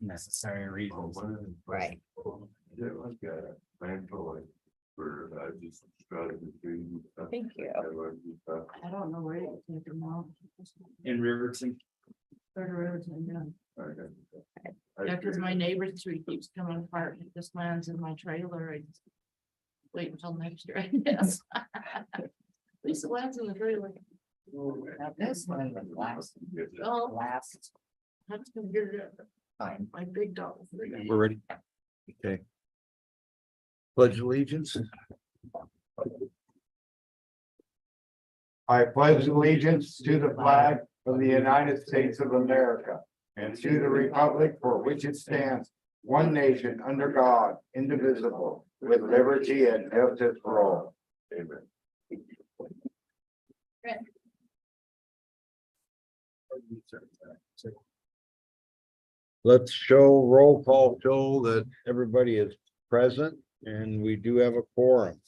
necessary reasons. Right. Yeah, like a man for just strategy. Thank you. I don't know where it came from now. In Riverton, Third roads and yeah, because my neighbor's tree keeps coming apart and it just lands in my trailer. I just wait until next year, I guess. At least it lands in the trailer. Now this one was Oh, last that's gonna get it. time. My big dog. We're ready. Okay. Pledge allegiance. I pledge allegiance to the flag of the United States of America and to the republic for which it stands, one nation under God, indivisible, with liberty and justice for all. Amen. Let's show roll call show that everybody is present and we do have a quorum.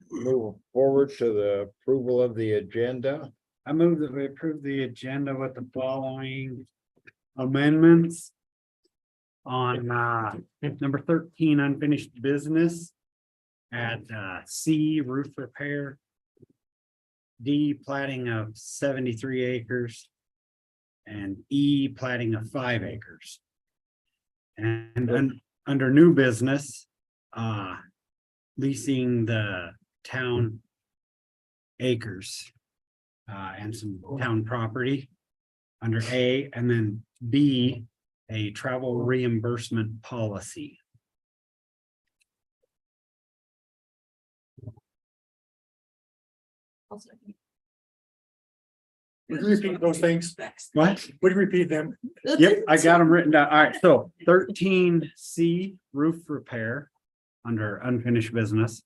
Move forward to the approval of the agenda. I move that we approve the agenda with the following amendments. On number 13, unfinished business. At C, roof repair. D, plating of 73 acres. And E, plating of 5 acres. And then under new business, leasing the town acres and some town property under A, and then B, a travel reimbursement policy. Would you repeat those things? What? Would you repeat them? Yep, I got them written down. All right, so 13C, roof repair under unfinished business.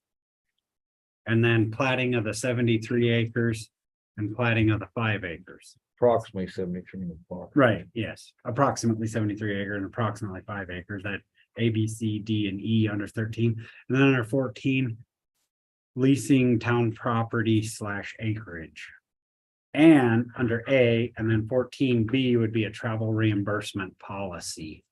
And then plating of the 73 acres and plating of the 5 acres. Approximately 73. Right, yes, approximately 73 acre and approximately 5 acres, that A, B, C, D, and E under 13. And then under 14, leasing town property / acreage. And under A, and then 14B would be a travel reimbursement policy.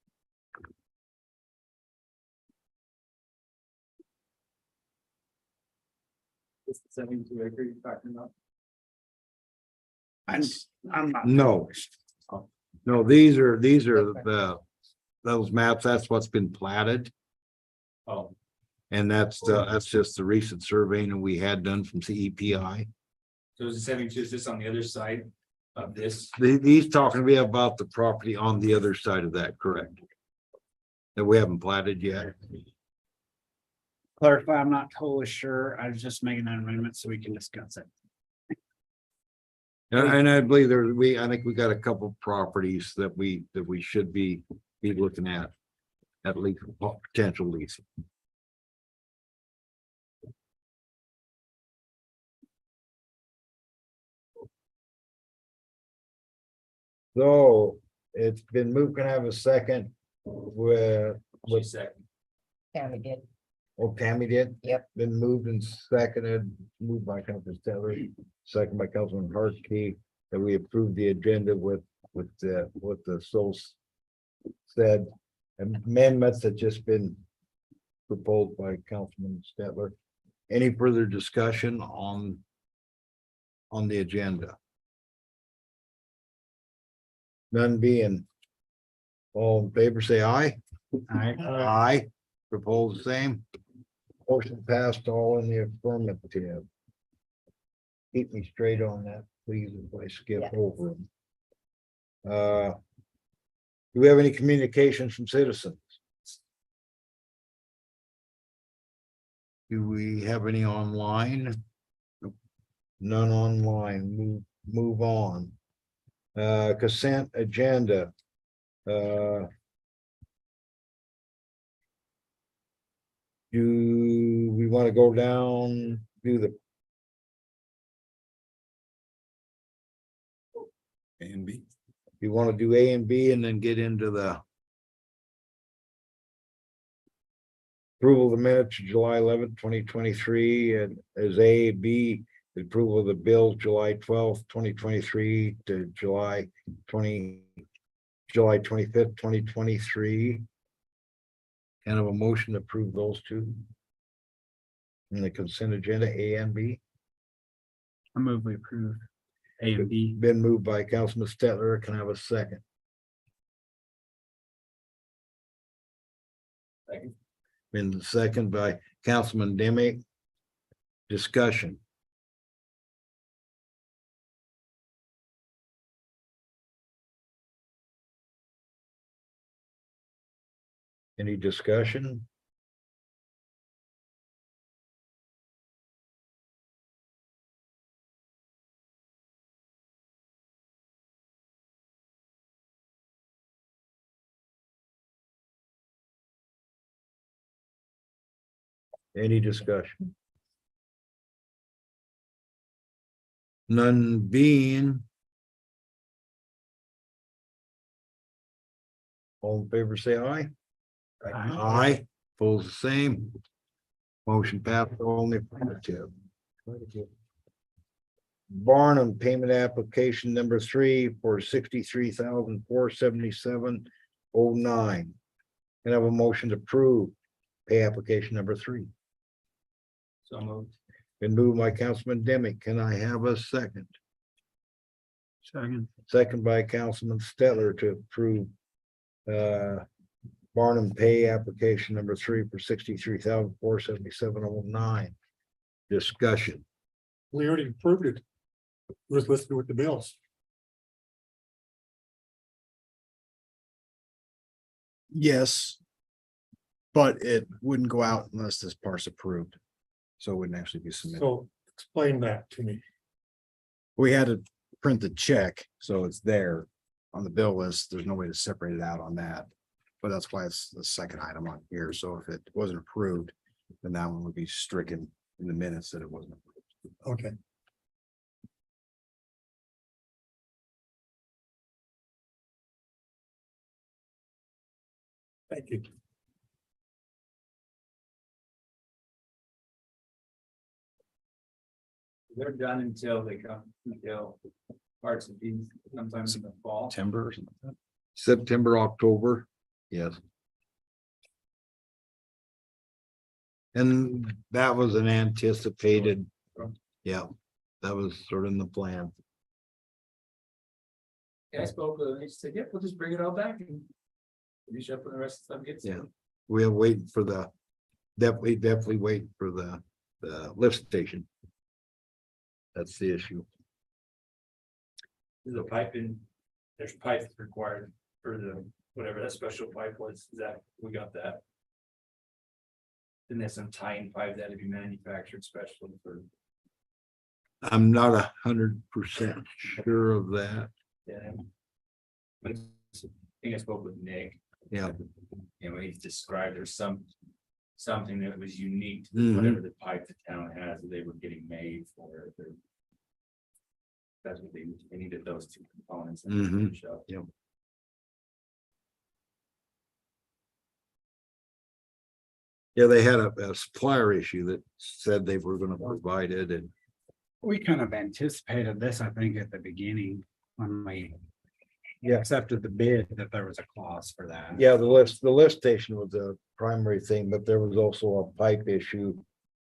This 72 acre you're talking about? I'm not. No. No, these are those maps. That's what's been platted. Oh, And that's just the recent surveying that we had done from CEPI. so is the 72 is this on the other side of this? He's talking to me about the property on the other side of that, correct? That we haven't platted yet. Clarify, I'm not totally sure. I was just making that amendment so we can discuss it. And I believe I think we got a couple properties that we should be looking at least potential leasing. So it's been moved. Can I have a second with, Second. Tammy did. oh, Tammy did? Yep. Been moved and seconded, moved by Councilman Taylor, second by Councilman Hartke, that we approve the agenda with the so said amendments that just been proposed by Councilman Stetler. Any further discussion on the agenda? None being, all in favor, say aye. Aye. Propose the same. Motion passed, all in the affirmative. Keep me straight on that, please, if I skip Yeah. over them. Do we have any communications from citizens? Do we have any online? Nope. None online. Move on. Consent agenda. Do we want to go down, do the A and B. you want to do A and B and then get into the approval of the minutes of July 11th, 2023, and as A, B, approval of the bill July 2023 to July 25th, 2023. Kind of a motion to approve those two. In the consent agenda, A and B. I move we approve A and B. Been moved by Councilman Stetler. Can I have a second? Second. Been second by Councilman Demick. Discussion. Any discussion? Any discussion? None being. All in favor, say aye. Aye, pulls the same. Motion passed, only affirmative. Barnum payment application number 3 for $63,477.09. Can I have a motion to approve pay application number 3? So moved. Been moved by Councilman Demick. Can I have a second? Second. Second by Councilman Stetler to approve Barnum pay application number 3 for $63,477.09. Discussion. We already approved it. It was listed with the bills. Yes. But it wouldn't go out unless this part's approved. So it wouldn't actually be submitted. So explain that to me. We had to print the check, so it's there on the bill list. There's no way to separate it out on that. But that's why it's the second item on here. So if it wasn't approved, then that one would be stricken in the minutes that it wasn't approved. Okay. Thank you. They're done until they come, until parts of these, sometimes in the fall. September or something like that. September, October, yes. And that was an anticipated, yeah, that was sort of in the plan. Yeah, I spoke with them, they said, yeah, we'll just bring it all back and finish up when the rest of the stuff gets. Yeah. We're waiting for the, definitely waiting for the lift station. That's the issue. There's a pipe in, there's pipe required for the, whatever that special pipe was, that, we got that. Then there's some tying pipe that to be manufactured specially for, I'm not 100% sure of that. yeah. But I think I spoke with Nick, Yeah. you know, he described there's something that was unique to Mhm. whatever the pipe the town has, that they were getting made for it. That's what they needed, those two components. in the Mhm. shop. Yep. Yeah, they had a supplier issue that said they were gonna provide it, and We kind of anticipated this, I think, at the beginning when we accepted the bid, that there was a clause for that. yeah, the lift station was a primary thing, but there was also a pipe issue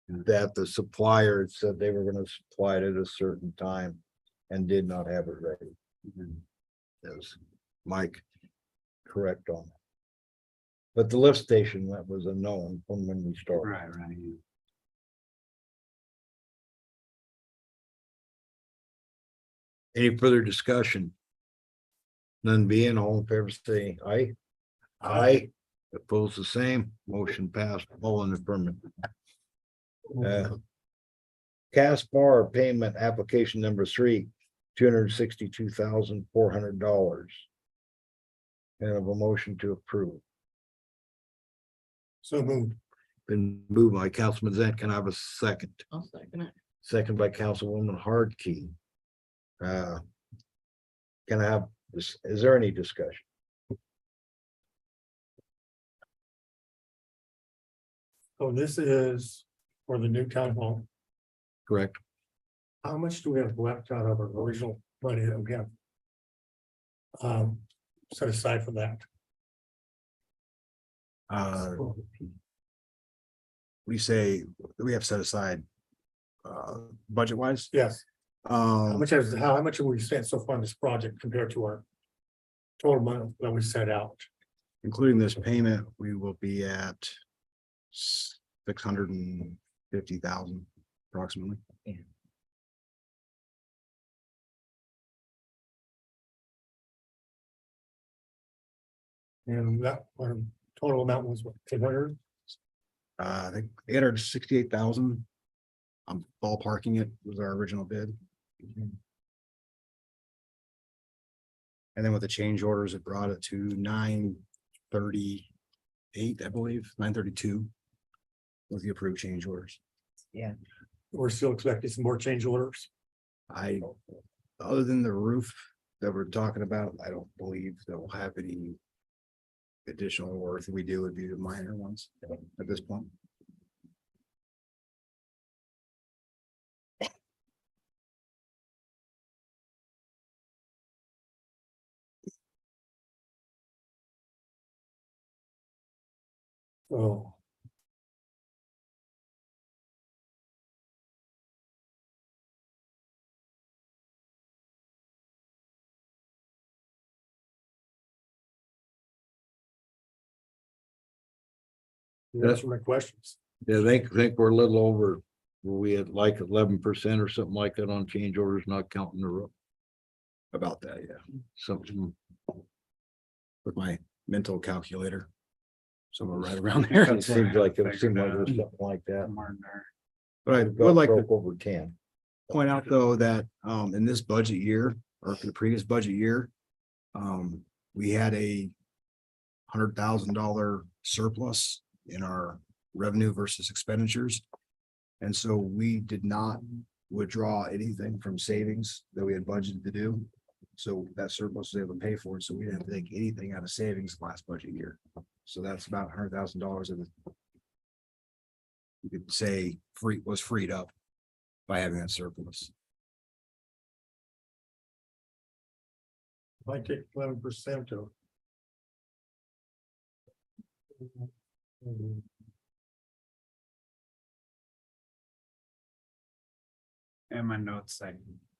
that the supplier said they were gonna supply it at a certain time and did not have it ready. That was Mike correct on that. But the lift station, that was a known from when we started. Right. Any further discussion? None being, all in favor, say aye. Aye. Opposed, the same, motion passed, all in affirmative. Caspar payment application number 3, $262,400. And of a motion to approve. So moved. Been moved by Councilman Zent. Can I have a second? I'll second it. Second by Councilwoman Hardkey. Can I have this, is there any discussion? So this is for the new town hall. Correct. How much do we have left out of our original money that we have? Set aside for that? We say we have set aside budget wise. Yes, how much have we spent so far on this project compared to our total money that we set out? Including this payment, we will be at 650,000 approximately. And that our total amount was what, 800? I think 868,000. I'm ballparking it was our original bid. And then with the change orders, it brought it to 938, I believe, 932. With the approved change orders. We're still expecting some more change orders. Other than the roof that we're talking about, I don't believe that we'll have any additional work. If we do, would be the minor ones at this point. Oh. That's my questions. Yeah, they think we're a little over, were we at like 11% or something like that on change orders, not counting the roof? About that, yeah. Something. With my mental calculator. Somewhere right around there. It seems like it was something like that. Somewhere in there. But I About would like to broke over 10. point out though that in this budget year or for the previous budget year, we had a $100,000 surplus in our revenue versus expenditures. And so we did not withdraw anything from savings that we had budgeted to do. So that surplus was able to pay for it. So we didn't have to take anything out of savings last budget year. So that's about $100,000 of it. You could say was freed up by having that surplus. If I take 11% of. In my notes, I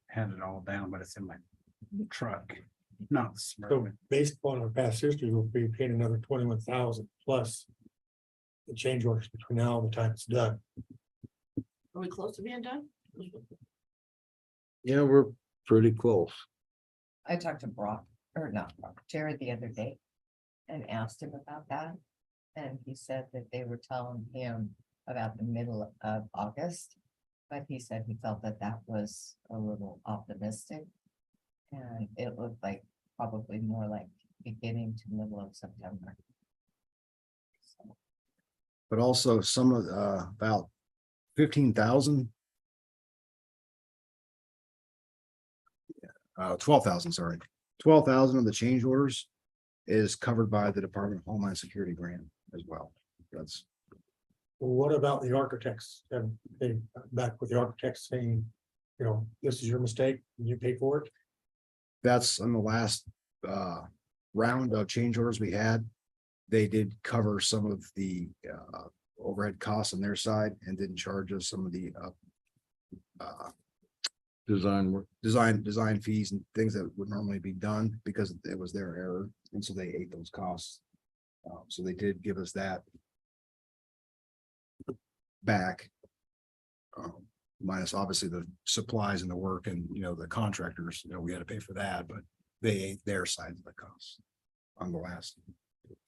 had it all down, but it's in my truck, not So smart. based upon our past history, we'll be paying another 21,000 plus. The change orders between now and the time it's done. Are we close to being done? Yeah, we're pretty close. I talked to Brock, or not Brock, Jared the other day. And asked him about that. And he said that they were telling him about the middle of August. But he said he felt that that was a little optimistic. And it looked like probably more like beginning to middle of September. So, But also some of about 15,000. 12,000, sorry. 12,000 of the change orders is covered by the Department of Homeland Security grant as well. That's Well, what about the architects? Have they back with the architects saying, you know, this is your mistake, and you pay for it? that's on the last round of change orders we had. They did cover some of the overhead costs on their side and didn't charge us some of the Design work. design fees and things that would normally be done because it was their error. And so they ate those costs. So they did give us that back. Minus obviously the supplies and the work and, you know, the contractors, you know, we had to pay for that, but they ate their side of the cost on the last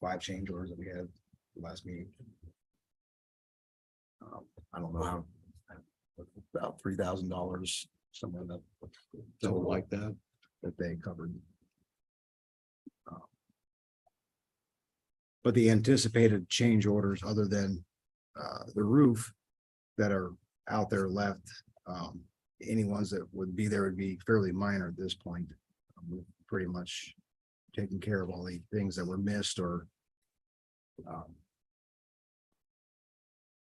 5 change orders that we had the last meeting. I don't know how, about $3,000, somewhere that. Something like that. That they covered. But the anticipated change orders, other than the roof that are out there left, any ones that would be there would be fairly minor at this point. We've pretty much taken care of all the things that were missed or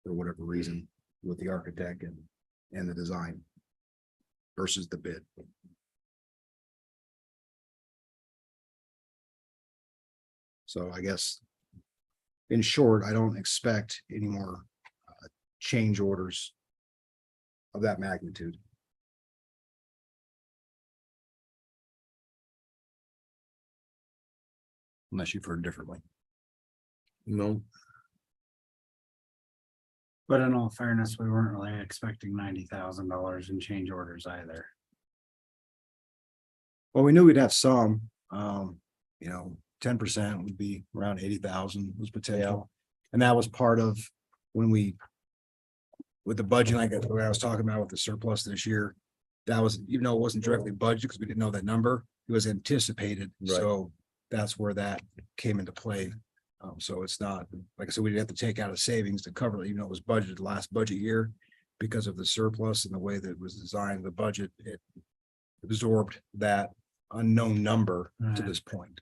for whatever reason with the architect and the design. versus the bid. So I guess in short, I don't expect any more change orders of that magnitude. Unless you've heard differently. No, But in all fairness, we weren't really expecting $90,000 in change orders either. Well, we knew we'd have some, 10% would be around 80,000 was potential. And that was part of when with the budget, like what I was talking about with the surplus this year, that was, even though it wasn't directly budgeted because we didn't know that number, it was anticipated. Right. So that's where that came into play. So it's not, like I said, we didn't have to take out of savings to cover it, even though it was budgeted last budget year. Because of the surplus and the way that it was designed, the budget, it absorbed that unknown number to Right. this point.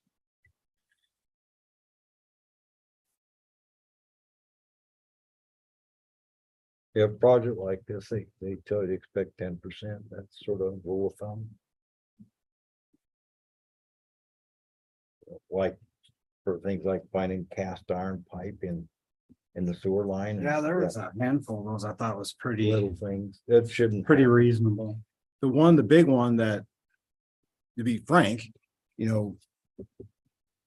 a project like this, they tell you to expect 10%, that's sort of rule of thumb. Like for things like finding cast iron pipe in the sewer line. Yeah, there was a handful of those I thought was Little pretty things that shouldn't. reasonable. The big one that, to be frank,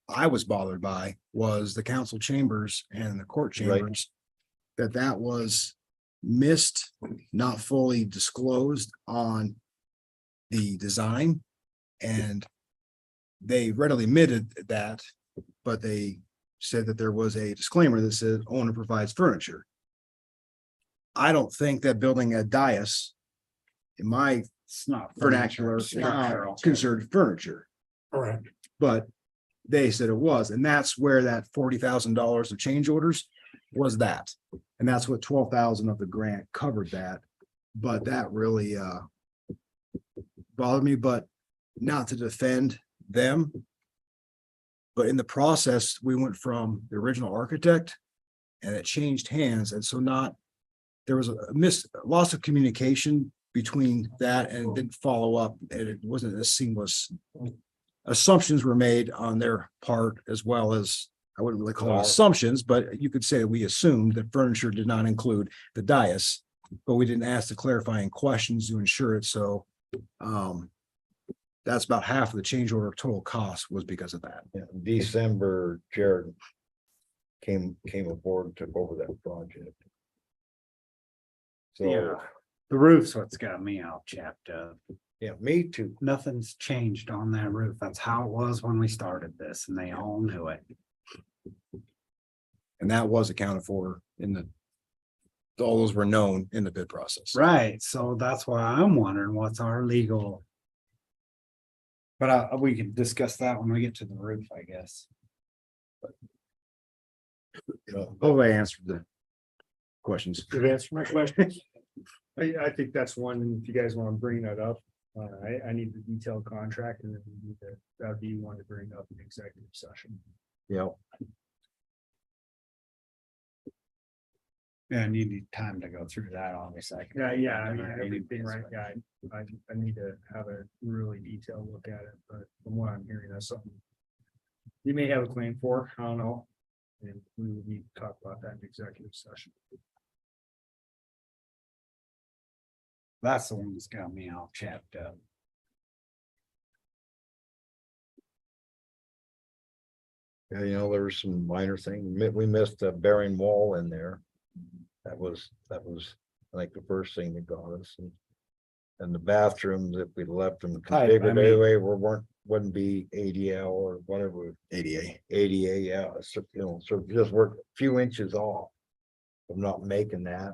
I was bothered by was the council chambers and the court Right. chambers. That was missed, not fully disclosed on the design. And they readily admitted that, but they said that there was a disclaimer that said owner provides furniture. I don't think that building a dais, in my It's not vernacular, furniture, structural. considered furniture, Correct. but they said it was, and that's where that $40,000 of change orders was that. And that's what 12,000 of the grant covered that, but that really bothered me, but not to defend them. But in the process, we went from the original architect and it changed hands. And so there was a loss of communication between that and it didn't follow up and it wasn't as seamless. Assumptions were made on their part as well as, I wouldn't really call it assumptions, but you could say we assumed that furniture did not include the dais, but we didn't ask the clarifying questions to ensure it. So that's about half of the change order total cost was because of that. Yeah, December, Jared came aboard and took over that project. Yeah, So, the roof's what's got me all chapped up. yeah, me too. Nothing's changed on that roof. That's how it was when we started this and they all knew it. And that was accounted for all those were known in the bid process. Right, so that's why I'm wondering what's our legal. But we can discuss that when we get to the roof, I guess. Hopefully I answered the questions. You've answered my question. I think that's one, if you guys want to bring that up, I need the detailed contract and then we need that'd be one to bring up in executive session. Yeah, And you need time to go through that, obviously. Yeah, I mean, everything, right, yeah, I need to have a really detailed look at it, but from what I'm hearing, that's something you may have a claim for, I don't know. And we would need to talk about that in executive session. That's the one that's got me all chapped up. yeah, there were some minor things. We missed a bearing wall in there. That was like the first thing that got us and the bathrooms, if we left them I configured mean- anyway, wouldn't be ADL or whatever. ADA. Yeah, so, so just work a few inches off of not making that.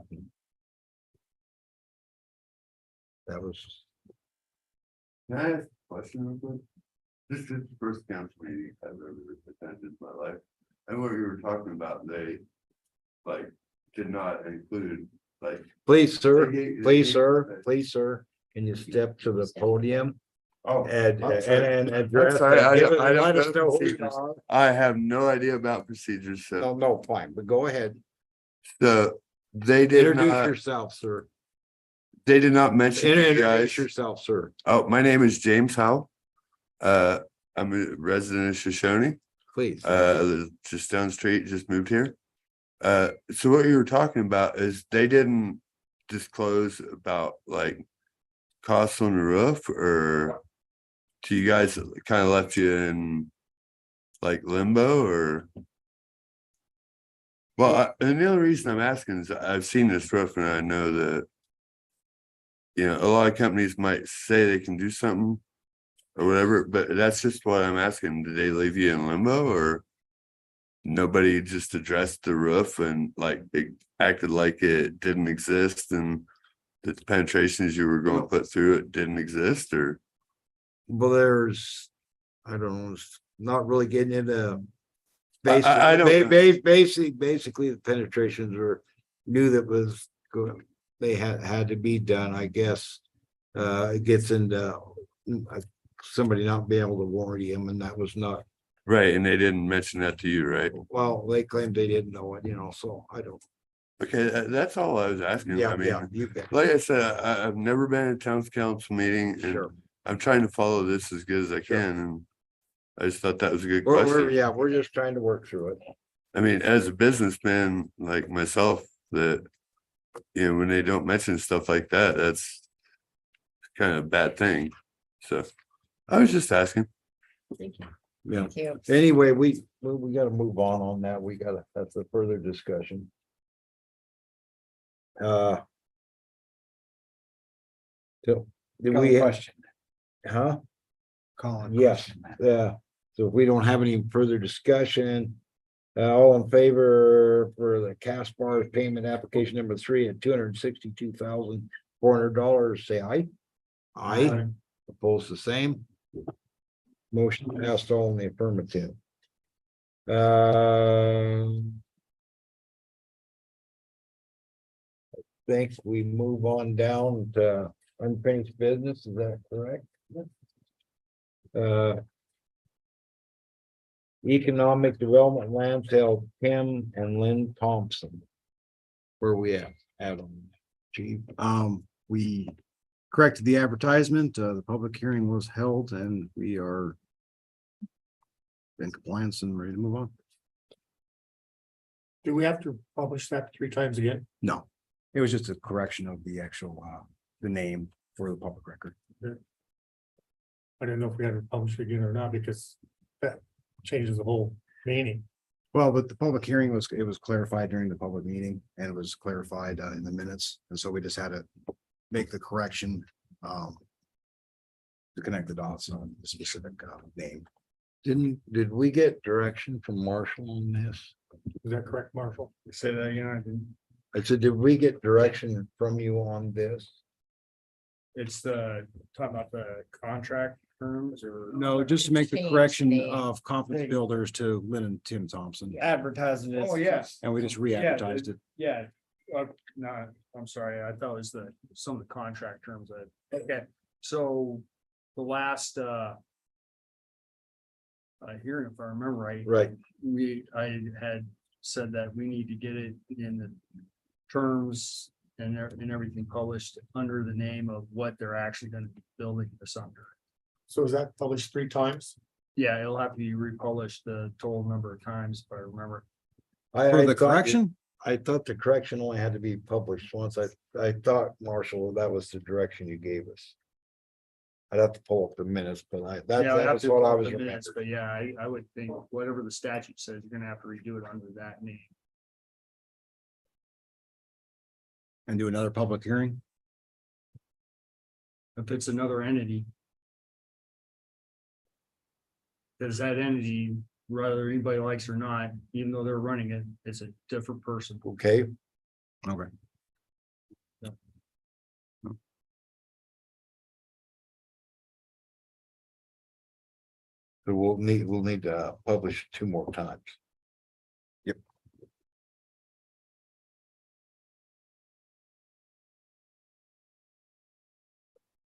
That was, Can I ask a question real quick? This is the first council meeting I've ever attended in my life. And what you were talking about, they like did not include like. please, sir, they- please, sir, can you step to the podium Oh, and I'm sorry. address? I'm sorry, and give us- I don't let us know know who you procedures. are. I have no idea about procedures, so, No, fine, but go ahead. so they did Introduce not, yourself, sir. they did not mention you Introduce guys. yourself, sir. Oh, my name is James Howe. I'm a resident of Shoshoni, Please. just down the street, just moved here. So what you were talking about is they didn't disclose about like costs on the roof, or do you guys kind of left you in like limbo, or? Well, and the only reason I'm asking is I've seen this roof and I know that, you know, a lot of companies might say they can do something or whatever, but that's just what I'm asking. Did they leave you in limbo, or nobody just addressed the roof and like it acted like it didn't exist and that the penetrations you were going to put through it didn't exist, or? Well, there's, I don't know, it's not really getting into. I don't- Basically, the penetrations were, knew that was good, they had to be done, I guess. It gets into somebody not being able to warranty them, and that was not, Right, and they didn't mention that to you, right? well, they claimed they didn't know it, so I don't. Okay, that's all I was asking. I mean, You bet. like I said, I've never been at a town council meeting, and Sure. I'm trying to follow this as good as I Sure. can, and I just thought that was a good We're, question. we're just trying to work through it. I mean, as a businessman like myself, that, you know, when they don't mention stuff like that, that's kind of a bad thing. So I was just asking. Thank you. Yeah. Thank you. Anyway, we gotta move on that. That's a further discussion. So. Did we, Question. huh? Colin. Yes, yeah. So if we don't have any further discussion, all in favor for the Caspar payment application number 3 at $262,400, say aye. Aye. Opposed, the same. Motion passed all in the affirmative. Think we move on down to unfinished business, is that correct? Economic Development Land Sale, Kim and Lynn Thompson. Where we at, Adam? Chief? We corrected the advertisement, the public hearing was held, and we are in compliance and ready to move on. Do we have to publish that 3 times again? No, it was just a correction of the actual, the name for the public record. I didn't know if we had to publish it again or not, because that changes the whole meaning. Well, but the public hearing was, it was clarified during the public meeting, and it was clarified in the minutes, and so we just had to make the correction to connect the dots on the specific name. Did we get direction from Marshall on this? Is that correct, Marshall? Say that again, I didn't. I said, did we get direction from you on this? It's the, talking about the contract terms or? No, just to make the Change correction name. of Conference Builders to Lynn and Tim Thompson, Advertising it. Oh, yes. and we just re-advertised it. Yeah, no, I'm sorry, I thought it was some of the contract terms that, okay, so the last hearing, if I remember right. Right. I had said that we need to get it in the terms and everything published under the name of what they're actually gonna be building this under. So is that published 3 times? Yeah, it'll have to be republished the total number of times, if I remember. For the thought correction, I thought the correction only had to be published once. I thought, Marshall, that was the direction you gave us. I'd have to pull up the minutes, but Yeah, I'll that have was to what I pull was the minutes, remembering. But yeah, I would think whatever the statute says, you're gonna have to redo it under that name. and do another public hearing. If it's another entity. Because that entity, whether anybody likes or not, even though they're running it, it's a different person. Okay, Okay. so we'll need to publish 2 more times.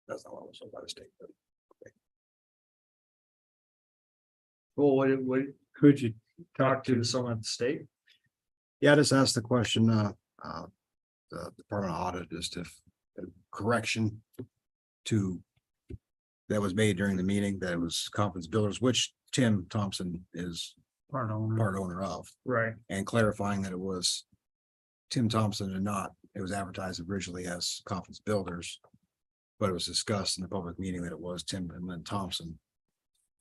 That's not what was said by the state. but- Well, what could you talk to someone at the state? Yeah, I just asked the question, the Department of Audit, just if correction to that was made during the meeting, that it was Conference Builders, which Tim Thompson is Part owner. part owner of, Right. and clarifying that it was Tim Thompson and not, it was advertised originally as Conference Builders, but it was discussed in the public meeting that it was Tim and Lynn Thompson.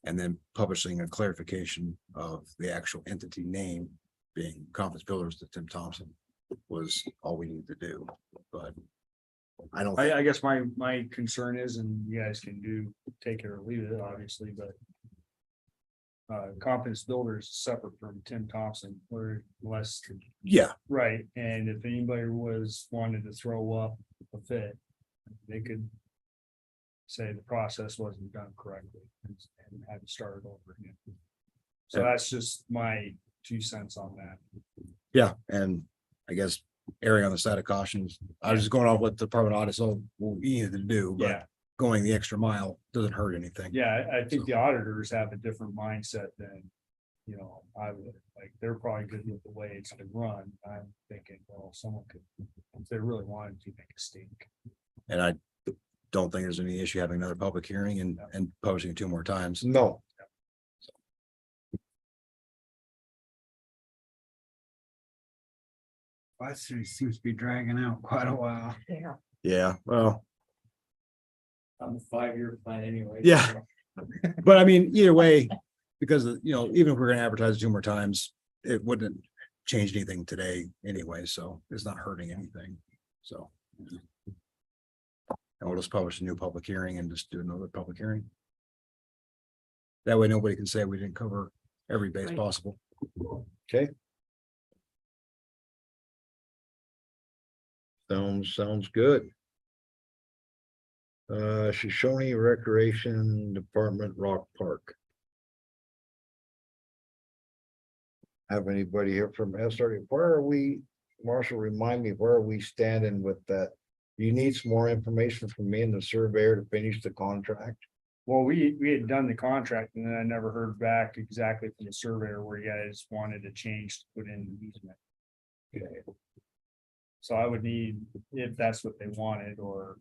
And then publishing a clarification of the actual entity name being Conference Builders to Tim Thompson was all we needed to do, but I don't. I guess my concern is, and you guys can take it or leave it, obviously, but. Confidence Builders is separate from Tim Thompson, or less, Yeah, right, and if anybody wanted to throw up a fit, they could. Say the process wasn't done correctly and had to start it over again. So Yeah. that's just my 2 cents on that. yeah, and I guess erring on the side of caution, I was just going off what the Department of Audit, so we needed to do, but Yeah, going the extra mile doesn't hurt anything. yeah, I think the auditors have a different mindset than. I would, like, they're probably good with the way it's been run. I'm thinking, well, someone could, if they really wanted to make a stink. And I don't think there's any issue having another public hearing and posting it 2 more times. No, That seems to be dragging out quite a while. Yeah. Yeah, well, On the 5-year plan anyway. Yeah. so. but I mean, either way, because, even if we're gonna advertise it 2 more times, it wouldn't change anything today anyway, so it's not hurting anything, so. And we'll just publish a new public hearing and just do another public hearing. That way, nobody can say we didn't cover every base Right. possible. okay. Sounds good. Shoshoni Recreation Department, Rock Park. Have anybody here from SRD? Where are we, Marshall, remind me, where are we standing with that? You need some more information from me and the surveyor to finish the contract? Well, we had done the contract and then I never heard back exactly from the surveyor where you guys wanted to change to put in the easement. Okay. So I would need, if that's what they wanted, or.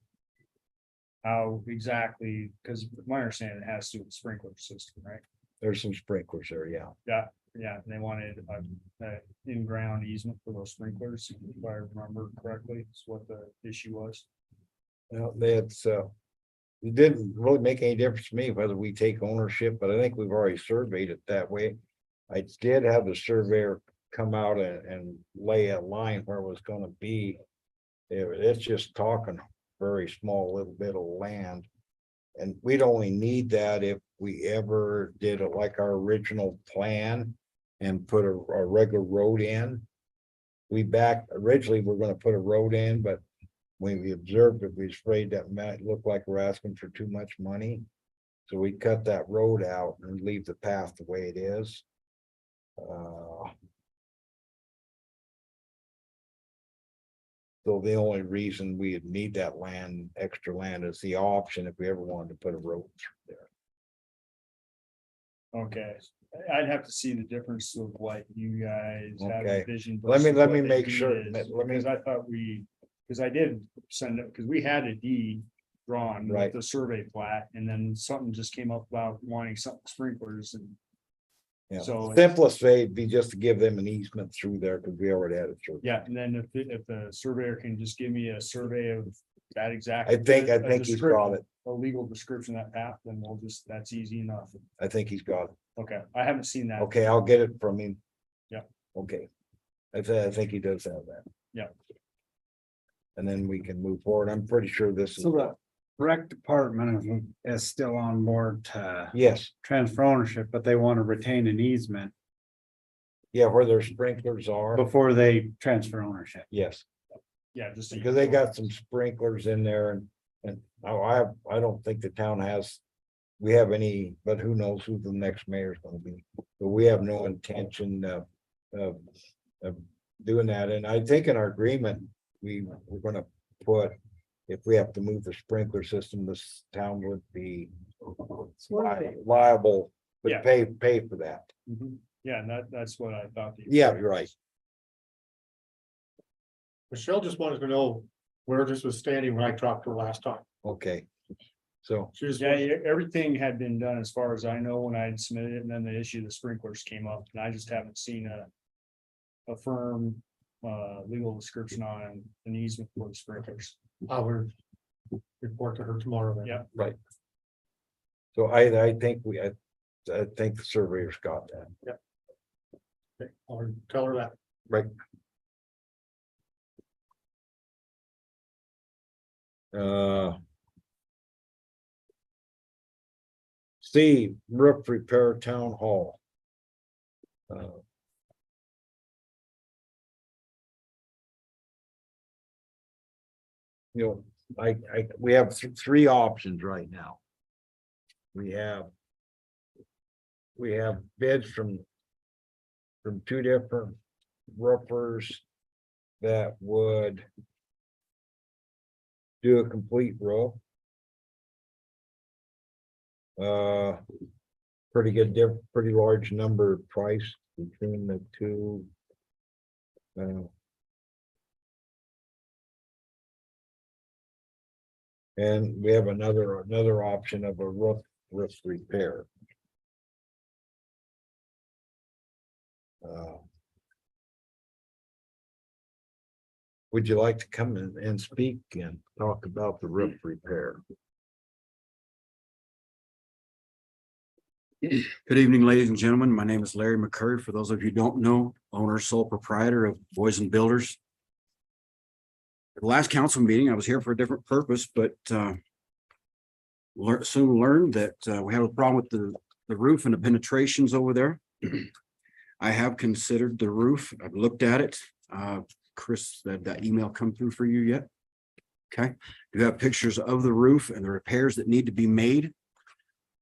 How exactly, because my understanding it has to do with the sprinkler system, right? There's some sprinklers there, yeah. Yeah, and they wanted a in-ground easement for those sprinklers, if I remember correctly, is what the issue was. Well, that's, it didn't really make any difference to me whether we take ownership, but I think we've already surveyed it that way. I did have the surveyor come out and lay a line where it was gonna be. It's just talking very small little bit of land. And we'd only need that if we ever did it like our original plan and put a regular road in. Originally, we're gonna put a road in, but when we observed it, we was afraid that might look like we're asking for too much money. So we cut that road out and leave the path the way it is. So the only reason we'd need that land, extra land, is the option if we ever wanted to put a road through there. Okay, I'd have to see the difference of what you guys have Okay. envisioned. Let me versus what the make deed sure- is, let me- Because I thought because I did send it, because we had a deed drawn with Right. the survey plat, and then something just came up about wanting some sprinklers and. Yeah, So it's- simplest way would be just to give them an easement through there, because we already had it through. Yeah, and then if the surveyor can just give me a survey of that exact. I think a he's got it. A legal description of that path, then that's easy enough. I think he's got it. Okay, I haven't seen that. Okay, I'll get it from him. Yeah. Okay. I think he does have that. Yeah. And then we can move forward. I'm pretty sure this is, So the rec department is still on board to yes, transfer ownership, but they want to retain an easement yeah, where their sprinklers are, before they transfer ownership. yes, Yeah, just. so you because they know. got some sprinklers in there and I don't think the town has. We have any, but who knows who the next mayor is gonna be, but we have no intention of doing that, and I think in our agreement, we're gonna put. If we have to move the sprinkler system, this town would be liable, Yeah. but pay for that. Mhm. Yeah, and that's what I thought. Yeah, you're right. Michelle just wanted to know, where this was standing when I talked to her last time. Okay. So, She was, Everything had been done as far as I know when I had submitted it, and then the issue of the sprinklers came up, and I just haven't seen a firm, legal description on an easement for the sprinklers. I will report to her tomorrow then. Yeah. right. So I think I think the surveyor's got that. Okay, I'll tell her that. Right. C, roof repair town hall. You know, we have three options right now. We have bids from two different roofers that would do a complete roof. Pretty large number of price between the two. And we have another option of a roof repair. Would you like to come in and speak and talk about the roof repair? Good evening, ladies and gentlemen. My name is Larry McCurry. For those of you who don't know, owner, sole proprietor of Boys and Builders. At the last council meeting, I was here for a different purpose, but soon learned that we have a problem with the roof and the penetrations over there. I have considered the roof. I've looked at it. Chris, that email come through for you yet? Okay, you have pictures of the roof and the repairs that need to be made.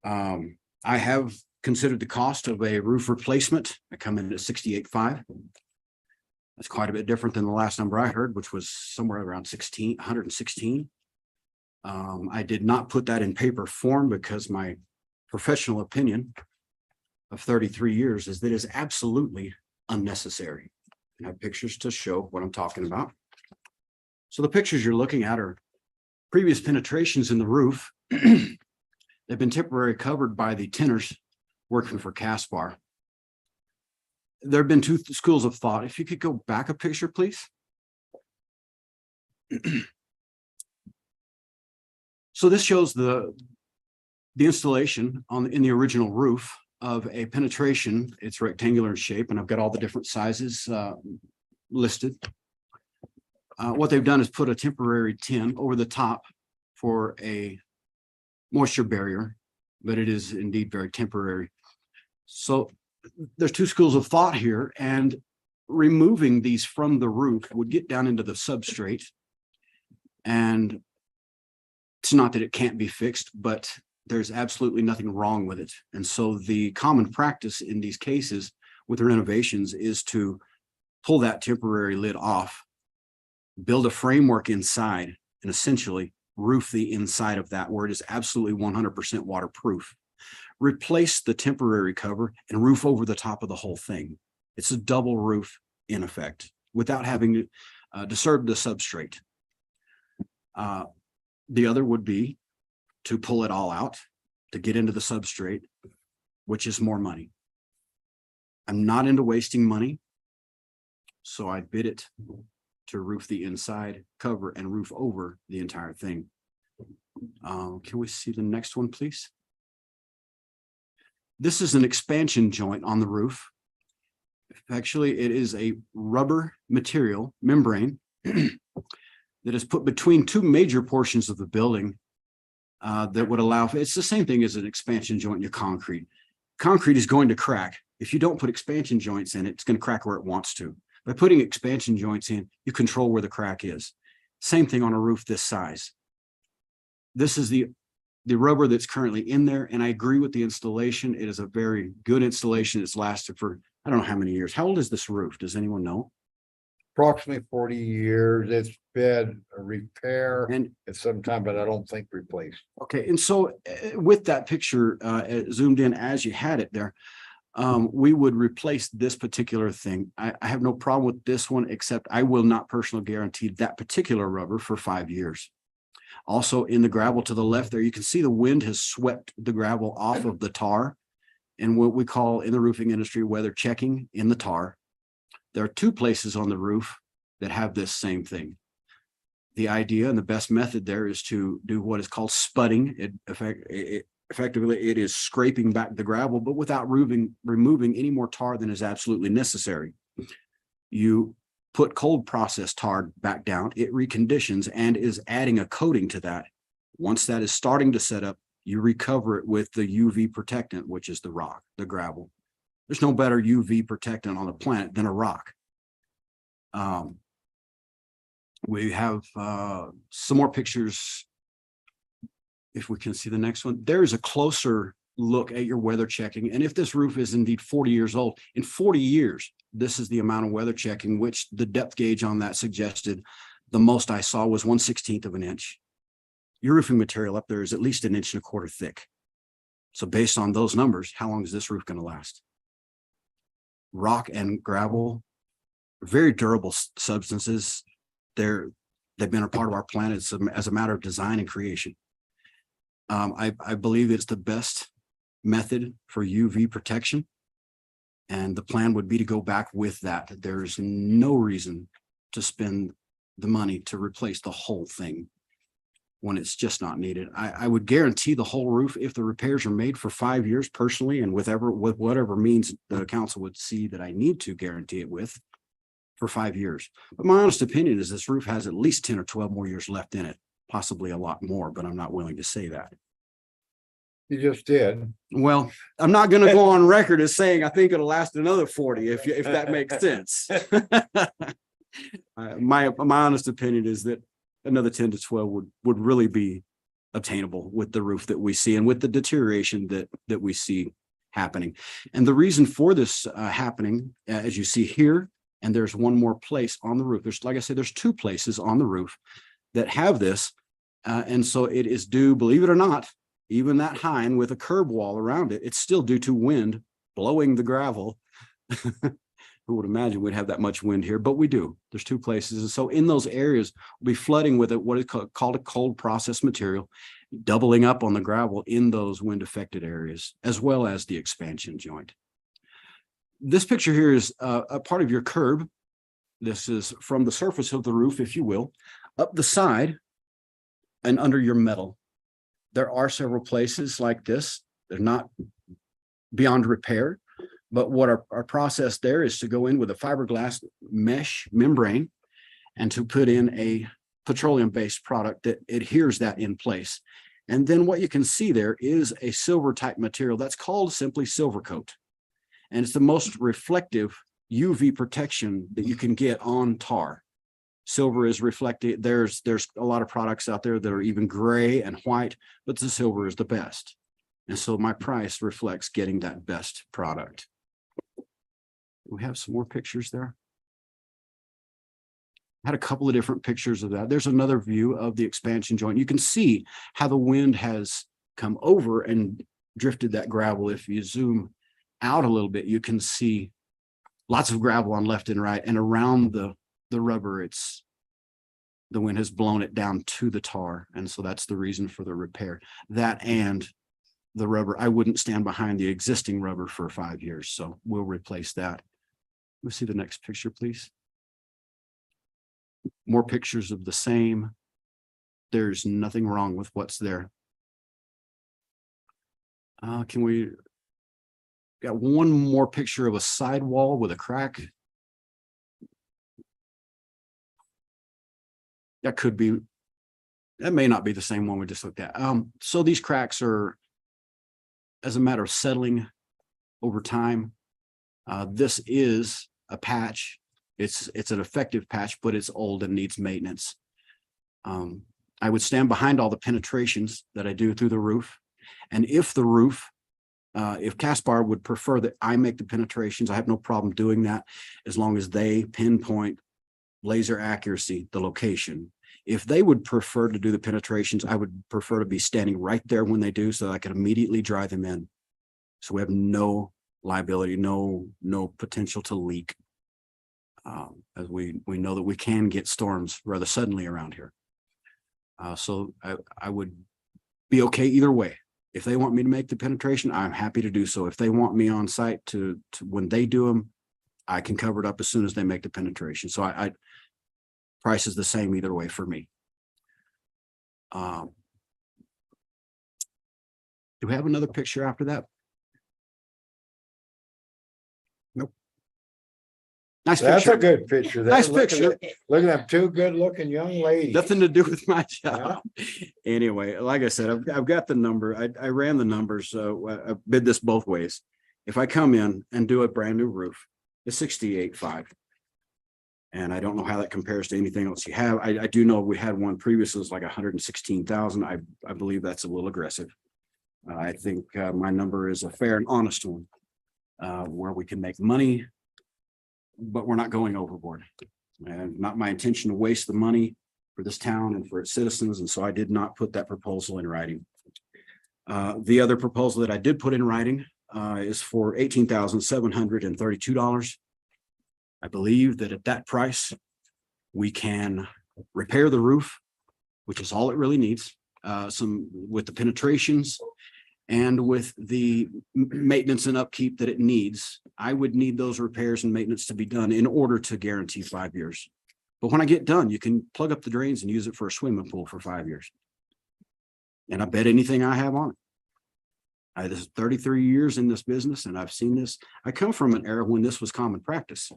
I have considered the cost of a roof replacement. I come in at 68.5. That's quite a bit different than the last number I heard, which was somewhere around 116. I did not put that in paper form because my professional opinion of 33 years is that it is absolutely unnecessary. I have pictures to show what I'm talking about. So the pictures you're looking at are previous penetrations in the roof. They've been temporarily covered by the tinners working for Caspar. There have been two schools of thought. If you could go back a picture, please. So this shows the installation in the original roof of a penetration. It's rectangular in shape, and I've got all the different sizes listed. What they've done is put a temporary tin over the top for a moisture barrier, but it is indeed very temporary. So there's two schools of thought here, and removing these from the roof would get down into the substrate. And it's not that it can't be fixed, but there's absolutely nothing wrong with it. And so the common practice in these cases with renovations is to pull that temporary lid off, build a framework inside, and essentially roof the inside of that where it is absolutely 100% waterproof. Replace the temporary cover and roof over the top of the whole thing. It's a double roof in effect without having to disturb the substrate. The other would be to pull it all out, to get into the substrate, which is more money. I'm not into wasting money, so I bid it to roof the inside, cover, and roof over the entire thing. Can we see the next one, please? This is an expansion joint on the roof. Actually, it is a rubber material membrane that is put between two major portions of the building that would allow, it's the same thing as an expansion joint in your concrete. Concrete is going to crack. If you don't put expansion joints in it, it's going to crack where it wants to. By putting expansion joints in, you control where the crack is. Same thing on a roof this size. This is the rubber that's currently in there, and I agree with the installation. It is a very good installation. It's lasted for, I don't know how many years. How old is this roof? Does anyone know? Approximately 40 years. It's been a repair And at some time, but I don't think replaced. okay, and so with that picture zoomed in as you had it there, we would replace this particular thing. I have no problem with this one, except I will not personally guarantee that particular rubber for 5 years. Also, in the gravel to the left there, you can see the wind has swept the gravel off of the tar, and what we call in the roofing industry weather checking in the tar. There are 2 places on the roof that have this same thing. The idea and the best method there is to do what is called spudding. Effectively, it is scraping back the gravel, but without removing any more tar than is absolutely necessary. You put cold process tar back down, it reconditions and is adding a coating to that. Once that is starting to set up, you recover it with the UV protectant, which is the rock, the gravel. There's no better UV protectant on the planet than a rock. We have some more pictures. If we can see the next one, there is a closer look at your weather checking. And if this roof is indeed 40 years old, in 40 years, this is the amount of weather checking, which the depth gauge on that suggested the most I saw was 1/16 of an inch. Your roofing material up there is at least 1.25 inches thick. So based on those numbers, how long is this roof going to last? Rock and gravel, very durable substances. They've been a part of our planet as a matter of design and creation. I believe it's the best method for UV protection. And the plan would be to go back with that. There's no reason to spend the money to replace the whole thing when it's just not needed. I would guarantee the whole roof if the repairs are made for 5 years personally, and with whatever means the council would see that I need to guarantee it with for 5 years. But my honest opinion is this roof has at least 10 or 12 more years left in it, possibly a lot more, but I'm not willing to say that. You just did. Well, I'm not going to go on record as saying I think it'll last another 40, if that makes sense. My honest opinion is that another 10 to 12 would really be obtainable with the roof that we see and with the deterioration that we see happening. And the reason for this happening, as you see here, and there's one more place on the roof. There's, like I said, there's 2 places on the roof that have this. And so it is due, believe it or not, even that high and with a curb wall around it, it's still due to wind blowing the gravel. Who would imagine we'd have that much wind here, but we do. There's 2 places. And so in those areas, we'll be flooding with what is called a cold process material, doubling up on the gravel in those wind affected areas, as well as the expansion joint. This picture here is a part of your curb. This is from the surface of the roof, if you will, up the side and under your metal. There are several places like this. They're not beyond repair, but what our process there is to go in with a fiberglass mesh membrane and to put in a petroleum-based product that adheres that in place. And then what you can see there is a silver type material that's called simply silver coat. And it's the most reflective UV protection that you can get on tar. Silver is reflective. There's a lot of products out there that are even gray and white, but the silver is the best. And so my price reflects getting that best product. We have some more pictures there. I had a couple of different pictures of that. There's another view of the expansion joint. You can see how the wind has come over and drifted that gravel. If you zoom out a little bit, you can see lots of gravel on left and right, and around the rubber, the wind has blown it down to the tar. And so that's the reason for the repair. That and the rubber, I wouldn't stand behind the existing rubber for 5 years. So we'll replace that. We'll see the next picture, please. More pictures of the same. There's nothing wrong with what's there. Can we got one more picture of a sidewall with a crack? That may not be the same one we just looked at. So these cracks are as a matter of settling over time. This is a patch. It's an effective patch, but it's old and needs maintenance. I would stand behind all the penetrations that I do through the roof. And if the roof, if Caspar would prefer that I make the penetrations, I have no problem doing that as long as they pinpoint laser accuracy, the location. If they would prefer to do the penetrations, I would prefer to be standing right there when they do so that I can immediately drive them in. So we have no liability, no potential to leak. As we know that we can get storms rather suddenly around here. So I would be okay either way. If they want me to make the penetration, I'm happy to do so. If they want me on site to when they do them, I can cover it up as soon as they make the penetration. So I price is the same either way for me. Do we have another picture after that? Nope. Nice That's a picture. good picture. Nice Look at picture. that- Look at them two good looking young ladies. Nothing to do with my job. Anyway, like I said, I've got the number. I ran the numbers. I bid this both ways. If I come in and do a brand new roof, it's 68.5. And I don't know how that compares to anything else you have. I do know we had one previous, it was like 116,000. I believe that's a little aggressive. I think my number is a fair and honest one, where we can make money, but we're not going overboard. And not my intention to waste the money for this town and for its citizens. And so I did not put that proposal in writing. The other proposal that I did put in writing is for $18,732. I believe that at that price, we can repair the roof, which is all it really needs. Some with the penetrations and with the maintenance and upkeep that it needs. I would need those repairs and maintenance to be done in order to guarantee 5 years. But when I get done, you can plug up the drains and use it for a swimming pool for 5 years. And I bet anything I have on it. This is 33 years in this business, and I've seen this. I come from an era when this was common practice.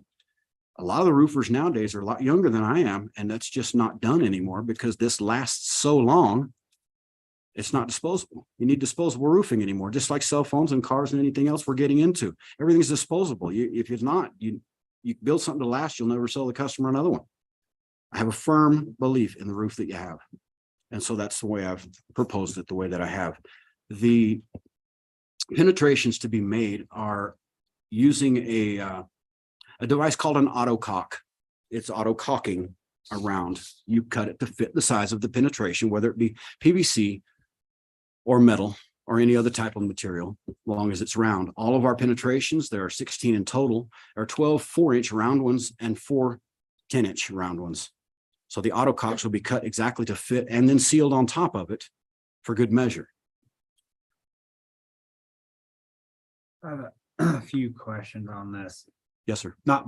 A lot of the roofers nowadays are a lot younger than I am, and that's just not done anymore because this lasts so long. It's not disposable. You need disposable roofing anymore, just like cell phones and cars and anything else we're getting into. Everything's disposable. If it's not, you build something to last, you'll never sell the customer another one. I have a firm belief in the roof that you have. And so that's the way I've proposed it, the way that I have. The penetrations to be made are using a device called an auto caulk. It's auto caulking around. You cut it to fit the size of the penetration, whether it be PVC or metal or any other type of material, as long as it's round. All of our penetrations, there are 16 in total, are 12 4-inch round ones and 4 10-inch round ones. So the auto caulks will be cut exactly to fit and then sealed on top of it for good measure. A few questions on this. Yes, sir. Not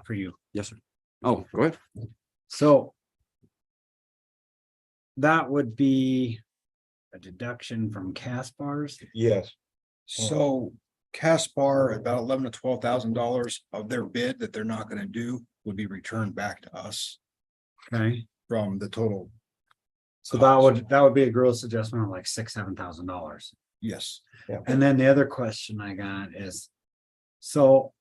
for you. Yes, sir. Oh, go ahead. So that would be a deduction from Caspars. Yes, So Caspar, about $11,000 to $12,000 of their bid that they're not going to do would be returned back to us Okay, from the total. so that would be a gross adjustment of like $6,000-7,000. Yes. And then the other question I got is, so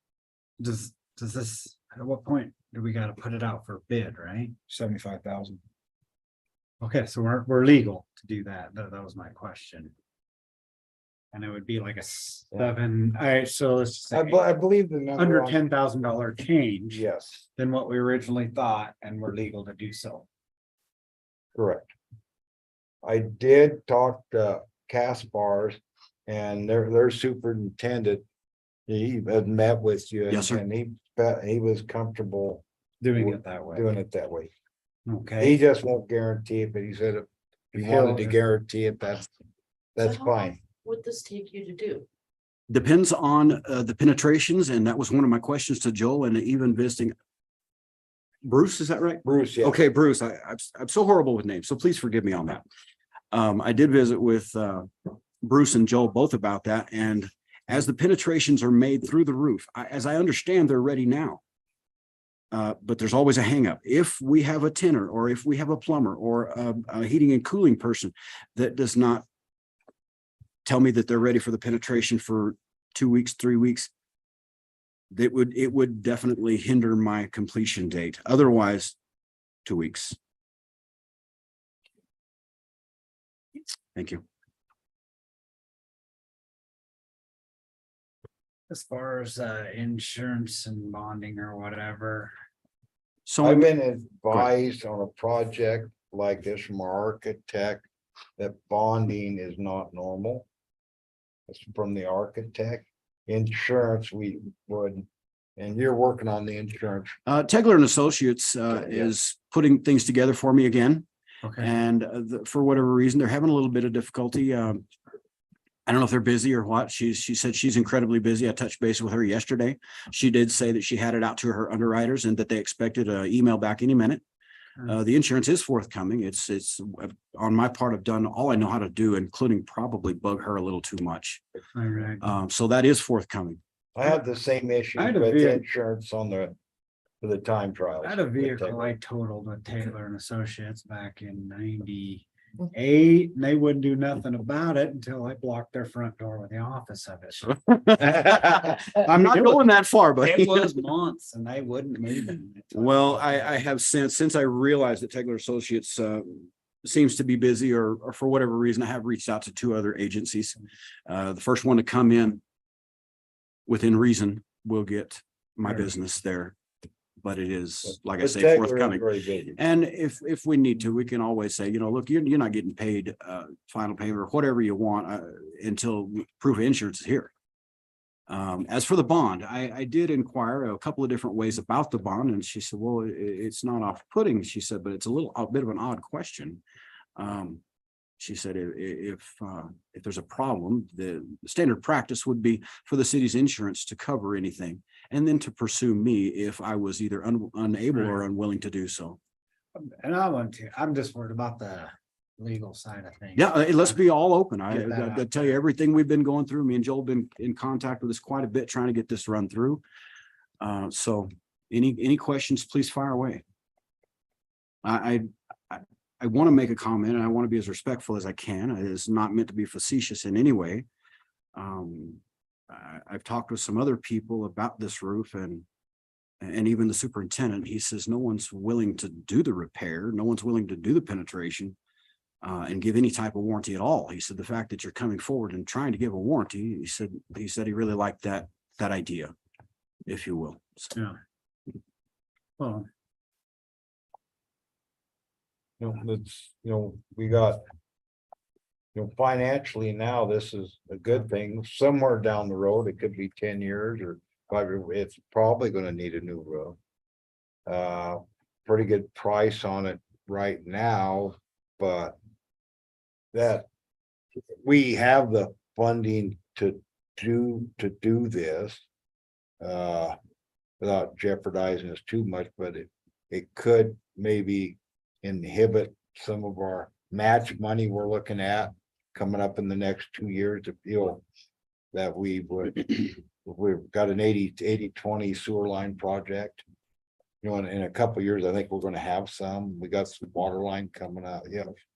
does this, at what point do we got to put it out for bid, right? 75,000. Okay, so we're legal to do that. That was my question. And it would be like a 7, all right, so let's just say I believe the number. under on- $10,000 change Yes, than what we originally thought, and we're legal to do so. correct. I did talk to Caspars and their superintendent. He had met with you. Yes, sir. And he was comfortable Doing it that way. doing it that way. He Okay, just won't guarantee it, but he said if he wanted to guarantee it, that's So how fine. long Would this take you to do? Depends on the penetrations, and that was one of my questions to Joel, and even visiting Bruce, is that right? Bruce, yeah. Okay, Bruce, I'm so horrible with names, so please forgive me on that. I did visit with Bruce and Joel both about that, and as the penetrations are made through the roof, as I understand, they're ready now. But there's always a hangup. If we have a tenor, or if we have a plumber or a heating and cooling person that does not tell me that they're ready for the penetration for 2 weeks, 3 weeks, it would definitely hinder my completion date. Otherwise, 2 weeks. Thank you. as far as insurance and bonding or whatever, So I've been advised on a project like this from our architect that bonding is not normal. It's from the architect. insurance, we would, and you're working on the insurance. Tegler and Associates, is putting things together for me again. Okay. And for whatever reason, they're having a little bit of difficulty. I don't know if they're busy or what. She said she's incredibly busy. I touched base with her yesterday. She did say that she had it out to her underwriters and that they expected an email back any minute. The insurance is forthcoming. It's on my part, I've done all I know how to do, including probably bug her a little too much. All right. So that is forthcoming. I had the same issue I had a with vehicle- insurance on for the time trials. I had a with vehicle Taylor. I totaled with Taylor and Associates back in 98. And they wouldn't do nothing about it until I blocked their front door with the office of it. I'm not going that far, but. It was months and they wouldn't move it. Well, I have since I realized that Tegler Associates seems to be busy or for whatever reason, I have reached out to 2 other agencies. The first one to come in within reason will get my business there. But it is, like I But say, Taylor is forthcoming. very busy. And if we need to, we can always say, look, you're not getting paid final payment or whatever you want until proof of insurance is here. As for the bond, I did inquire a couple of different ways about the bond, and she said, well, it's not off-putting. She said, but it's a bit of an odd question. She said, if there's a problem, the standard practice would be for the city's insurance to cover anything, and then to pursue me if I was either unable or unwilling to do so. And I'm just worried about the legal side of things. Yeah, let's be all open. Get that I out tell you, there. everything we've been going through, me and Joel have been in contact with us quite a bit, trying to get this run through. So any questions, please fire away. I want to make a comment and I want to be as respectful as I can. It is not meant to be facetious in any way. I've talked with some other people about this roof and even the superintendent. He says no one's willing to do the repair. No one's willing to do the penetration and give any type of warranty at all. He said the fact that you're coming forward and trying to give a warranty, he said he really liked that idea, if you will. So, Yeah. Well, We got. Financially now, this is a good thing. Somewhere down the road, it could be 10 years or 5 years. It's probably gonna need a new roof. Pretty good price on it right now, but that we have the funding to do this. Without jeopardizing us too much, but it could maybe inhibit some of our match money we're looking at coming up in the next 2 years to feel that we've got an 80-20 sewer line project. In a couple of years, I think we're gonna have some. We got some water line coming out.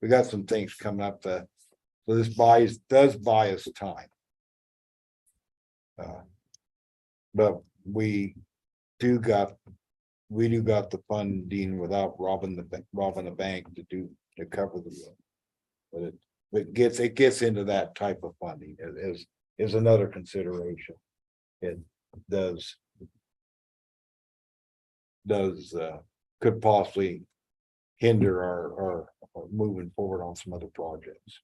We got some things coming up so this does buy us time. But we do got the funding without robbing the bank to cover the bill. But it gets into that type of funding is another consideration. It could possibly hinder our moving forward on some other projects.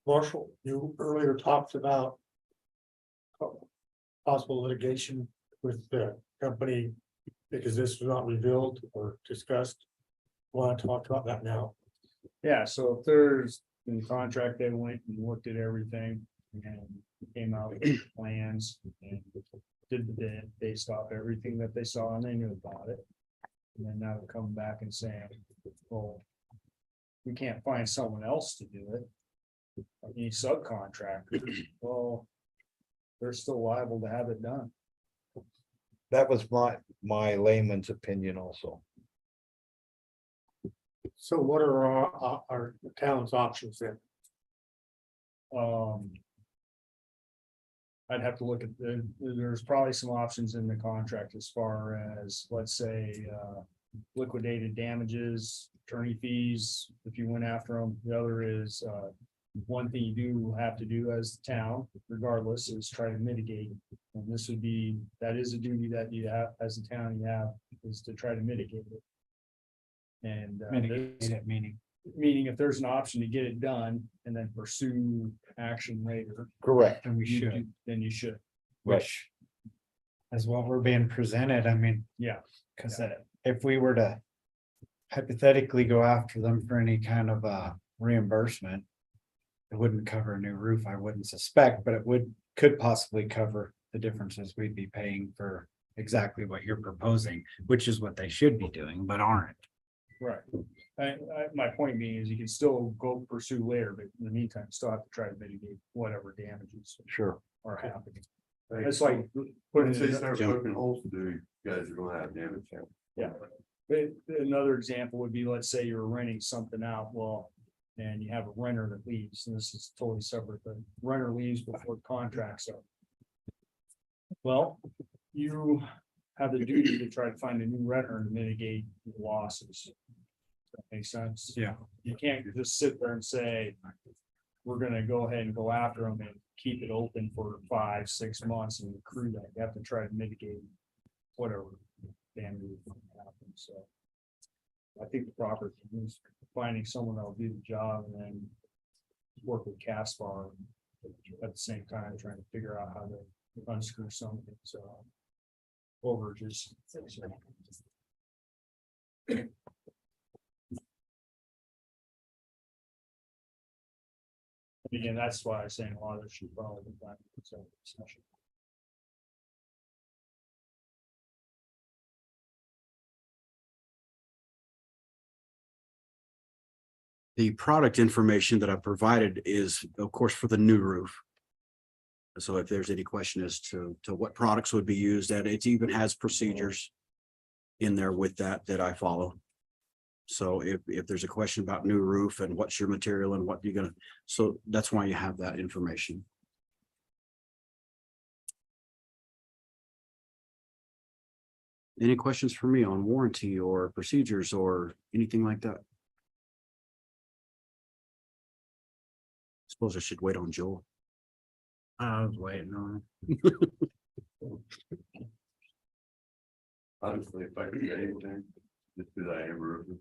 Marshall, you earlier talked about possible litigation with the company because this was not revealed or discussed. Want to talk about that now? Yeah, so if there's in the contract, they went and looked at everything and came out with plans and did the bid based off everything that they saw and they knew about it. And then now they're coming back and saying, well, we can't find someone else to do it. Any subcontractor, well, they're still liable to have it done. That was my layman's opinion also. So what are our town's options then? I'd have to look at there's probably some options in the contract as far as, let's say, liquidated damages, attorney fees, if you went after them. The other is, one thing you do have to do as the town, regardless, is try to mitigate. And that is a duty that you have as a town, is to try to mitigate it. And mitigate it, meaning. Meaning if there's an option to get it done and then pursue action later. Correct. And we you should, do- Then you should, which is what we're being presented. I mean, yeah. cause if we were to hypothetically go after them for any kind of reimbursement, it wouldn't cover a new roof, I wouldn't suspect, but it could possibly cover the differences we'd be paying for exactly what you're proposing, which is what they should be doing, but aren't. Right. My point being is you can still go pursue later, but in the meantime, you still have to try to mitigate whatever damages Sure. are happening. It's like putting Once they it, start poking holes through, you guys are gonna have damage. yeah. But another example would be, let's say you're renting something out, well, and you have a renter that leaves, and this is totally separate, but renter leaves before the contract's up. Well, you have the duty to try to find a new renter to mitigate the losses. That makes sense? Yeah. You can't just sit there and say, we're gonna go ahead and go after them and keep it open for 5-6 months and accrue that. You have to try to mitigate whatever damage happens, so. I think the proper thing is finding someone that'll do the job and then work with Caspar at the same time, trying to figure out how to unscrew something, so. Overages. Again, that's why I'm saying a lot of this should probably be done. Session. The product information that I provided is, of course, for the new roof. So if there's any question as to what products would be used, and it even has procedures in there with that I follow. So if there's a question about new roof and what's your material and what you're gonna, so that's why you have that information. Any questions for me on warranty or procedures or anything like that? Suppose I should wait on Joel. I was waiting on. Honestly, if I could say anything, just because I am a roofer,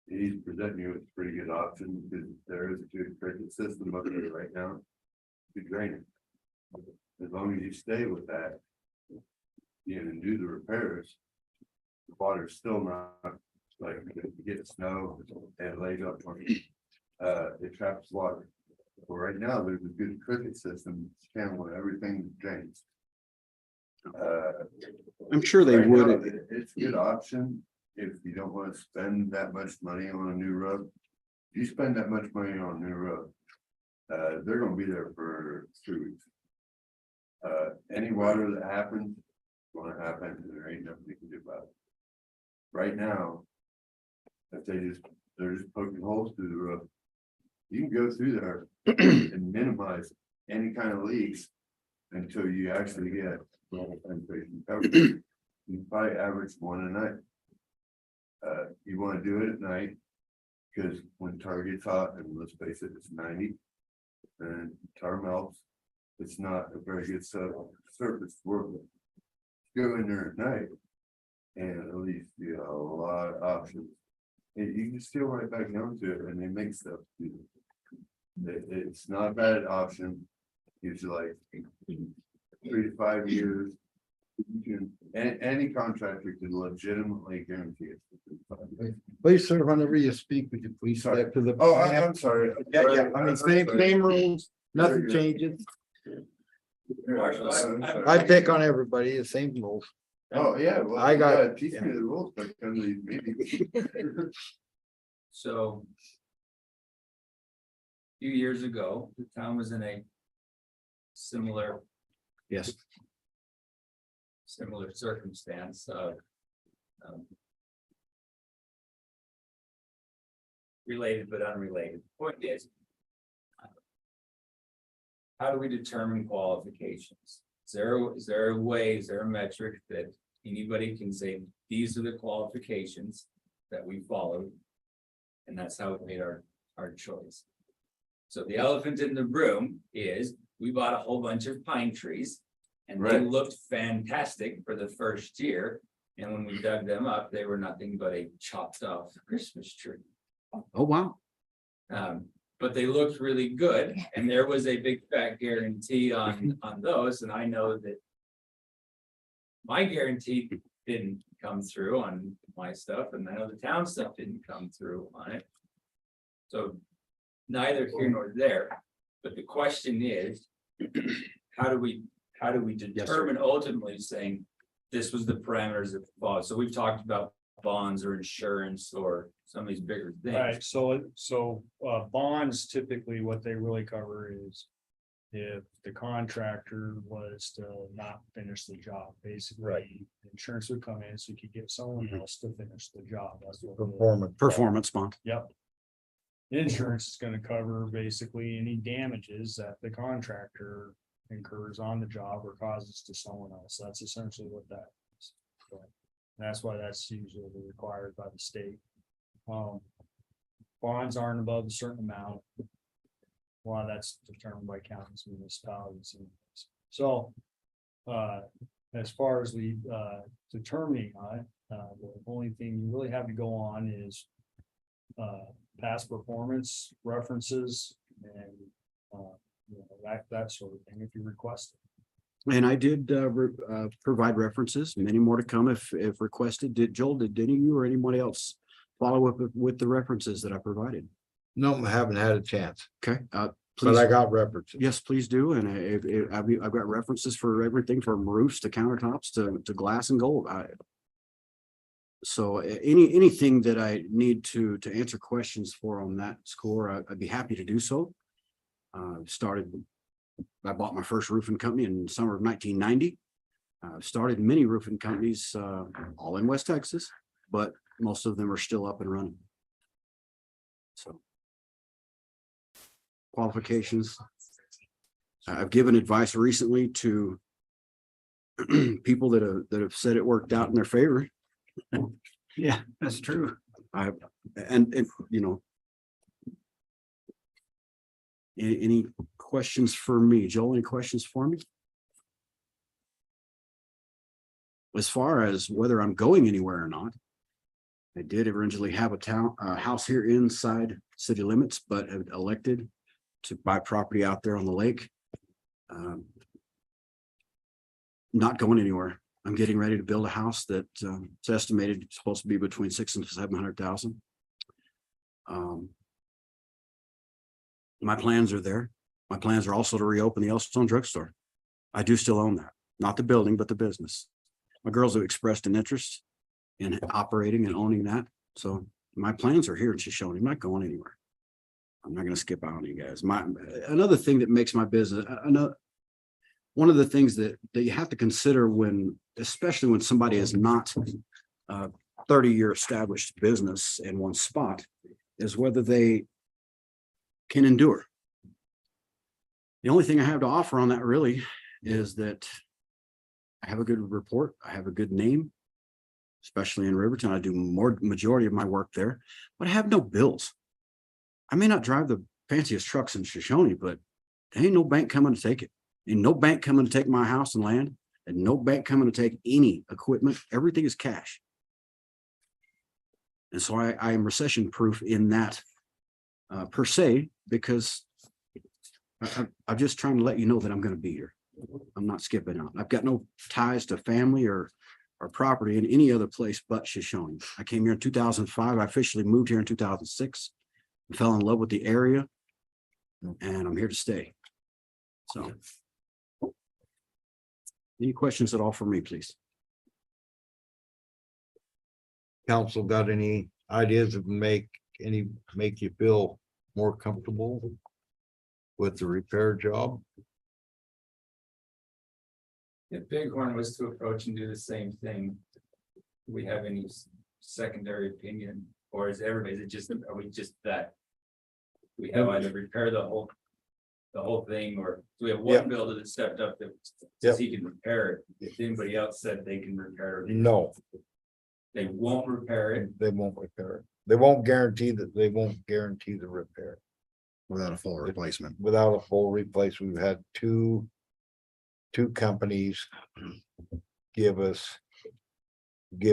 he's presenting you with a pretty good option, because there is a good cricket system up there right now. To drain it. As long as you stay with that. You know, and do the repairs. The water's still not, like, if you get snow and it lays up on it. It traps water. Well, right now, there's a good cricket system, channeling everything drains. I'm sure they Right now, would. It's a good option if you don't want to spend that much money on a new roof. If you spend that much money on a new roof, they're gonna be there for 2 weeks. Any water that happens, gonna happen, and there ain't nothing you can do about it. Right now, if they're just poking holes through the roof, you can go through there and minimize any kind of leaks until you actually get level penetration coverage. You probably average 1 a night. You wanna do it at night, because when tar gets hot, and let's face it, it's 90. And tar melts, it's not a very good surface to work with. Go in there at night. And at least you have a lot of options. And you can still right back down to it and they make stuff. It's not a bad option. Gives you like 3 to 5 years. You can, any contractor can legitimately guarantee it. Please, sir, whenever you speak, would you please step to the. Oh, I'm sorry. Yeah, I mean, same rules, nothing changes. I pick on everybody, the same rules. Oh, yeah. Well, I got- you gotta teach me the rules, but come to these meetings. So. A few years ago, the town was in a similar Yes, circumstance of. Related but unrelated. Point is. How do we determine qualifications? Is there a way, is there a metric that anybody can say, these are the qualifications that we followed? And that's how we made our choice. So the elephant in the room is, we bought a whole bunch of pine trees. And they Right. looked fantastic for the first year, and when we dug them up, they were nothing but a chopped off Christmas tree. oh, wow. But they looked really good, and there was a big fat guarantee on those, and I know that. My guarantee didn't come through on my stuff, and I know the town stuff didn't come through on it. So neither here nor there, but the question is, how do we determine ultimately saying this was the parameters of law? So we've talked about bonds or insurance or some of these bigger Right, things. so bonds typically what they really cover is. If the contractor was to not finish the job, basically, insurance would come in so you could get someone else to finish the job. That's what. Performance bond. Yep. Insurance is gonna cover basically any damages that the contractor incurs on the job or causes to someone else. That's essentially what that is. So, that's why that's usually required by the state. Bonds aren't above a certain amount. A lot of that's determined by counties, municipalities. And so, as far as the, determining on it, the only thing you really have to go on is past performance references and, that sort of thing, if you request it. And I did provide references, many more to come if requested. Did any of you or anybody else follow up with the references that I provided? No, I haven't had a chance, Okay, but please, I got references. yes, please do. And I've got references for everything from roofs to countertops to glass and gold. So anything that I need to answer questions for on that score, I'd be happy to do so. I bought my first roofing company in summer of 1990. Started many roofing companies, all in West Texas, but most of them are still up and running. So. Qualifications. I've given advice recently to people that have said it worked out in their favor. Yeah, that's true. And you know. Any questions for me? Joel, any questions for me? As far as whether I'm going anywhere or not, I did originally have a house here inside city limits, but have elected to buy property out there on the lake. Not going anywhere. I'm getting ready to build a house that it's estimated supposed to be between 600,000 and 700,000. My plans are there. My plans are also to reopen the Yellowstone drugstore. I do still own that, not the building, but the business. My girls have expressed an interest in operating and owning that. So my plans are here in Shoshoni. I'm not going anywhere. I'm not going to skip out on you guys. Another thing that makes my business, one of the things that you have to consider especially when somebody is not 30-year established business in one spot, is whether they can endure. The only thing I have to offer on that really is that I have a good report. I have a good name, especially in Riverton. I do majority of my work there, but I have no bills. I may not drive the fanciest trucks in Shoshoni, but there ain't no bank coming to take it. Ain't no bank coming to take my house and land, and no bank coming to take any equipment. Everything is cash. And so I am recession proof in that per se, because I'm just trying to let you know that I'm going to be here. I'm not skipping out. I've got no ties to family or property in any other place but Shoshoni. I came here in 2005. I officially moved here in 2006. I fell in love with the area, and I'm here to stay. So, any questions at all for me, please? Council got any ideas that make you feel more comfortable with the repair job? If Bighorn was to approach and do the same thing, do we have any secondary opinion, or is it just, are we just that? We have either repair the whole thing, or do we have one Yep. builder that stepped up that Yep. says he can repair it? If anybody else said they can repair it, No, they won't repair it. they won't repair it. They won't guarantee the repair Without a full replacement. without a full replacement. We've had two companies give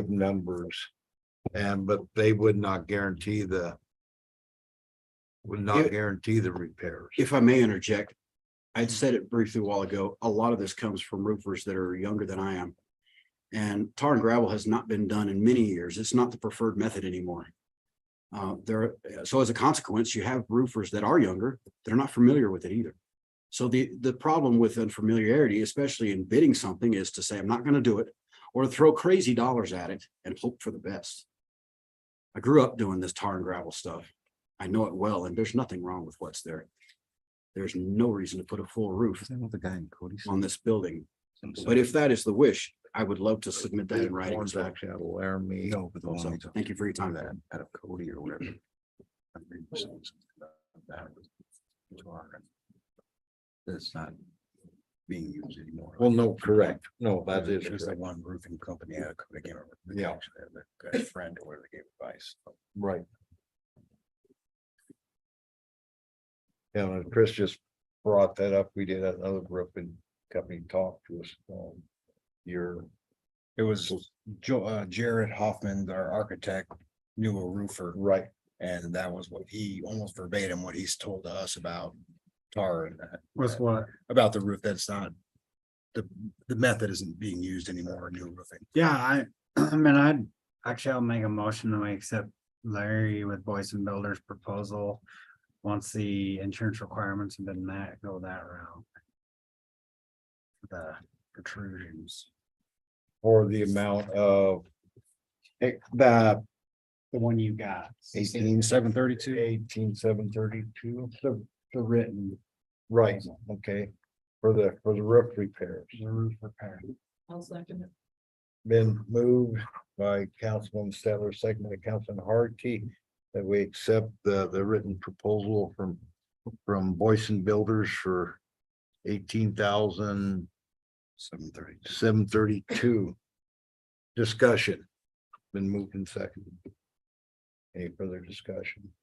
numbers, but they would not guarantee the Would not guarantee the repairs. If I may interject, I'd said it briefly a while ago, a lot of this comes from roofers that are younger than I am. And tar and gravel has not been done in many years. It's not the preferred method anymore. So as a consequence, you have roofers that are younger, that are not familiar with it either. So the problem with unfamiliarity, especially in bidding something, is to say, I'm not gonna do it, or to throw crazy dollars at it and hope for the best. I grew up doing this tar and gravel stuff. I know it well, and there's nothing wrong with what's there. There's no reason to put a full roof The guy in Cody. on this building. But if that is the wish, I would love to submit that in writing as well. Actually, out of Laramie. No, but the So, one thank you for your time. that out of Cody or whatever. That's not being used anymore. Well, no, correct. No, that is There's the correct. one roofing company out of Coda gave it. Yeah. A friend or whatever gave advice. Right. Yeah, and Chris just brought that up. We did another roofing company talk to us. It was Jared Hoffman, our architect, knew a roofer, Right, and that was what he almost verbatim what he's told to us about tar and that. Was what? About the roof, that's not. The method isn't being used anymore in new roofing. Yeah, I mean, I'll make a motion to accept Larry with Boyson Builders proposal. Once the insurance requirements have been met, go that route. The protrusions, for the amount of The one you got. 18,732. 18,732. The written, Right, okay, for the roof repairs. the roof repair. I'll second it. Been moved by Councilman Steller, second by Councilman Hartke, that we accept the written proposal from Boyson Builders for 18,732. Discussion, been moved and seconded. Any further discussion?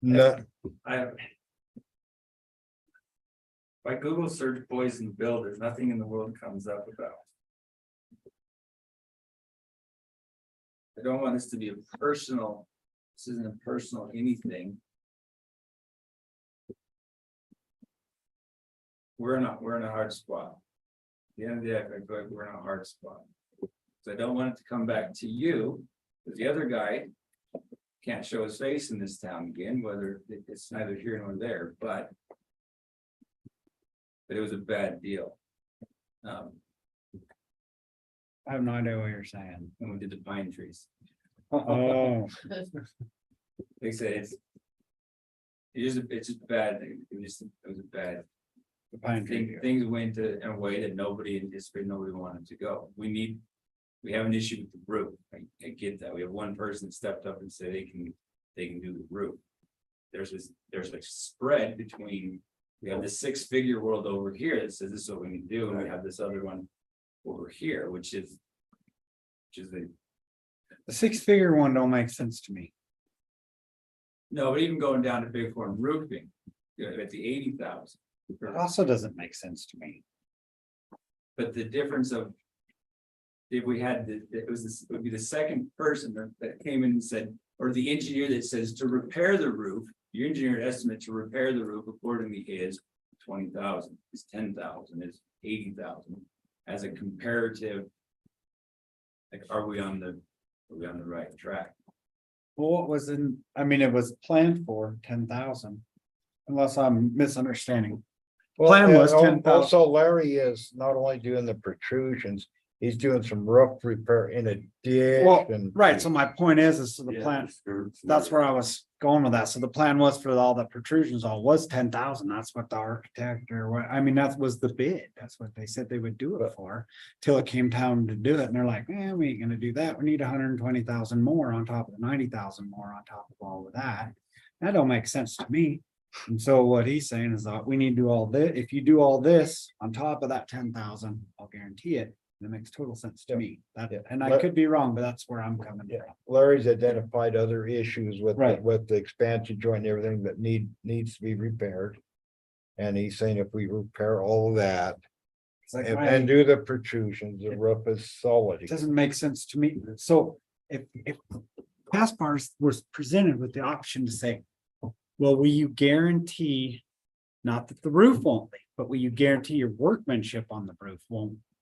No, If I Google search boys and builders, nothing in the world comes up about. I don't want this to be a personal, this isn't a personal anything. We're in a hard spot. At the end of the day, I feel like we're in a hard spot. So I don't want it to come back to you, because the other guy can't show his face in this town again, whether it's neither here nor there, but it was a bad deal. I have no idea what you're saying. When we did the pine trees, Oh, like I said, it's just bad. It was a bad the pine thing. tree. Things went in a way that nobody anticipated, nobody wanted to go. We have an issue with the roof. I get that. We have one person that stepped up and said they can do the roof. There's a spread between, we have this 6-figure world over here that says this is what we can do, and we have this other one over here, which is The 6-figure one don't make sense to me. no, but even going down to Bighorn roofing, at the 80,000. It also doesn't make sense to me. But the difference of. If we had, it would be the second person that came in and said, or the engineer that says to repair the roof, your engineer estimate to repair the roof accordingly is 20,000, is 10,000, is 80,000. As a comparative. Like, are we on the right track? Well, what was I mean, it was planned for 10,000. Unless I'm misunderstanding. Plan was 10,000. Also, Larry is not only doing the protrusions, he's doing some roof repair in Well, addition. right, so my point is to the Yeah, plan, skirts. that's where I was going with that, so the plan was for all the protrusions, all was 10,000, that's what the architect or what, I mean, that was the bid, that's what they said they would do it for. Till it came time to do it, and they're like, we ain't gonna do that, we need 120,000 more on top of the 90,000 more on top of all of that. That don't make sense to me, and so what he's saying is that we need to do all this, if you do all this on top of that 10,000, I'll guarantee it. That makes total sense to me. That, Yeah. and I could be wrong, but that's where I'm coming Yeah. from. Larry's identified other issues with, Right. with the expansion joint and everything that needs to be repaired. And he's saying if we repair all of that It's like, and do the protrusions, the roof is solid. it doesn't make sense to me. So if Caspars was presented with the option to say, well, will you guarantee, not that the roof won't leak, but will you guarantee your workmanship on the roof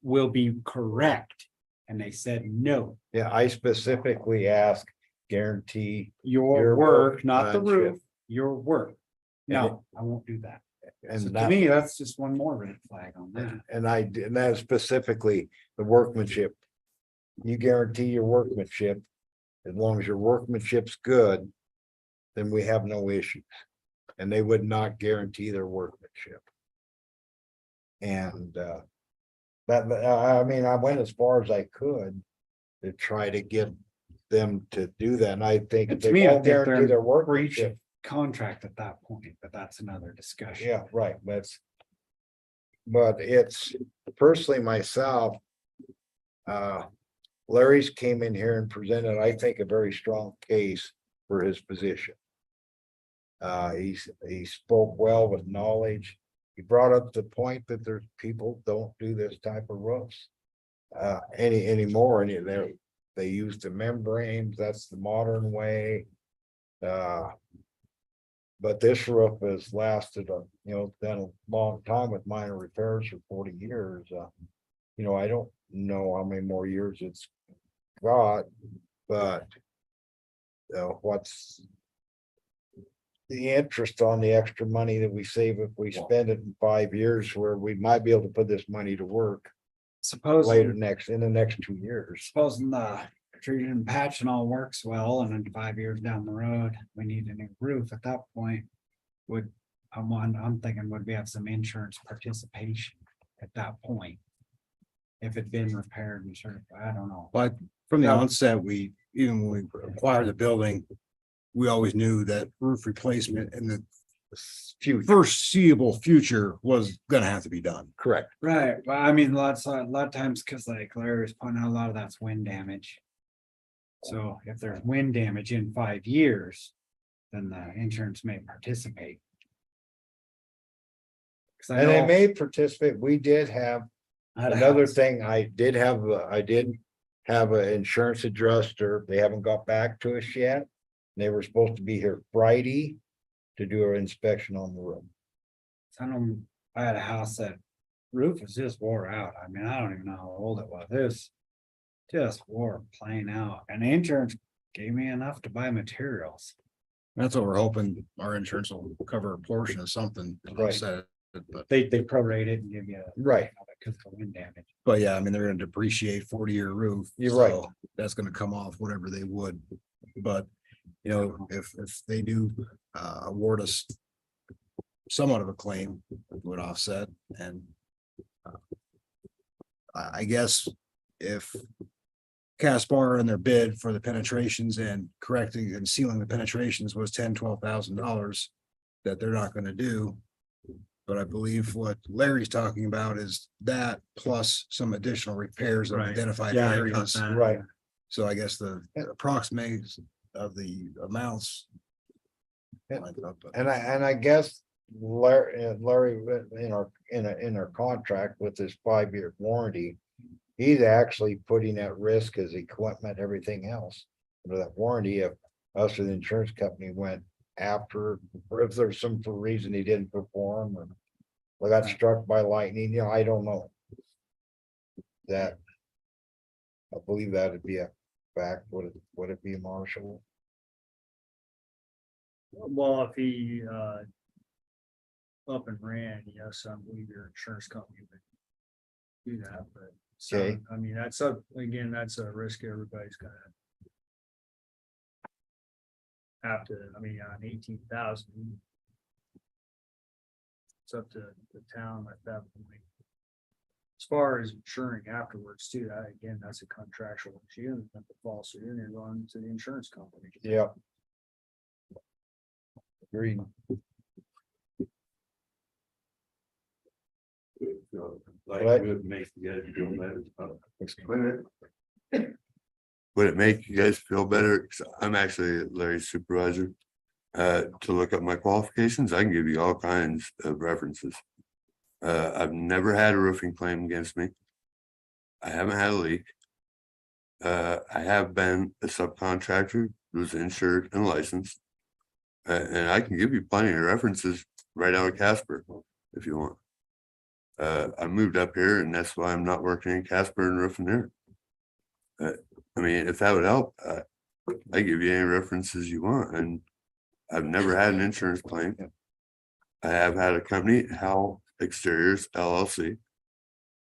will be correct? And they said, no, Yeah, I specifically asked guarantee, your Your work, not the workmanship. roof, your work. No, I won't do that. So and to that, me, that's just one more red flag on that. and that specifically the workmanship. You guarantee your workmanship, as long as your workmanship's good, then we have no issues. And they would not guarantee their workmanship. And, I mean, I went as far as I could to try to get them to do that, and I think And if to they me, I all think they're guarantee their in breach workmanship. of contract at that point, but that's another discussion. Yeah, right, but it's personally myself. Larry's came in here and presented, I think, a very strong case for his position. He spoke well with knowledge. He brought up the point that there's people don't do this type of roofs. Anymore, and they use the membranes, that's the modern way. But this roof has lasted been a long time with minor repairs for 40 years. I don't know how many more years it's got, but what's the interest on the extra money that we save if we spend it in 5 years, where we might be able to put this money to work later Supposing, in the next 2 years. supposing the treating and patching all works well, and then 5 years down the road, we need a new roof at that point. I'm thinking, would we have some insurance participation at that point? If it'd been repaired and certified, I don't know. But from the Yeah. onset, even when we acquired the building, we always knew that roof replacement in the foreseeable future was gonna have to be done. Correct. Right, well, I mean, a lot of times, cause like Larry was pointing out, a lot of that's wind damage. So if there's wind damage in 5 years, then the insurance may participate. 'Cause I And they know may participate. We did have I had a another house- thing. I did have an insurance adjuster. They haven't got back to us yet. They were supposed to be here Friday to do an inspection on the room. I had a house that roof was just wore out. I mean, I don't even know how old it was. It was just wore plain out, and the insurance gave me enough to buy materials. That's what we're hoping our insurance will cover a portion of something. to Right. offset it, But, They prorate it and give you. Right. Because of the wind damage. but yeah, I mean, they're gonna depreciate 40-year roof. You're right. so That's gonna come off whatever they would, but, if they do, award us somewhat of a claim, it would offset, and I guess if Caspar and their bid for the penetrations and correcting and sealing the penetrations was $10,000-12,000 that they're not gonna do. But I believe what Larry's talking about is that plus some additional repairs of Right. identified Yeah, I caught areas. that. Right. So I guess the approximate of the amounts. Yeah. lined up, but- And I guess Larry, in our contract with this 5-year warranty, he's actually putting at risk his equipment, everything else. Under that warranty, if us or the insurance company went after, or if there's some reason he didn't perform, or got struck by lightning, I don't know. That. I believe that'd be a fact. Would it be, Marshall? Well, if he, up and ran, yes, I believe your insurance company would do that, but. So, Okay. I mean, that's a risk everybody's gonna. Have to, on 18,000. It's up to the town at that point. As far as insuring afterwards too, that's a contractual issue, that the false unit on to the insurance company. Yeah. Agreed. Like, Right. would it make you guys feel better? Would it make you guys feel better? 'Cause I'm actually Larry's supervisor. To look up my qualifications, I can give you all kinds of references. I've never had a roofing claim against me. I haven't had a leak. I have been a subcontractor who's insured and licensed. And I can give you plenty of references right out of Casper if you want. I moved up here and that's why I'm not working in Casper and roofing there. I mean, if that would help, I give you any references you want, and I've never had an insurance claim. I have had a company, Hal Exteriors LLC.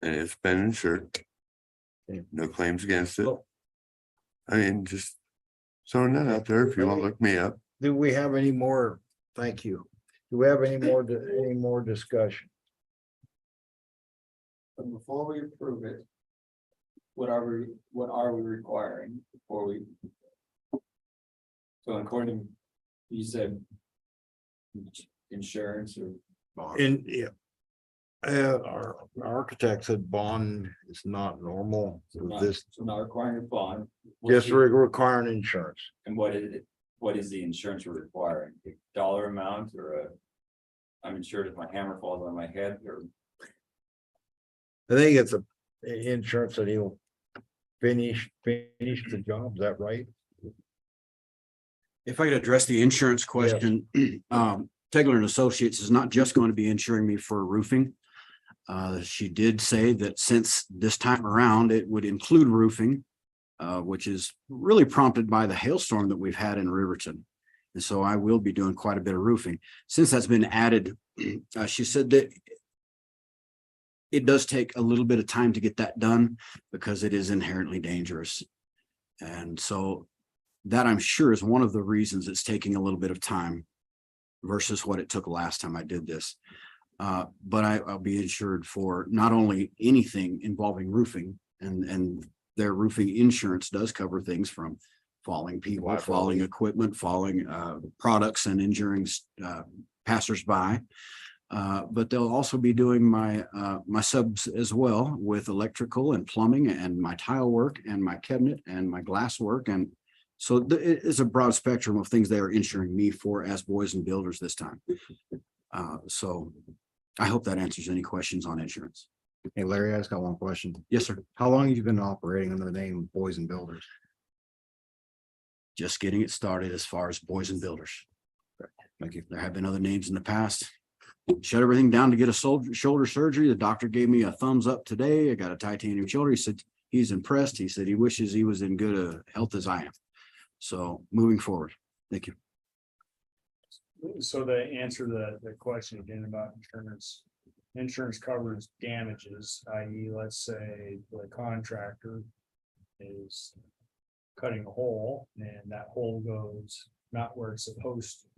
And it's been insured. No claims against it. I mean, just throwing that out there if you want to look me up. Do we have any more? Thank you. Do we have any more discussion? But before we approve it. What are we requiring before we? So according, you said. Insurance or. In, yeah. Our architect said bond is not normal. This So not requiring a bond. just requiring insurance. And what is it? What is the insurance we're requiring? A dollar amount or a? I'm insured if my hammer falls on my head or. I think it's a insurance that he'll finish the job. Is that right? If I could address the insurance question, Tegler and Associates is not just going to be insuring me for roofing. She did say that since this time around, it would include roofing, which is really prompted by the hailstorm that we've had in Riverton. And so I will be doing quite a bit of roofing. Since that's been added, she said that it does take a little bit of time to get that done because it is inherently dangerous. And so that I'm sure is one of the reasons it's taking a little bit of time versus what it took last time I did this. But I'll be insured for not only anything involving roofing and their roofing insurance does cover things from falling people, falling equipment, falling products and injuring passersby. But they'll also be doing my subs as well with electrical and plumbing and my tile work and my cabinet and my glass work. And so it's a broad spectrum of things they are insuring me for as Boys and Builders this time. So I hope that answers any questions on insurance. Hey, Larry, I just got one question. Yes, sir. How long have you been operating under the name Boys and Builders? Just getting it started as far as Boys and Builders. Thank you. There have been other names in the past. Shut everything down to get a shoulder surgery. The doctor gave me a thumbs up today. I got a titanium shoulder. He said he's impressed. He said he wishes he was in good health as I am. So moving forward. Thank you. So to answer the question again about insurance. Insurance covers damages, i.e. let's say the contractor is cutting a hole and that hole goes not where it's supposed to.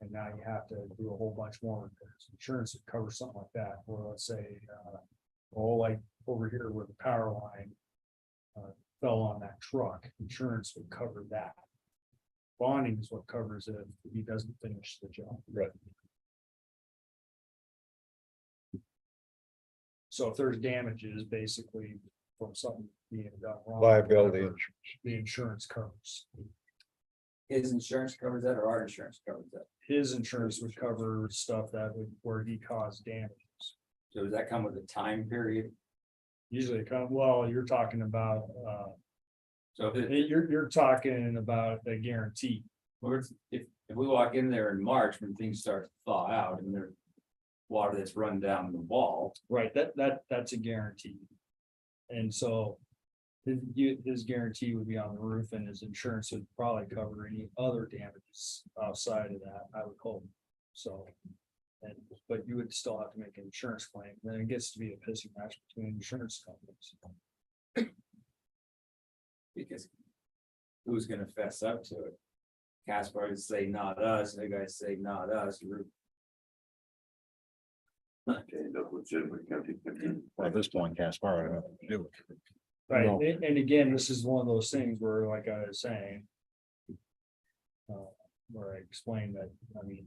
And now you have to do a whole bunch more repairs. Insurance would cover something like that, or let's say, like over here where the power line fell on that truck, insurance would cover that. Bonding is what covers it if he doesn't finish the job. Right. So if there's damages basically from something being done wrong. Liability whatever, insurance. The insurance covers. His insurance covers that or our insurance covers that? His insurance would cover stuff that would, where he caused damages. So does that come with a time period? Usually it come, well, you're talking about, So if it, you're talking about a guarantee. or if we walk in there in March when things start to thaw out and there's water that's run down the wall. Right, that's a guarantee. And so his guarantee would be on the roof and his insurance would probably cover any other damages outside of that, I would hope. So, and, but you would still have to make an insurance claim. Then it gets to be a pissing match between insurance companies. Because who's gonna fess up to it? Caspar would say not us, the guys say not us. Okay, no legitimate company. Well, at this point, Caspar, I don't know what to do with it. Right, No. and again, this is one of those things where, like I was saying. Where I explained that, I mean.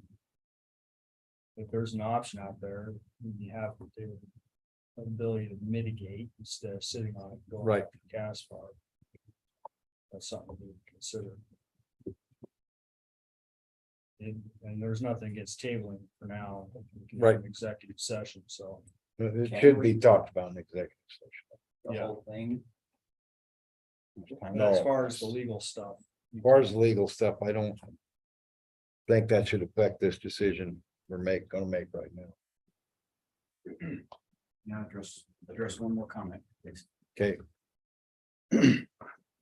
If there's an option out there, you have the ability to mitigate instead of sitting on it, going Right. after gas fire. That's something to consider. And there's nothing against tabling for now. We can have Right. an executive session, so. It should be talked about in executive session. The Yeah. whole thing. As far as the legal stuff, As far as legal stuff, I don't think that should affect this decision we're gonna make right now. Now address one more comment, please. Okay,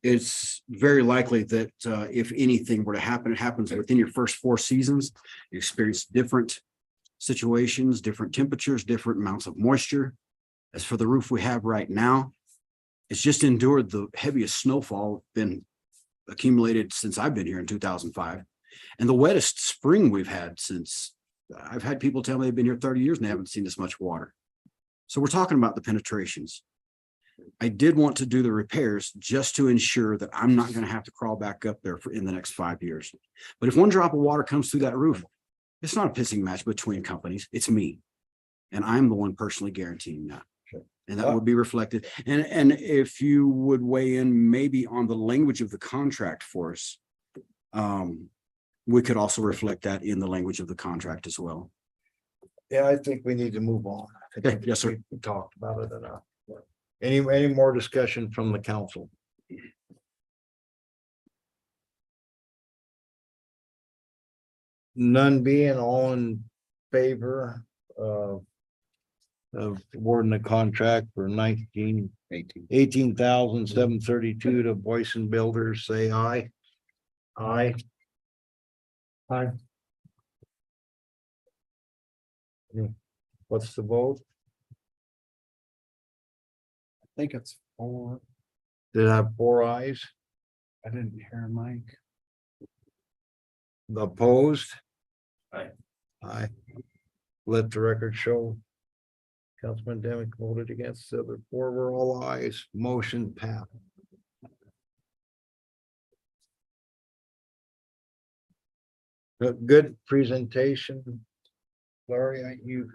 It's very likely that if anything were to happen, it happens within your first 4 seasons. You experience different situations, different temperatures, different amounts of moisture. As for the roof we have right now, it's just endured the heaviest snowfall been accumulated since I've been here in 2005. And the wettest spring we've had since, I've had people tell me they've been here 30 years and they haven't seen this much water. So we're talking about the penetrations. I did want to do the repairs just to ensure that I'm not going to have to crawl back up there in the next 5 years. But if one drop of water comes through that roof, it's not a pissing match between companies. It's me. And I'm the one personally guaranteeing that. And that would be reflected. And if you would weigh in maybe on the language of the contract for us, we could also reflect that in the language of the contract as well. yeah, I think we need to move on. I think Okay, yes, sir. we talked about it enough. Any more discussion from the council? None being all in favor of awarding the contract for 18,732 to Boyson Builders, say aye. Aye. Aye. What's the vote? I think it's 4. Did I have 4 ayes? I didn't hear Mike. Opposed? Aye. Aye. Let the record show. Councilman Demick voted against, the other 4 were all ayes, motion passed. Good presentation. Larry, you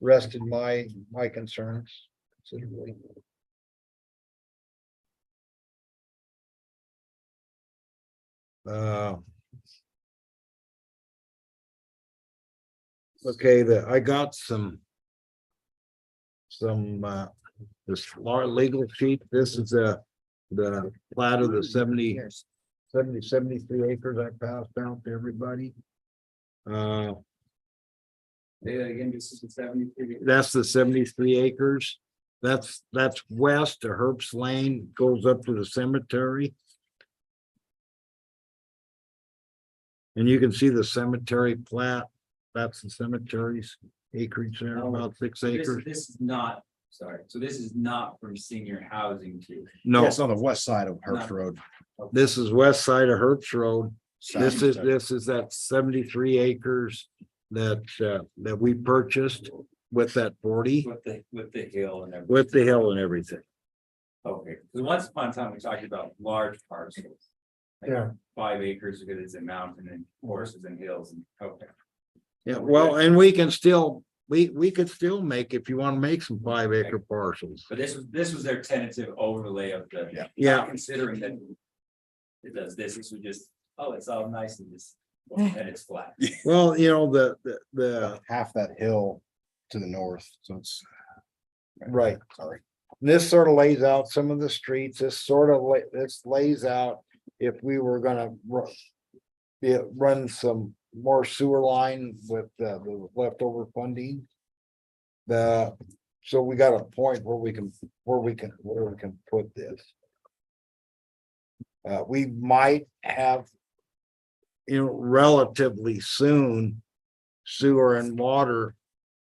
rested my concerns considerably. Okay, I got some this large legal sheet. This is the plat of the 73 acres I passed out to everybody. Say that again, this is the 73. That's the 73 acres. That's west of Herbst Lane, goes up to the cemetery. And you can see the cemetery plat. That's the cemetery's acreage there, about 6 So acres. This is not, sorry, so this is not from senior housing to. No, Yes, on the west side of Herbst Road. this is west side of Herbst Road. This is South. that 73 acres that we purchased with that 40, With the hill and everything. with the hill and everything. Okay, because once upon a time, we talked about large parcels. Like Yeah. 5 acres because it's a mountain and forests and hills and, okay. Yeah, well, and we can still, we could still make, if you want to make some 5-acre parcels. But this was their tentative overlay of the. Yeah. Not considering that. It does this was just, oh, it's all nice and just, and it's flat. Well, you know, the, Half that hill to the north, so it's. right. Sorry. This sort of lays out some of the streets. This lays out if we were gonna run some more sewer line with the leftover funding. So we got a point where we can put this. We might have, relatively soon, sewer and water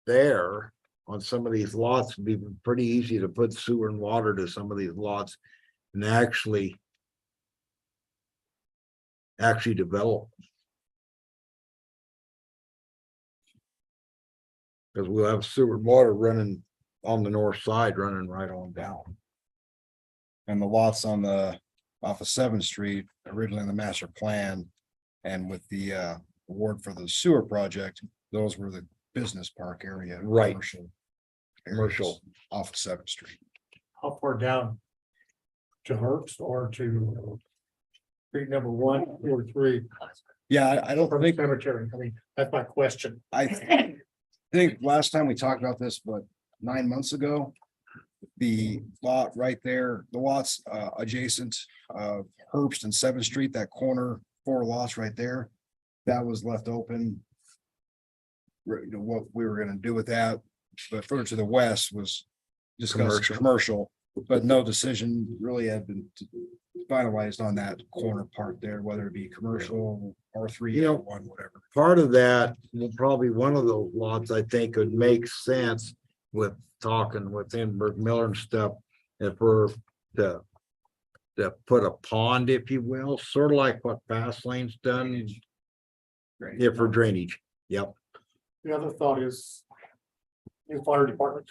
there on some of these lots. It'd be pretty easy to put sewer and water to some of these lots and actually develop. Because we'll have sewer and water running on the north side, running right on down. And the lots on off of 7th Street, originally in the master plan. And with the award for the sewer project, those were the business park area. Right. Commercial off of 7th Street. How far down? To Herbst or to street number 1 or 3 Yeah, I don't from the think, cemetery? I mean, that's my question. I think last time we talked about this, but 9 months ago. the lot right there, the lots adjacent Herbst and Seventh Street, that corner, 4 lots right there. That was left open. You know, what we were gonna do with that, but further to the west was discussed commercial, but no decision really had been finalized on that corner part there, whether it be commercial, R3, You know, R1, whatever. Part of that, will probably one of those lots, I think, would make sense with talking with Enberg Miller and stuff. If we're to put a pond, if you will, sort of like what Fast Lane's done. Yeah, for drainage. Yep. The other thought is new fire department.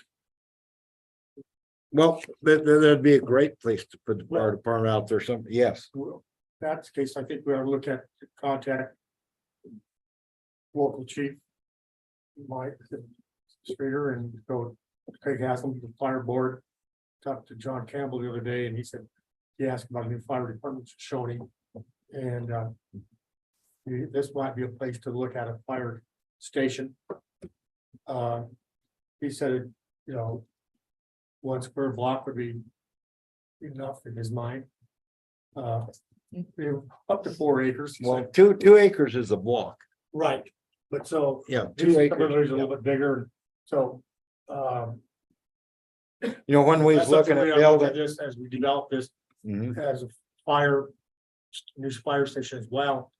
Well, that'd be a great place to put the fire department out there, something, yes. Well, that's the case. I think we ought to look at contact local chief Mike Streeter and go Craig Haslam, the fire board. Talked to John Campbell the other day and he said, he asked about a new fire department, Shoshoni. And this might be a place to look at a fire station. He said, you know, 1 square block would be enough in his mind. You know, up to 4 acres. Well, 2 acres is a block. Right, but so. Yeah, These 2 acres. are a little bit bigger, so. You know, when we was that's something looking at we ought to look building. This as we develop this Mhm. as a fire, new fire station as well.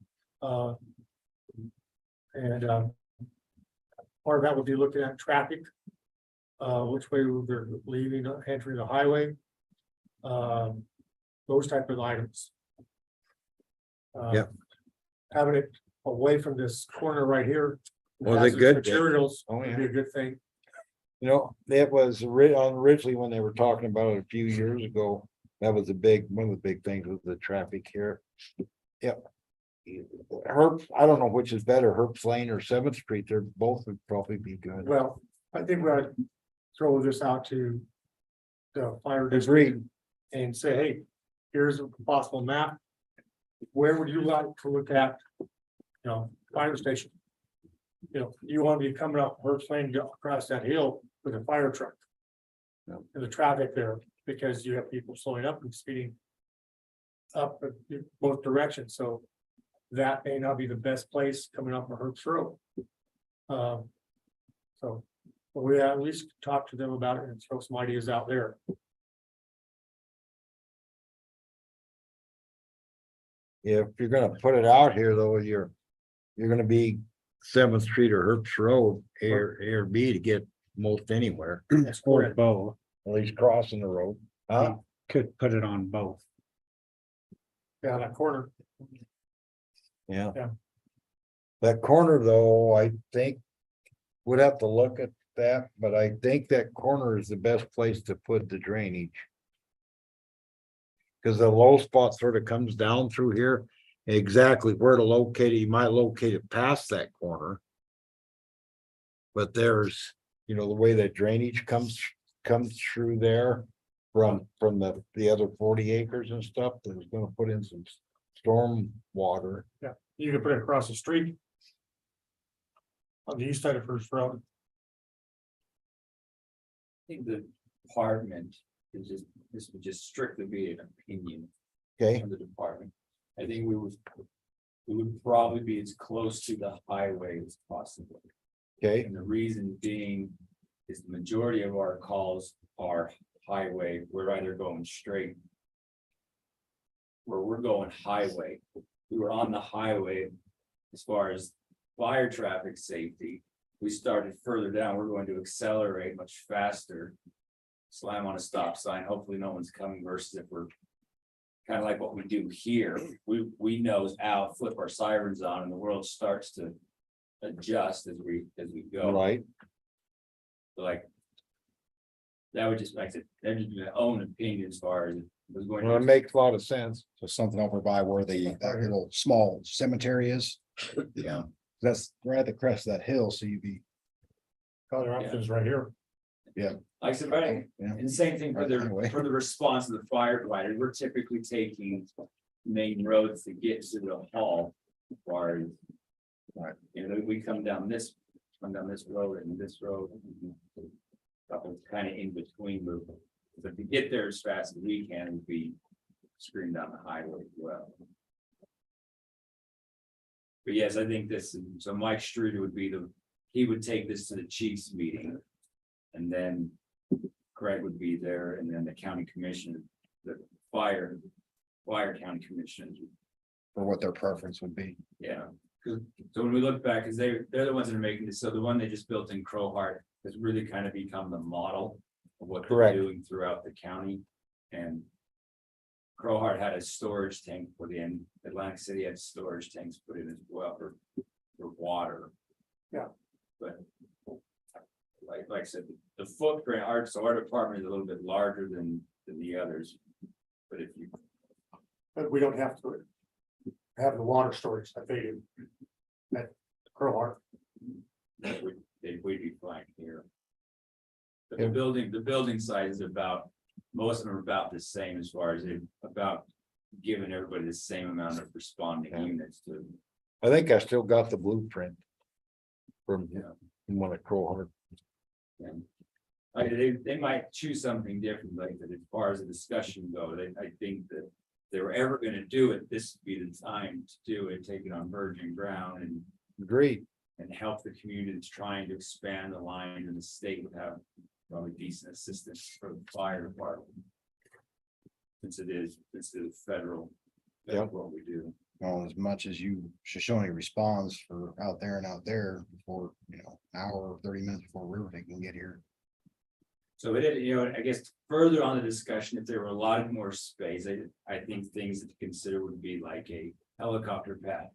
And part of that would be looking at traffic. Which way they're leaving, entering the highway. Those type of items. Yep. Having it away from this corner right here. Was it hazardous good? Materials Oh, would yeah. be a good thing. You know, it was originally when they were talking about it a few years ago, that was one of the big things with the traffic here. Yep. Herb, I don't know which is better, Herbst Lane or 7th Street, they're both would probably be good. Well, I think we ought to throw this out to the fire Agreed. district and say, hey, here's a possible map. Where would you like to look at? You know, fire station. You know, you want to be coming up Herbst Lane, go across that hill with a fire truck. And the traffic there, because you have people slowing up and speeding up in both directions, so that may not be the best place coming up a Herbst Road. So, but we at least talk to them about it and throw some ideas out there. Yeah, if you're gonna put it out here, though, you're gonna be 7th Street or Herbst Road, A or B to get most anywhere, That's Or correct. both, at least crossing the road. could put it on both. Yeah, that corner. Yeah. Yeah. That corner, though, I think we'd have to look at that, but I think that corner is the best place to put the drainage. Cause the low spot sort of comes down through here, exactly where to locate it, you might locate it past that corner. But there's, you know, the way that drainage comes through there from the other 40 acres and stuff, that was gonna put in some storm water. Yeah, you can put it across the street. On the east side of First Road. I think the department is just, this would just strictly be an opinion Okay, of the department. I think we would probably be as close to the highway as possible. okay, And the reason being is the majority of our calls are highway, we're either going straight. Where we're going highway, we were on the highway as far as fire traffic safety. We started further down, we're going to accelerate much faster. Slam on a stop sign, hopefully no one's coming versus if we're. Kind of like what we do here, we know how flip our sirens on and the world starts to adjust as we go. right, Like. That would just, like I said, that'd just be my own opinion as far as it was going well, it to. makes a lot of sense. So something over by where that little small cemetery is. Yeah, that's right at the crest of that hill, so you'd be. Other options right here. Like I said, right, Yeah. and same thing for Right, anyway. for the response of the fire provider, we're typically taking main roads to get to the hall. As far as. Right. You know, we come down this road and this road. Couple kind of in between, But to get there as fast as we can would be screamed down the highway as well. But yes, I think this, so Mike Streeter would be he would take this to the chiefs meeting. And then Craig would be there, and then the county commissioner, the fire county commissioners. For what their preference would be. Yeah, so when we look back, because they're the ones that are making this, so the one they just built in Crowheart has really kind of become the model of what they're Correct. doing throughout the county. And Crowheart had a storage tank put in, Atlantic City had storage tanks put in as well for water. Yeah. But like I said, the footprint, our department is a little bit larger than the others. But if you, But we don't have to have the water storage that they do. At Crowheart. we'd be fine here. But the building size is about, most of them are about the same as far as about giving everybody the same amount of responding units to. I think I still got the blueprint. From Yeah. one at Crowheart. And they might choose something different, like that as far as the discussion goes, I think that if they were ever gonna do it, this would be the time to do it, take it on virgin ground and Great. help the community that's trying to expand the line, and the state would have probably decent assistance for the fire department. Since it's the federal, that's Yep. what we do. Well, as much as Shoshone responds for out there before, an hour or 30 minutes before River can get here. So I guess further on the discussion, if there were a lot more space, I think things to consider would be like a helicopter pad.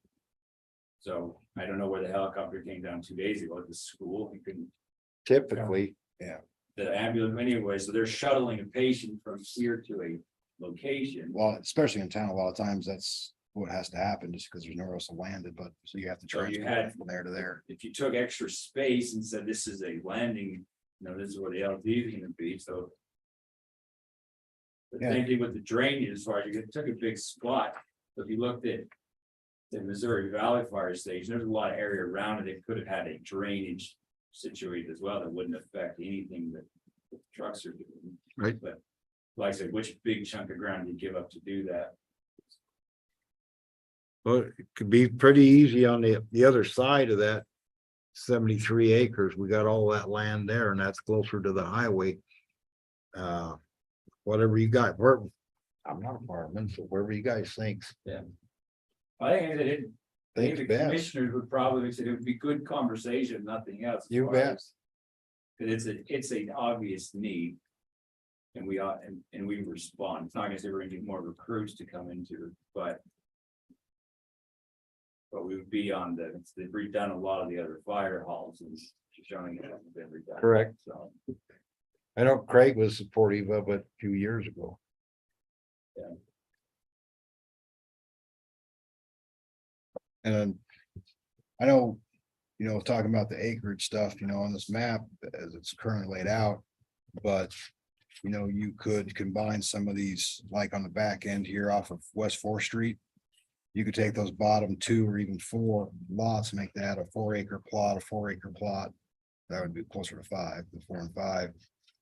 So I don't know where the helicopter came down 2 days ago at the school, you couldn't, Typically, the ambulance anyway, so they're shuttling a patient from here to a location. Well, especially in town, a lot of times that's what has to happen just because there's nowhere else to land it, but so you have to So you transport had- it from there to there. If you took extra space and said this is a landing, this is where the LD is gonna be, so. The Yeah. same thing with the drainage, as far as took a big spot, so if you looked at. The Missouri Valley Fire Station, there's a lot of area around it, it could have had a drainage situated as well, that wouldn't affect anything that the trucks are doing. Right. But like I said, which big chunk of ground do you give up to do that? but it could be pretty easy on the other side of that. 73 acres, we got all that land there and that's closer to the highway. Whatever you got, I'm not a fireman, so wherever you guys think. I think they didn't. I think Thanks, the best. commissioners would probably say it would be good conversation, if nothing else. You bet. Cause it's an obvious need. And we ought, and we respond. It's not gonna say we're gonna get more recruits to come into it, but. But we would be on they've redone a lot of the other fire halls and showing it hasn't been redone. Correct. So, I know Craig was supportive of it a few years ago. And then I know, talking about the acreage stuff, on this map as it's currently laid out. But, you could combine some of these, like on the back end here off of West 4th Street. You could take those bottom 2 or even 4 lots, make that a 4-acre plot, a 4-acre plot. That would be closer to 5, the 4 and 5. And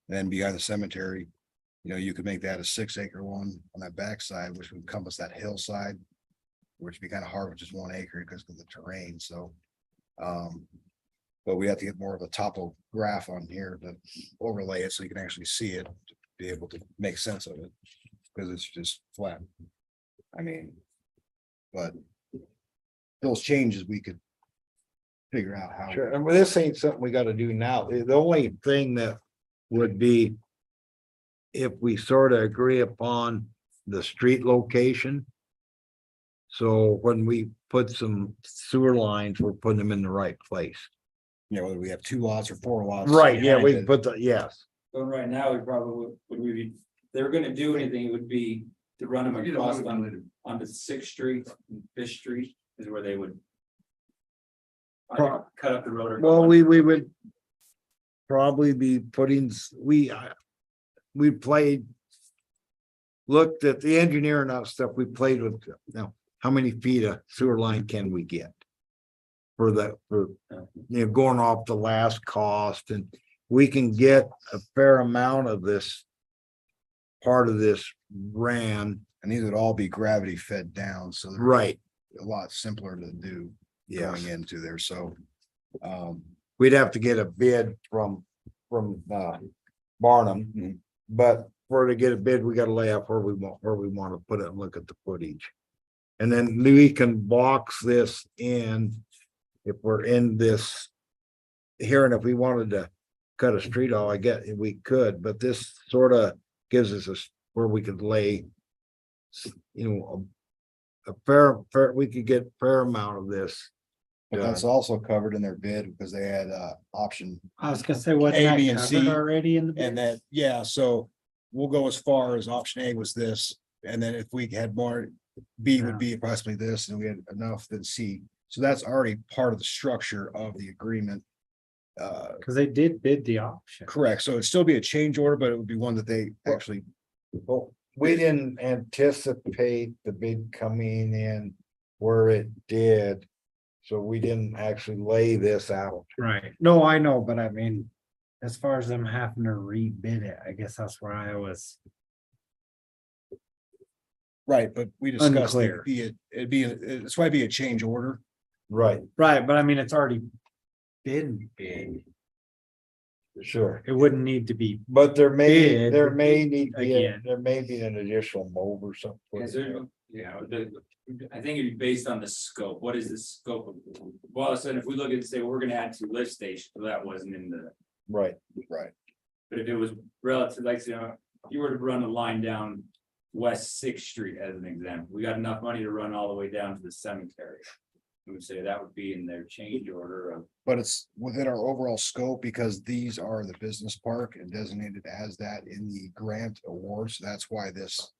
then behind the cemetery, you could make that a 6-acre one on that backside, which would encompass that hillside. Which would be kind of hard with just 1 acre because of the terrain, so. But we have to get more of a topograph on here to overlay it so you can actually see it, to be able to make sense of it. Because it's just flat. I mean. But. Those changes we could. Figure out how. Sure, and this ain't something we gotta do now. The only thing that would be. If we sort of agree upon the street location. So when we put some sewer lines, we're putting them in the right place. Whether we have 2 lots or 4 lots. Right, yeah, we behind can it. put yes. so right now, we probably would we be, if they were gonna do anything, it would be to run them across onto 6th Street and 5th Street is where they would. Either cut up the road or. Well, we would. Probably be putting, we played. Looked at the engineering and stuff, we played with, how many feet of sewer line can we get? For going off the last cost, and we can get a fair amount of this part of this ran, And these would all be gravity fed down, so they're right, a lot simpler to do going yes. into there, so. We'd have to get a bid from Barnum, but for to get a bid, we gotta lay out where we want to put it and look at the footage. And then we can box this in if we're in this here, and if we wanted to cut a street off, I get we could, but this sort of gives us where we could lay, you know, a fair, we could get fair amount of this. But that's also covered in their bid because they had option. I was gonna say, wasn't A, that B, and covered C, already in the bid? And that, yeah, so we'll go as far as option A was this, and then if we had more, B would be possibly this, and we had enough, then C. So that's already part of the structure of the agreement. Cause they did bid the option. Correct, so it'd still be a change order, but it would be one that they actually, Well, we didn't anticipate the bid coming in where it did. So we didn't actually lay this out. Right. No, I know, but I mean, as far as them having to rebid it, I guess that's where I was. right, but we discussed Unclear. it's why it'd be a change order. Right, Right, but I mean, it's already been bid. sure. It wouldn't need to be. But there Bid may need, again. there may be an additional mold or something. Is there, I think it'd be based on the scope. What is the scope of? Well, so if we look and say, we're gonna add 2 lift stations, well, that wasn't in the, Right, but if it was relative, like, you know, if you were to run a line down West Sixth Street as an example, we got enough money to run all the way down to the cemetery. We would say that would be in their change order of, But it's within our overall scope because these are the business park and designated as that in the grant awards. That's why this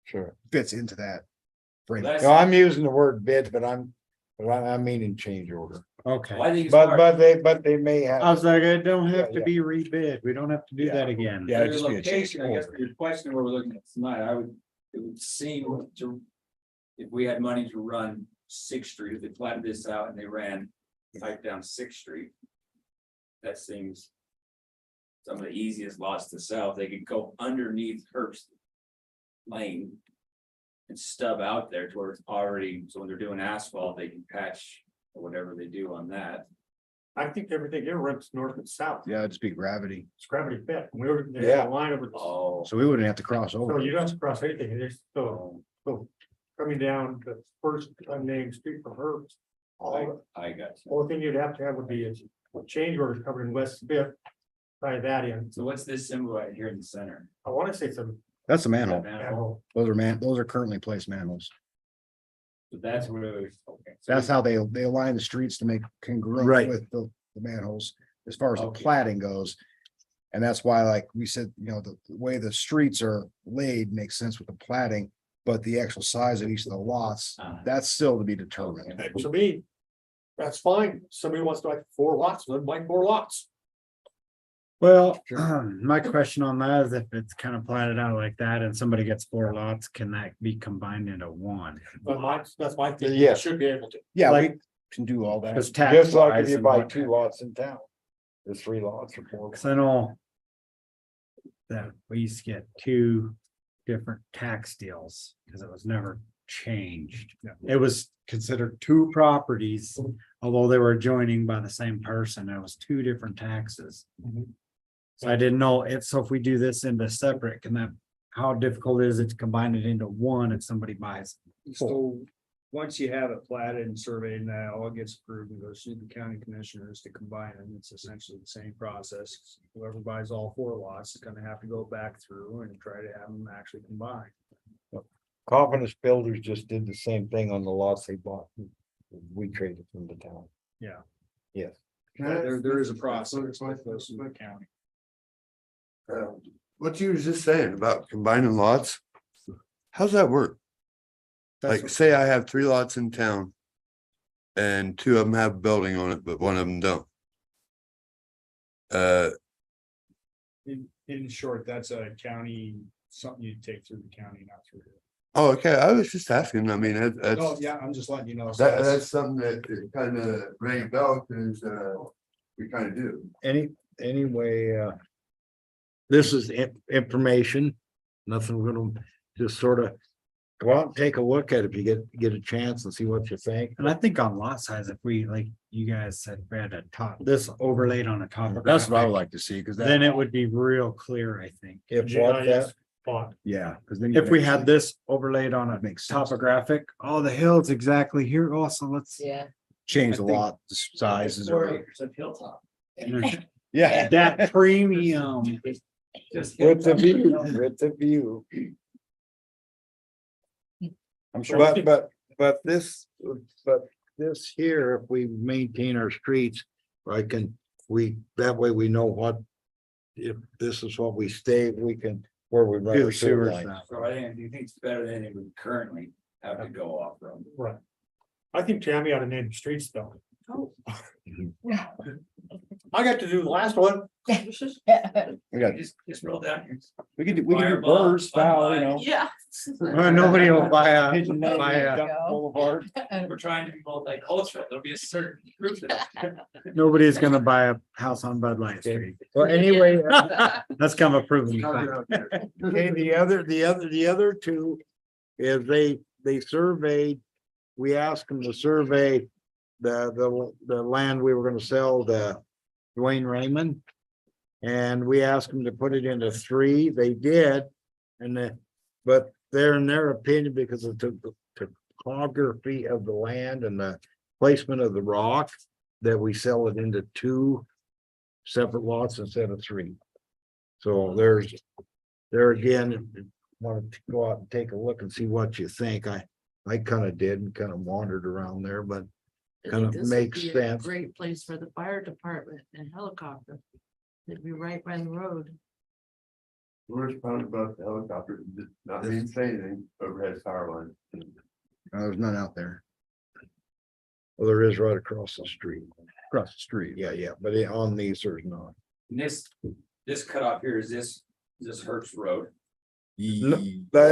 sure. fits into that. frame. That's- No, I'm using the word bid, but I'm meaning change order. Okay. well, I think it's hard. But they may I have, was like, it don't have to Yeah, be rebid. We don't have to do Yeah. that again. Yeah, it'd The just be a change location, I guess, order. for your question, where we're looking at tonight, it would seem to. If we had money to run Sixth Street, if they platted this out and they ran pipe down Sixth Street. That seems. Some of the easiest lots to sell, if they could go underneath Herbst Lane. And stub out there to where it's already, so when they're doing asphalt, they can patch or whatever they do on that. I think everything here runs north and south. Yeah, it'd just be gravity. It's gravity fed. We were, they Yeah. had a line over. Oh. So we wouldn't have to cross So over. you don't have to cross anything. And there's so coming down the first unnamed street from Herbst. I got you. Only thing you'd have to have would be a change order covering West Fifth. Tie that in. So what's this symbol right here in the center? I want to say some. That's a manhole. Manhole. Those are currently placed manholes. So that's where, okay. So That's how they align the streets to make congruent Right. with the manholes as far as the Okay. platting goes. And that's why, like we said, you know, the way the streets are laid makes sense with the platting, but the actual size of each of the lots, that's still to be determined. To me, that's fine. Somebody wants to like 4 lots, then buy 4 lots. Well, my question on that is if it's kind of platted out like that and somebody gets 4 lots, can that be combined into one? But that's my thing. Yes. Should be able to. Yeah, we Like- can do all that. Cause tax just like if wise you and buy what- 2 lots in town. There's 3 lots or 4. Cause I know. That we used to get 2 different tax deals, cause it was never changed. It was considered 2 properties, although they were adjoining by the same person. It was 2 different taxes. So I didn't know so if we do this into separate, can that, how difficult is it to combine it into one if somebody buys? So, once you have it platted and surveyed and that all gets approved and goes through the county commissioners to combine them, it's essentially the same process. Whoever buys all 4 lots is gonna have to go back through and try to have them actually combined. Confidence Builders just did the same thing on the lots they bought. We traded from the town. Yeah. Yes. There is a process that goes through the county. What you were just saying about combining lots, how's that work? Like, say I have 3 lots in town. And 2 of them have a building on it, but 1 of them don't. In short, that's a county, something you take through the county, not through. Oh, okay, I was just asking, I mean, that's. Oh, yeah, I'm just letting you know. That's something that is kind of rang a bell, cause we kind of do. Anyway, this is information. Nothing, we're gonna just sort of go out and take a look at it if you get a chance and see what you think. And I think on lot size, if we, like you guys said, we had a top, this overlaid on a top. That's what I would like to see, because Then that, it would be real clear, I think. If what that, Spot. yeah, because then. you If we can had actually- this overlaid on a Makes sense. topographic, oh, the hill's exactly here also, let's. Yeah. Change the I think- lot sizes. 4 or- acres of hilltop. Yeah. That premium, Just with the hilltop. view, with the view. I'm sure. But this here, if we maintain our streets, that way we know what. If this is what we stay, we can, where we run do our sewer sewer line. stuff. So I think, do you think it's better than it would currently have to go off from? Right. I think Tammy ought to name the streets though. Oh. I got to do the last one. We got, Just roll down here. we could do Fireball, birds, foul, you fun know. Yeah. Well, nobody will buy a, Pigeon nose, buy a, Go. boulevard. We're trying to be multicultural. There'll be a certain group that. nobody's gonna buy a house on Bud Light Street. Well, anyway, That's kind of a proven fact. okay, the other two is they surveyed, we asked them to survey the land we were gonna sell to Dwayne Raymond. And we asked them to put it into 3, they did, but they're in their opinion, because of the topography of the land and the placement of the rock, that we sell it into 2 separate lots instead of 3. So there again, wanted to go out and take a look and see what you think. I kind of did and kind of wandered around there, but I Kind think of this would makes be a sense. Great place for the fire department and helicopter. They'd be right by the road. Worst part about the helicopter, not mean to say anything, overhead power line. There's none out there well, there is right across the street. across the street. Yeah, but on these there's not. And this cutoff here, is this Herbst Road? No,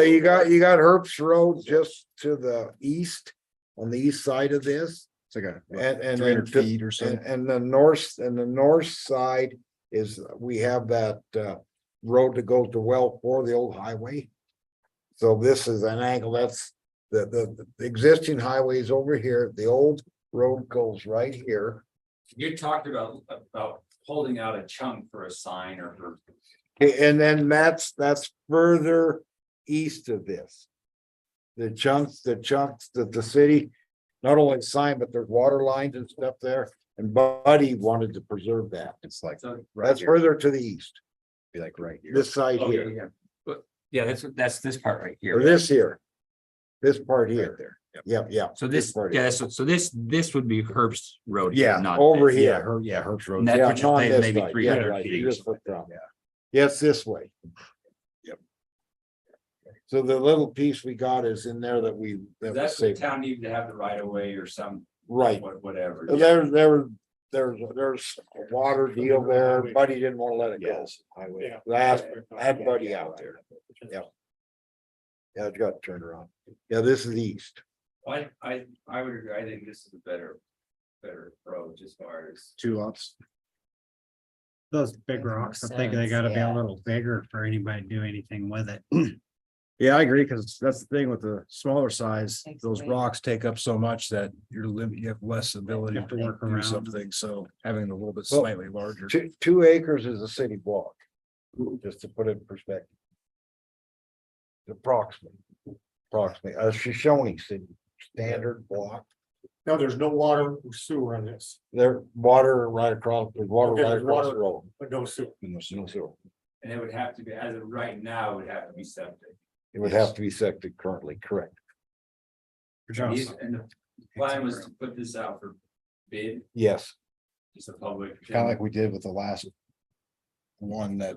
you got Herbst Road just to the east, on the east side of this. It's like a And 300 feet or so. And the north side is, we have that road that goes to well for the old highway. So this is an angle, that's the existing highway is over here, the old road goes right here. You talked about holding out a chunk for a sign or for. Okay, and then that's further east of this. The chunks that the city, not only sign, but there's water lines and stuff there, and Buddy wanted to preserve that. It's like, So, right That's here, further to the east, be like right here. this side oh, yeah, here, yeah. But, yeah, that's this part right or this here. This part Right here, there. Yep. yeah. So this, part yeah, here. so this would be Herbst Road. Yeah, not over this. here. Herbst Road. And that Yeah, which is on this maybe side, 300 right, feet. you just put down. Yeah, it's this way. Yep. So the little piece we got is in there that we. that was That's the saved. town needed to have the right of way or some, Right, whatever. there's a water deal there, Buddy didn't want to let it go. Yeah. I had Buddy out there, yeah. Yeah, it's got turned around, yeah, this is east, I would agree. I think this is a better approach as far as. 2 lots. Those big rocks, I think they Sense, gotta be a yeah. little bigger for anybody to do anything with it. Yeah, I agree, because that's the thing with the smaller size, Takes those away. rocks take up so much that you have less ability have to to work do around. something, so having a little bit Well, slightly larger. 2 acres is a city block, just to put it in perspective. Approximately, a Shoshoni city standard block, No, there's no water or sewer on this, there, water right across, there's water Okay, right there's across the water. road. but no sewer. No sewer. And it would have to be, as of right now, it would have to be septic. It would have to be septic currently, correct, And the plan was to put this out for bid, yes, just a public. Kind of like we did with the last one that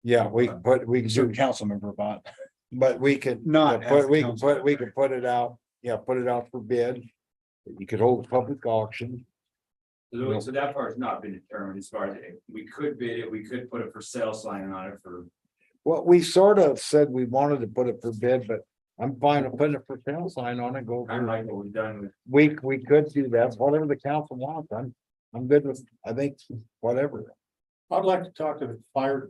yeah, we can put, we can do, certain council member bought. but we could. Not But as we can council. we could put it out, yeah, put it out for bid. You could hold a public auction, So that part's not been determined as far as, we could bid it, we could put a for sale sign on it for. well, we sort of said we wanted to put it for bid, but I'm fine with putting a for sale sign on it, go. Kind of like what we've done with. We could do that, whatever the council wants, I'm good with, I think, whatever. I'd like to talk to the fire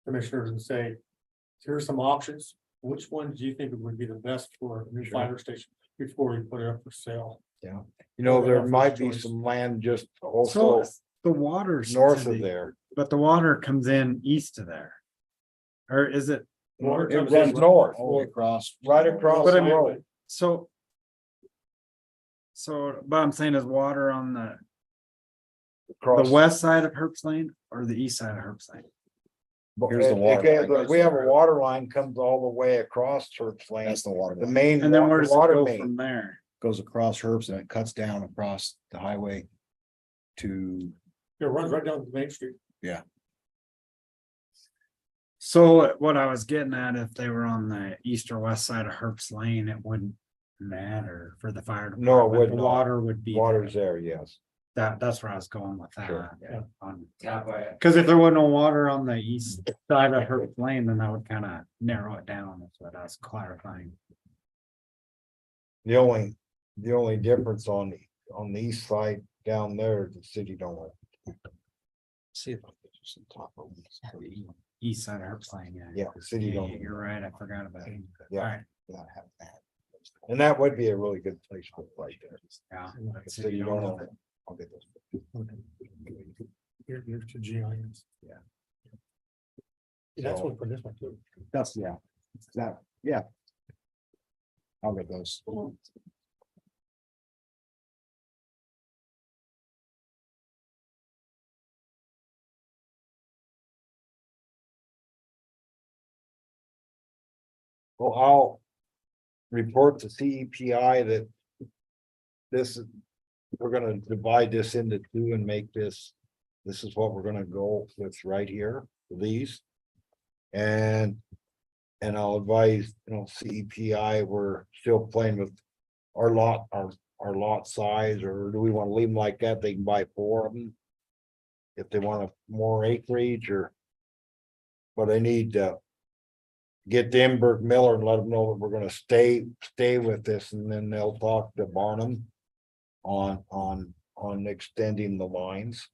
commissioners and say, Here's some options. Which one do you think would be the best for a new fire station before we put it up for sale? You know, there might be some land just also So the water's. north of there. But the water comes in east of there. Or is it? Water It comes runs in north, All the way across. right across But the I mean- road. So. But I'm saying is water on the across- west side of Herbst Lane or the east side of Herbst Lane? Here's the water Okay, line. we have a water line comes all the way across Church Lane, That's the water the line. main And then where does it water go main. from there? Goes across Herbst and it cuts down across the highway to, It runs right down to Main Street. So what I was getting at, if they were on the east or west side of Herbst Lane, it wouldn't matter for the fire department. No, it would The not. water would be. Water's there, yes. That's where I was going with Sure. that. Tap by Cause if there was no water on the east side of Herbst Lane, then that would kind of narrow it down. That's what I was clarifying. The only difference on the east side down there, the city don't want. see if I can get you some top of it. East side of Herbst Lane, yeah. Yeah, the city don't. You're right. I forgot about it. Yeah. Alright, Without having that. And that would be a really good place for it right there. yeah. The city don't own it. I'll get those. Here's to GIS. Yeah. That's one for this one too. That's, yeah, that, yeah. I'll get those. Well, I'll report to CEPI that this is, we're gonna divide this into two and make this is what we're gonna go with right here, these. And I'll advise, CEPI, we're still playing with our lot size, or do we wanna leave them like that? They can buy 4 of them. If they want more acreage or. But I need to get to Emberg Miller and let them know that we're gonna stay with this, and then they'll talk to Barnum on extending the lines.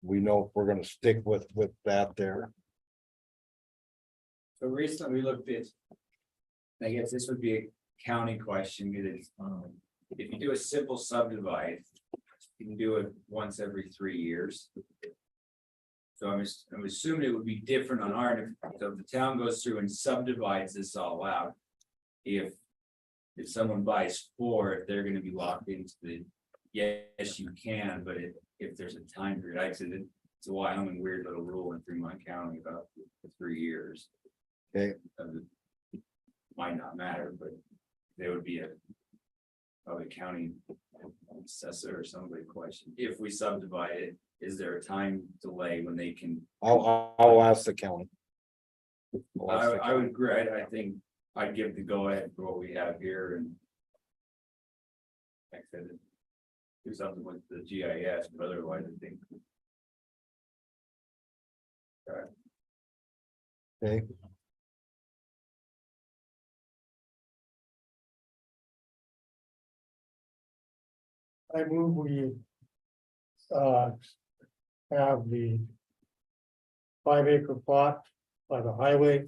We know if we're gonna stick with that there. So recently we looked at. I guess this would be a county question, because if you do a simple subdivide, you can do it once every 3 years. So I'm assuming it would be different on our, so if the town goes through and subdivides this all out. If someone buys 4, if they're gonna be locked into the, yes, you can, but if there's a time period, I said it's a Wyoming weird little rule in Fremont County about the 3 years. Okay. Might not matter, but there would be probably county assessor or somebody question, if we subdivide it, is there a time delay when they can? I'll ask the county. I would agree, I think I'd give the go ahead for what we have here and. Like I said, do something with the GIS, but otherwise I think. Okay. I move we. Have the 5-acre plot by the highway.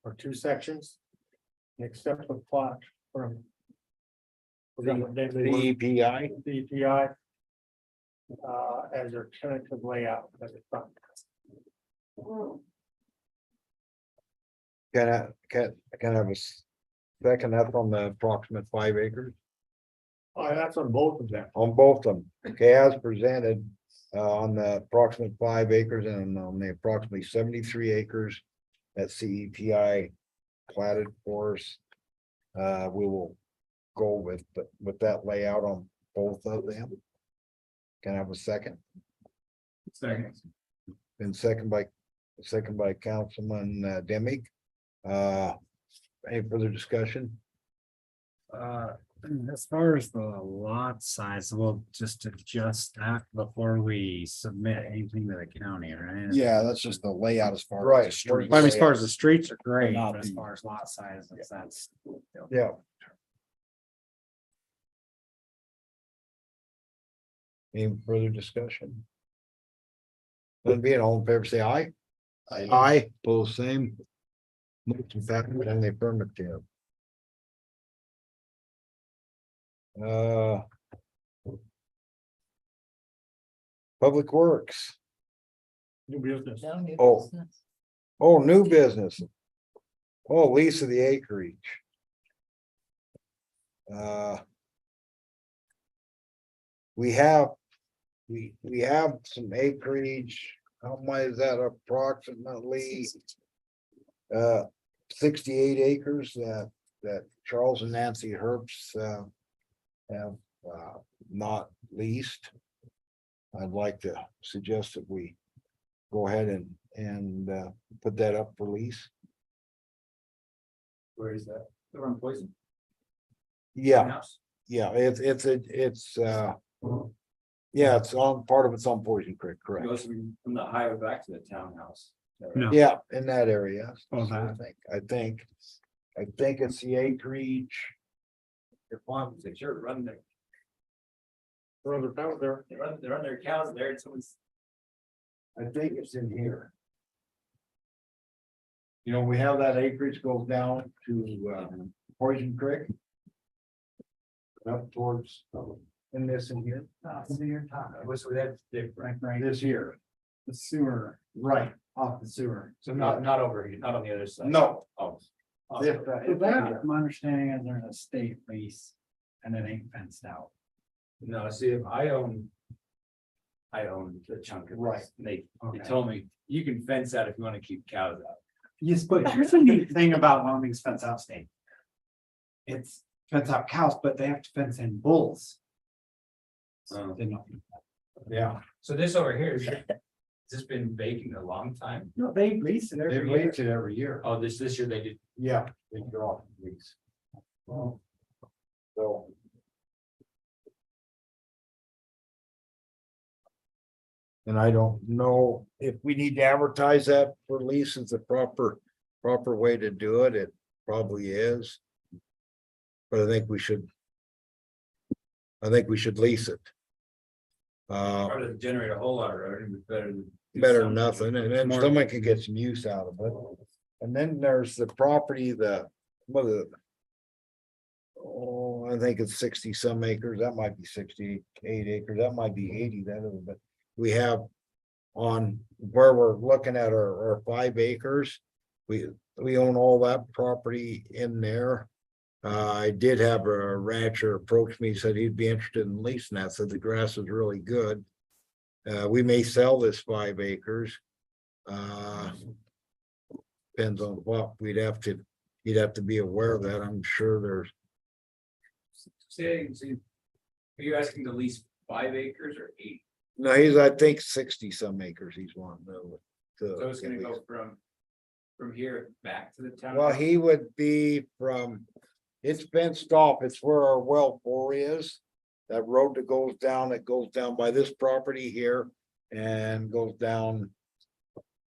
For 2 sections. And accept the plot from. Forgot what name they were. CEPI, DPI. As their tentative layout as a front. can I have a second, that's on the approximate 5 acres, Oh, that's on both of them. on both of them, okay, as presented. On the approximate 5 acres and on the approximately 73 acres. That CEPI platted for us. We will go with that layout on both of them. Can I have a second? Second. Been second by Councilman Demick. Any further discussion? As far as the lot size, we'll just adjust that before we submit anything to the county, right? Yeah, that's just the layout as far Right. as the streets. I mean, as far as the streets are great, Not but as the- far as lot size, that's. Yeah. Any further discussion? None being all in favor, say aye. Aye, pose same. Motion passed in the affirmative. Uh. Public Works, New business. No new Oh. business. oh, new business. Oh, lease of the acreage. We have, we have some acreage, how much is that approximately? 68 acres that Charles and Nancy Herbst, have, not leased. I'd like to suggest that we go ahead and put that up for lease. Where is that? They're on Poison. Yeah, House? yeah, it's yeah, it's on, part of it's on Poison Creek, It correct? goes from the highway back to the townhouse. Is that right? No. Yeah, in that area. Oh, So I think it's the acreage. Your farms, they sure run their, Brother out there. they run their cows there, and someone's. I think it's in here. You know, we have that acreage goes down to Poison Creek. Up towards, in this in here. What's with that, right, This here. The sewer, right, off the sewer. so not over here, not on the other side. No. Oh. If, My understanding is there's a state lease and it ain't fenced out. No, see, if I own the chunk of Right. this, they Okay. told me, you can fence that if you wanna keep cows out. Yes, but here's the neat thing about Wyoming's fence out state. It's fence out cows, but they have to fence in bulls. Oh. They don't- yeah, So this over here, has this been vacant a long time? No, they lease it they every year. lease it every year. Oh, this year they did. Yeah, they get off the lease. So. And I don't know if we need to advertise that for lease is the proper way to do it. It probably is. But I think we should lease it. Probably doesn't generate a whole lot of revenue, but better than. do Better than something. nothing, and then someone can get some use out of it. And then there's the property, what is it? Oh, I think it's 60 some acres, that might be 68 acres, that might be 80, that is, but we have. On where we're looking at our 5 acres, we own all that property in there. I did have a rancher approach me, said he'd be interested in leasing that, said the grass is really good. We may sell this 5 acres. Depends on what you'd have to be aware of that. I'm sure there's, See, are you asking to lease 5 acres or 8? no, I think 60 some acres he's wanting to. So it's gonna go from here back to the town. Well, he would be from, it's fenced off, it's where our well bore is. That road that goes down, it goes down by this property here and goes down.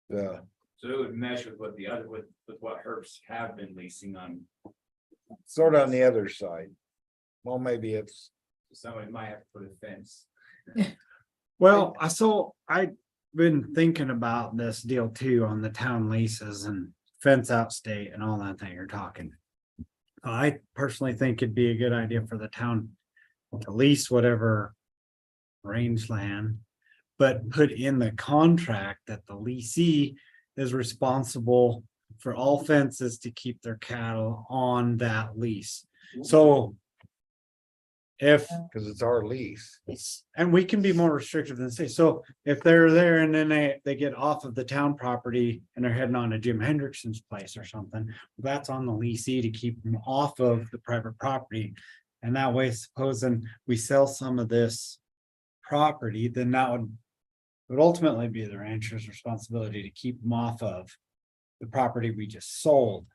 The, So it would mesh with what the other, with what Herbst have been leasing on. sort of on the other side. Well, maybe it's, Somebody might have to put a fence. Well, I've been thinking about this deal too on the town leases and fence out state and all that thing you're talking. I personally think it'd be a good idea for the town to lease whatever rangeland, but put in the contract that the leasee is responsible for all fences to keep their cattle on that lease. So if because it's our lease. and we can be more restrictive than say, so if they're there and then they get off of the town property and they're heading on to Jim Hendrickson's place or something, that's on the leasee to keep them off of the private property. And that way, supposing we sell some of this property, then that would ultimately be the rancher's responsibility to keep them off of the property we just sold.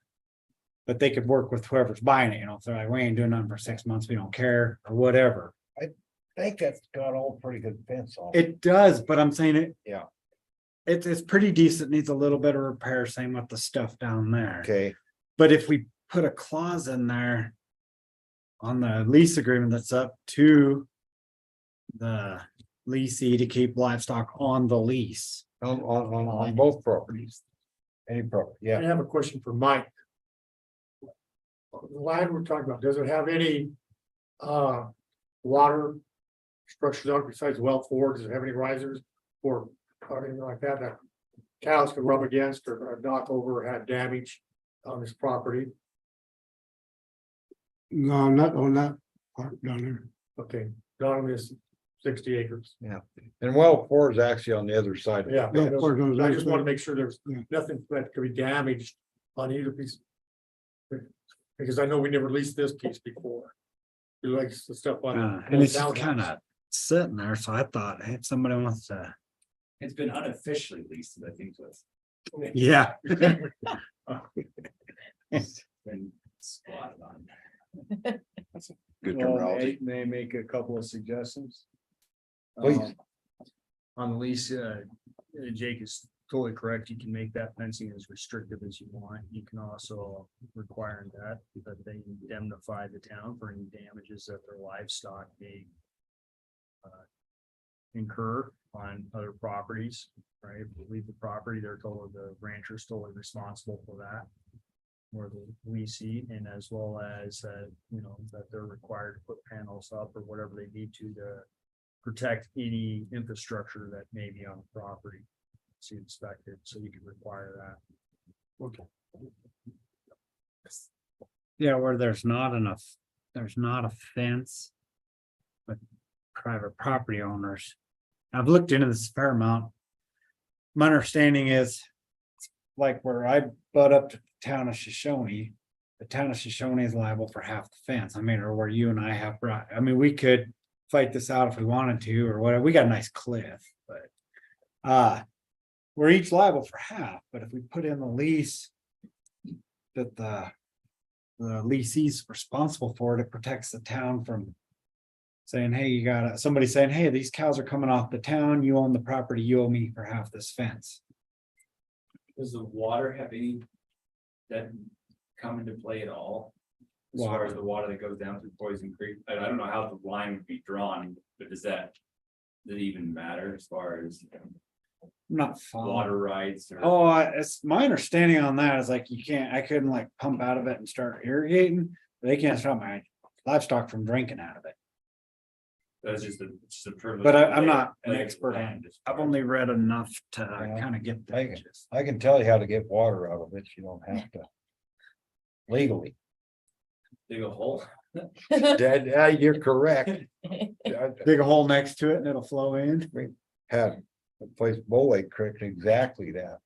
But they could work with whoever's buying it, you know, if they're like, we ain't doing nothing for 6 months, we don't care, or whatever. I think that's got all pretty good fence on. It does, but I'm saying it. Yeah. It's pretty decent, needs a little bit of repair, same with the stuff down there. Okay, But if we put a clause in there. On the lease agreement that's up to. The leasee to keep livestock on the lease. on both properties. Any problem? I Yeah, have a question for Mike. The line we're talking about, does it have any water structures on it besides well floor? Does it have any risers or anything like that that cows can rub against or knock over or have damage on this property? No, not on that part down there. Okay, not on this 60 acres. and well four is actually on the other side. Yeah, Yeah, of course, I just want to make sure there's Yeah. nothing that could be damaged on either piece. Because I know we never leased this piece before. We like the stuff on. And it's townhouse. kind of sitting there, so I thought, hey, if somebody wants to, It's been unofficially leased, I think, was yeah. been squatted on. Good Well, terminology. may I make a couple of suggestions? Please. On the lease, Jake is totally correct. You can make that fencing as restrictive as you want. You can also require that they indemnify the town for any damages that their livestock may incur on other properties, right? If they leave the property, they're told the rancher's totally responsible for that. Or the leasing, and as well as, that they're required to put panels up or whatever they need to protect any infrastructure that may be on the property. See inspected, so you can require that. Okay. Yeah, where there's not a fence. With private property owners. I've looked into this a fair amount. My understanding is. Like where I butt up to the town of Shoshoni. The town of Shoshoni is liable for half the fence. I mean, or where you and I have brought, I mean, we could fight this out if we wanted to, or whatever. We got a nice cliff, but. We're each liable for half, but if we put in the lease. That the leasee's responsible for it, it protects the town from. Saying, hey, you got somebody saying, hey, these cows are coming off the town, you own the property, you owe me for half this fence. Does the water have any that come into play at all? As far Water. as the water that goes down through Poison Creek, I don't know how the line would be drawn, but does it even matter as far as I'm not following. water rights or? Oh, it's my understanding on that is like I couldn't like pump out of it and start irrigating. They can't stop my livestock from drinking out of it. That's just a privilege. But I'm not an Like expert on land it. as I've far as- only read enough to Yeah. kind of get the I can- gist. I can tell you how to get water out of it. You don't have to. Legally. Dig a hole. You're correct. Dig a hole next to it and it'll flow in. Had a place Bull Lake Creek, exactly that.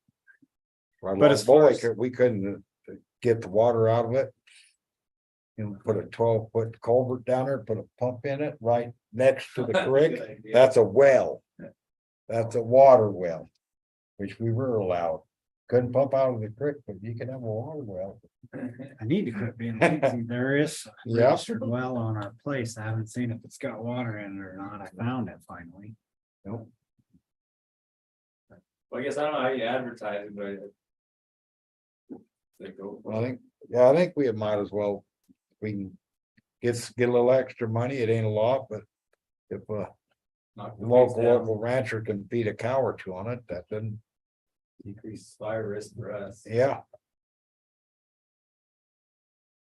Right But along as Bull far Lake as- Creek, we couldn't get the water out of it. Put a 12-foot culvert down there, put a pump in it right next to the creek. Good idea. That's a well. That's a water well, which we were allowed. Couldn't pump out of the creek, but you can have a water well. I need to quit being lazy. There is a Yeah. registered well on our place. I haven't seen if it's got water in it or not. I found it finally. Nope. Well, I guess I don't know how you advertise it, but. I think we might as well. We can get a little extra money. It ain't a lot, but if a Knock the weeds down, local rancher can feed a cow or two on it, that doesn't, decrease fire risk for us. yeah.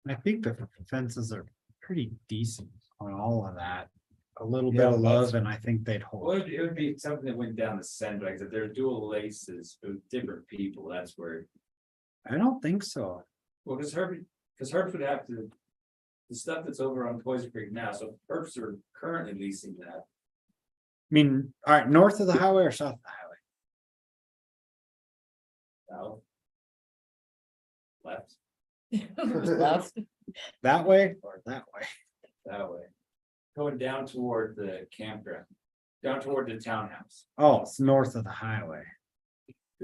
I think the fences are pretty decent on all of that. A little bit Yeah, of that's- love and I think they'd Well, hold. it would be something that went down the center, like if they're dual laces with different people, that's where, I don't think so. well, because Herbst would have to. The stuff that's over on Poison Creek now, so Herbst are currently leasing that. I mean, all right, north of the highway or south of the highway? South. Left, Left. That way or that way? that way. Going down toward the campground, down toward the townhouse. Oh, it's north of the highway.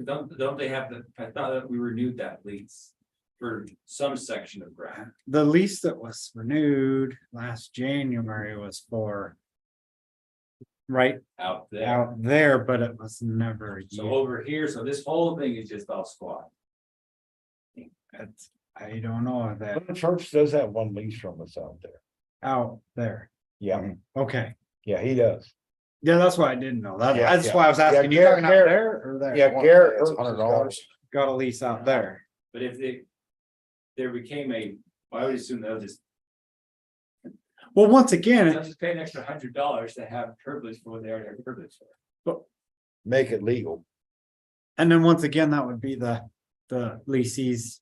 Don't they have I thought that we renewed that lease for some section of ground. The lease that was renewed last January was for right Out there, out there, but it was never so used. over here, so this whole thing is just all squat. I don't know if that The church does have one lease from us out there. out there. Yeah, Okay. yeah, he does. Yeah, that's why I didn't know that. Yeah, That's yeah. why I was asking you Yeah, talking out Garrett- there or there? Yeah, Garrett. It's Herbst has got $100. got a lease out there. But if there became I would assume they'll just Well, once again, they'll just pay an extra $100 to have privilege for what they already have privilege for. Make it legal. and then once again, that would be the leasee's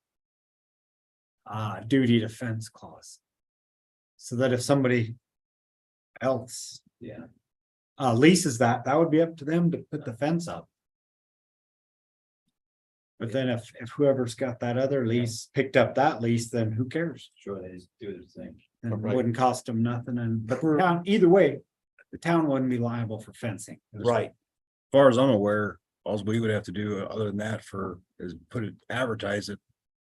duty to fence clause. So that if somebody else Yeah. leases that would be up to them to put the fence up. But then if whoever's got that other lease picked up that lease, then who cares? Sure, they just do their thing. And it Right. wouldn't cost them nothing, and but the town, either way, the town wouldn't be liable for fencing. Right. As far as I'm aware, all we would have to do other than that is put it, advertise it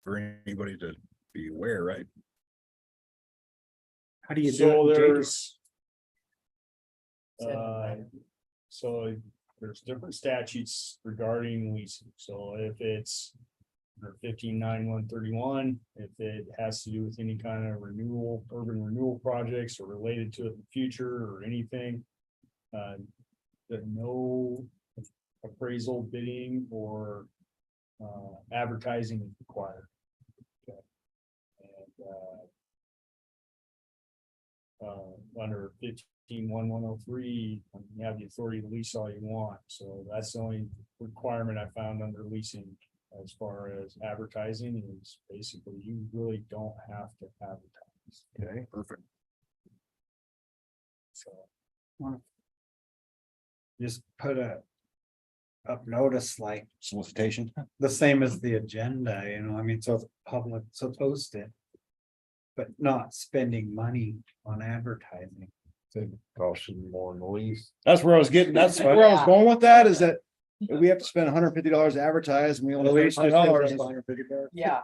for anybody to be aware, right? How do you do So it? Jake? there's. So there's different statutes regarding leasing, so if it's. 159131, if it has to do with any kind of renewal, urban renewal projects or related to it in the future or anything. That no appraisal bidding or advertising is required. Okay. And under 151103, you have the authority to lease all you want, so that's the only requirement I found under leasing. As far as advertising is basically, you really don't have to advertise. Okay. Perfect. So, Just put up notice like Solicitation. the same as the agenda, I mean, so it's public, so post it. But not spending money on advertising. Cost you more than the lease. That's where I was getting, that's where I was going with that, is that we have to spend $150 to advertise and we only spend $100. Yeah.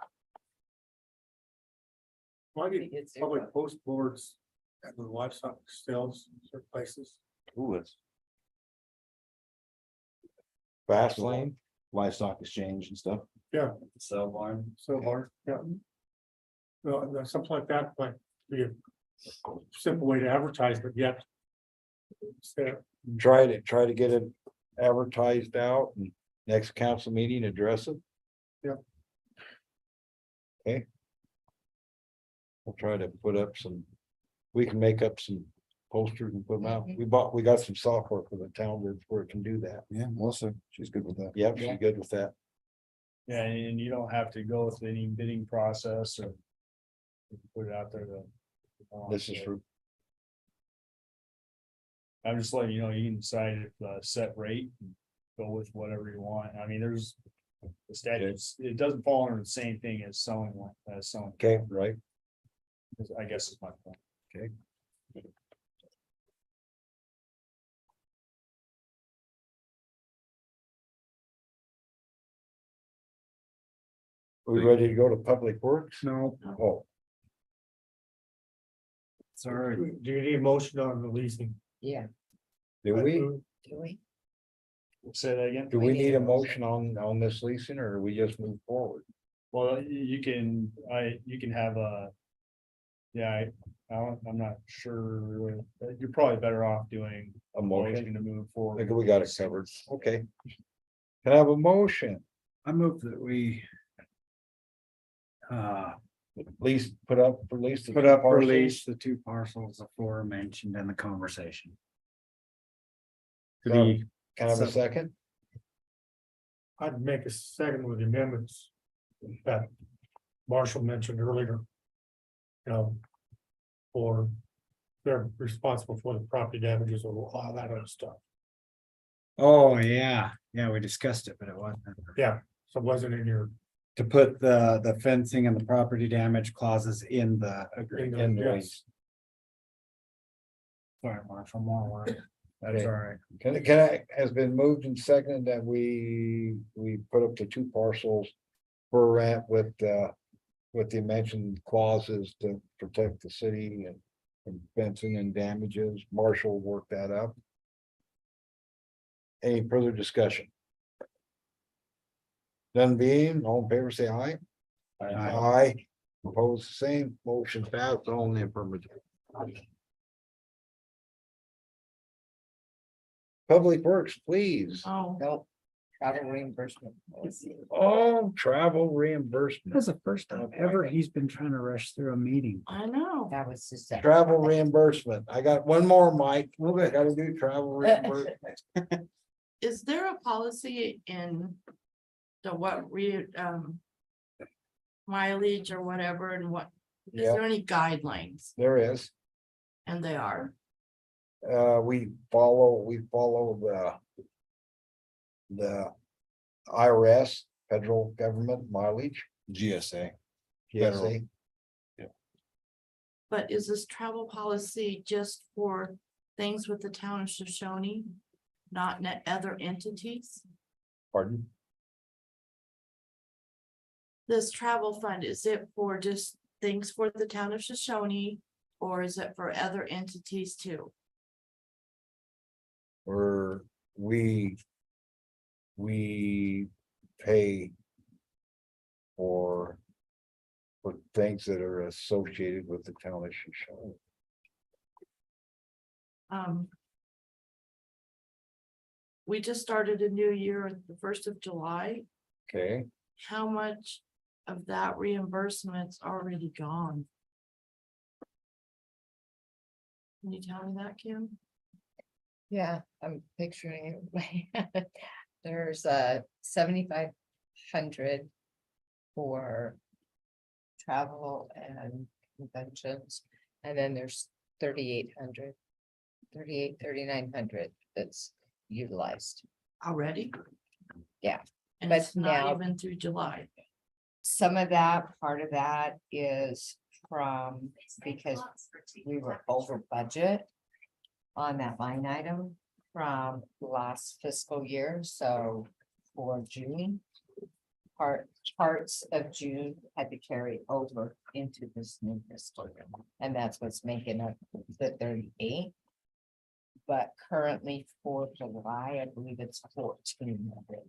Might be It's public post boards at the livestock sales, certain places. Ooh, it's. Fast lane. Livestock exchange and stuff. So barn. So hard, yeah. Well, something like that, like, be a simple way to advertise, but yet. Try to get it advertised out and next council meeting address it. Yeah. Okay. We'll try to put up we can make up some posters and put them out. We got some software for the town where it can do that. Yeah, Melissa, she's good with that. Yep, she's good with that. yeah, and you don't have to go with any bidding process or. you can Put it out there to. This is true. I'm just letting you know, you can decide if set rate, and go with whatever you want. I mean, there's. The statutes, it doesn't fall under the same thing as selling one, Okay, right? I guess is my point. Okay. We ready to go to public works? No, Oh, sorry. Do you need a motion on the leasing? Yeah, do we? do we? Say that again? Do we need a motion on this leasing or we just move forward? Well, you can have a. Yeah, I'm not sure, you're probably better off doing A a motion? motion to move I forward. think we got it covered. Okay. Can I have a motion? I move that we Lease, put up for lease. the put up for parcels? lease the two parcels aforementioned in the conversation. To So, be, Can I have a second? I'd make a second with the amendments that Marshall mentioned earlier. You know, or they're responsible for the property damages or all that other stuff. oh, yeah, we discussed it, but it wasn't. Yeah, so it wasn't in your. To put the fencing and the property damage clauses in the agreement. In the Yes. lease. Sorry, Marshall, more work. That's Okay. all right. Has been moved and seconded that we put up the two parcels for rent with the mentioned clauses to protect the city and from fencing and damages. Marshall worked that up. Any further discussion? None being, all in favor, say aye. Aye. Opposed, the same, motion passed, all in the affirmative. Public Works, please. Oh, Nope. travel reimbursement policy. Oh, travel reimbursement. That's the first time ever he's been trying to rush through a meeting. I know. That was just. a- Travel reimbursement. I got one more, Mike. I gotta do travel reimbursement. Is there a policy in the mileage or whatever and what, is Yeah, there any guidelines? there is. And they are, We follow the IRS, federal government mileage, GSA. GSA. but is this travel policy just for things with the town of Shoshone? Not other entities? Pardon? This travel fund, is it for just things for the town of Shoshone? Or is it for other entities too? Or we pay for things that are associated with the town of Shoshone. We just started a new year at the 1st of July. Okay, How much of that reimbursement's already gone? Can you tell me that, Kim? Yeah, I'm picturing it. There's 7,500 for travel and conventions, and then there's 3,800. 3,900 that's utilized. Already? Yeah, And but it's not now- even through July. Some of that, part of that is from, because we were over budget on that line item from last fiscal year, so for June. Parts of June had to carry over into this new fiscal year, and that's what's making up the 38. But currently for July, I believe it's 1,400.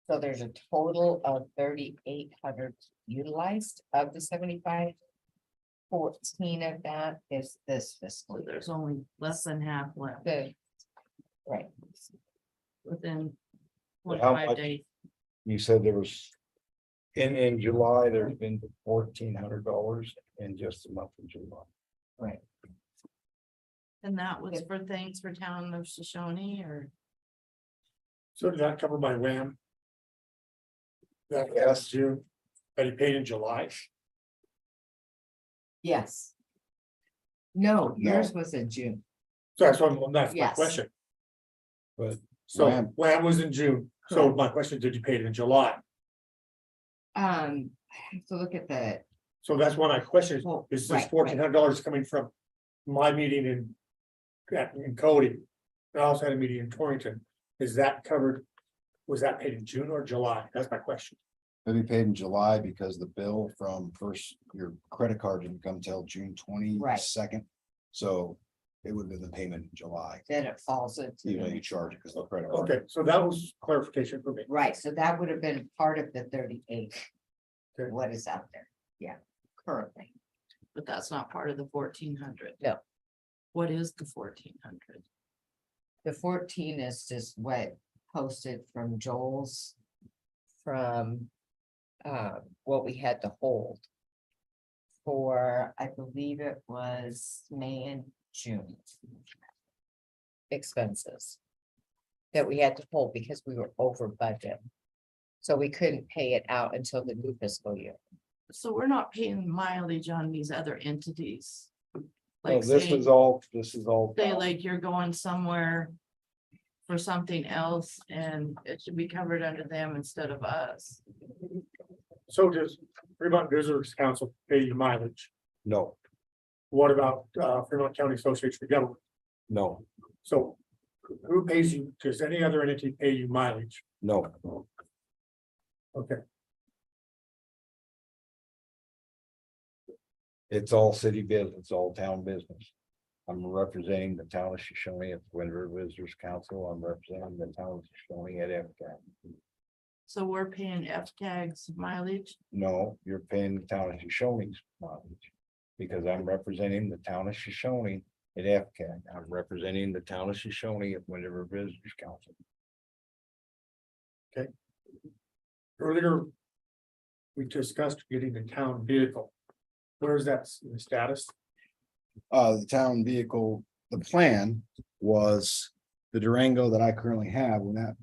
So there's a total of 3,800 utilized of the 75. 14 of that is this fiscal So year. there's only less than half left Right, within How 45 much? days. you said there was. In July, there's been $1,400 in just the month of July. right. And that was for things for town of Shoshone or? So did that cover my RAM? That Yes. last June, that he paid in July? Yes. No, yours was in June. So that's my Yes. question. But So RAM- RAM was in June, so my question, did you pay it in July? I have to look at the, So that's one I questioned, Well, is right, this right. $1,400 coming from my meeting in Cody? I also had a meeting in Torrington, is that covered? Was that paid in June or July? That's my question. It'll be paid in July because the bill from your credit card didn't come till June 22nd. So it would have been the payment in July, then it falls into. even though the- you charge it because the credit card. Okay, so that was clarification for me. Right, so that would have been part of the 38. Okay. What is out there? Yeah, currently. But that's not part of the 1,400. No. What is the 1,400? The 14 is just what posted from Joel's. From what we had to hold. For, I believe it was May and June. Expenses. That we had to hold because we were over budget. So we couldn't pay it out until the new fiscal year. So we're not paying mileage on these other entities. No, Like this say, is all. say like you're going somewhere. For something else and it should be covered under them instead of us. So does Fremont Visitors Council pay you mileage? No, What about Fremont County Association of Government? no, So who pays you? Does any other entity pay you mileage? no. Okay, It's all city business, it's all town business. I'm representing the town of Shoshone at the Wind River Visitors Council. I'm representing the town of Shoshone at FCAT. So we're paying F-tags mileage. No, you're paying the town of Shoshone's mileage. Because I'm representing the town of Shoshone at FCAG. I'm representing the town of Shoshone at Wind River Visitors Council. Earlier. We discussed getting the town vehicle. Where is that in the status? The town vehicle, the plan was the Durango that I currently have, when that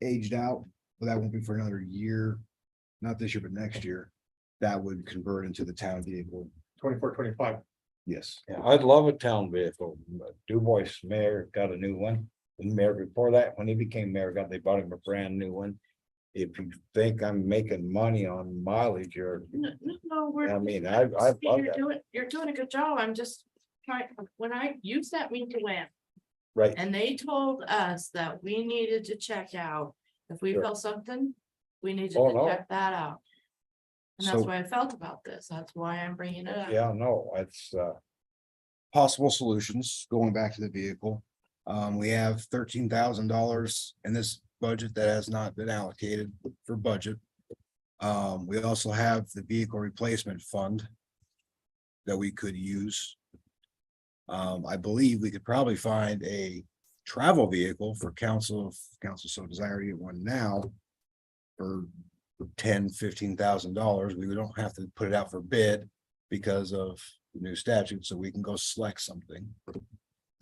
aged out, well, that won't be for another year. Not this year, but next year, that would convert into the town vehicle. 24, 25. Yes. Yeah, I'd love a town vehicle. But Du Bois mayor got a new one. The mayor before that, when he became mayor, they bought him a brand new one. If you think I'm making money on mileage, you're, No, we're. I mean, I love that. You're doing a good job. I'm just trying, when I used that mean to win. Right, And they told us that we needed to check out, if we Sure. felt something, we needed Oh, to no. check that out. And that's So- why I felt about this. That's why I'm bringing it up. yeah, no, it's, Possible solutions, going back to the vehicle. We have $13,000 in this budget that has not been allocated for budget. We also have the vehicle replacement fund that we could use. I believe we could probably find a travel vehicle for council, if council so desire to get one now. For $10,000-15,000, we don't have to put it out for bid because of the new statute, so we can go select something.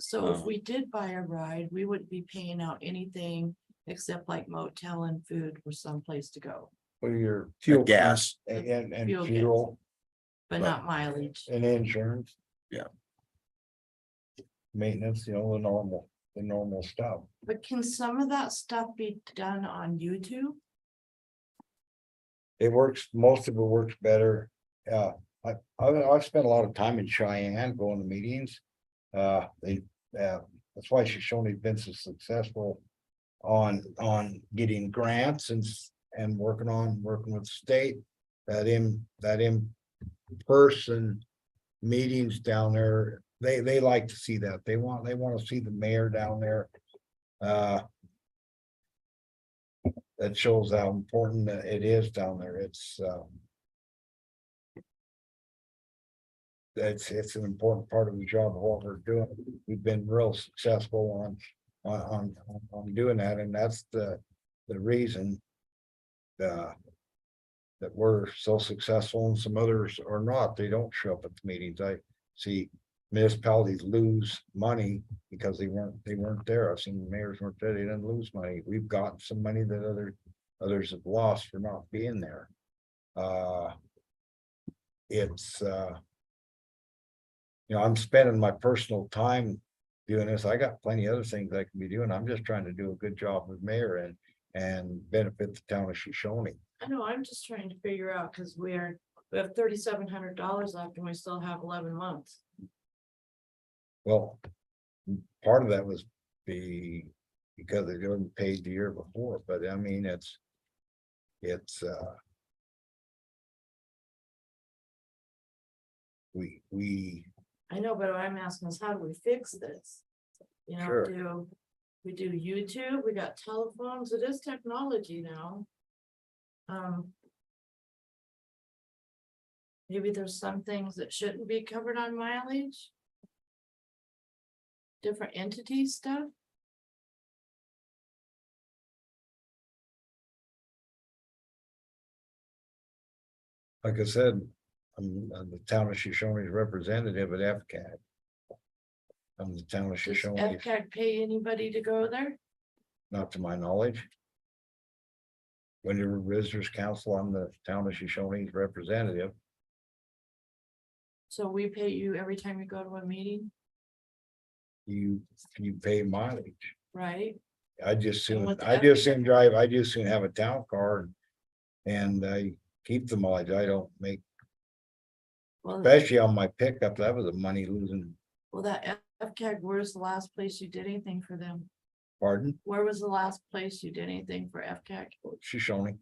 So if we did buy a ride, we wouldn't be paying out anything except like motel and food for someplace to go, for your Fuel gas. and Fuel gas. fuel but not mileage. and insurance. Yeah. Maintenance, the normal stuff. But can some of that stuff be done on YouTube? It works, most of it works better. I've spent a lot of time in Cheyenne going to meetings. That's why Shoshone's been so successful on getting grants and working with the state. That in person meetings down there, they like to see that. They want to see the mayor down there. That shows how important it is down there. It's an important part of the job of what we're doing. We've been real successful on doing that, and that's the reason that we're so successful, and some others are not. They don't show up at the meetings. I see municipalities lose money because they weren't there. I've seen mayors weren't there, they didn't lose money. We've gotten some money that others have lost for not being there. It's I'm spending my personal time doing this. I got plenty of other things I can be doing. I'm just trying to do a good job with mayor and benefit the town of Shoshone. I know, I'm just trying to figure out, because we have $3,700 left and we still have 11 months. Well, part of that was because they weren't paid the year before, but I mean, it's we I know, but what I'm asking is, how do we fix this? You know, Sure. we do YouTube, we got telephones, it is technology now. Maybe there's some things that shouldn't be covered on mileage. Different entity stuff. like I said, I'm the town of Shoshone's representative at FCAT. I'm the town of Does Shoshone, FCAG pay anybody to go there? not to my knowledge. When you're Visitors Council, I'm the town of Shoshone's representative. So we pay you every time you go to a meeting, You pay mileage. right? I just And soon, with the I just soon drive, I just soon have a town car. And I keep the mileage. I don't make, Well, especially on my pickup, that was a money losing. well, that FCAG, where's the last place you did anything for them? Pardon? Where was the last place you did anything for FCAG? Shoshone.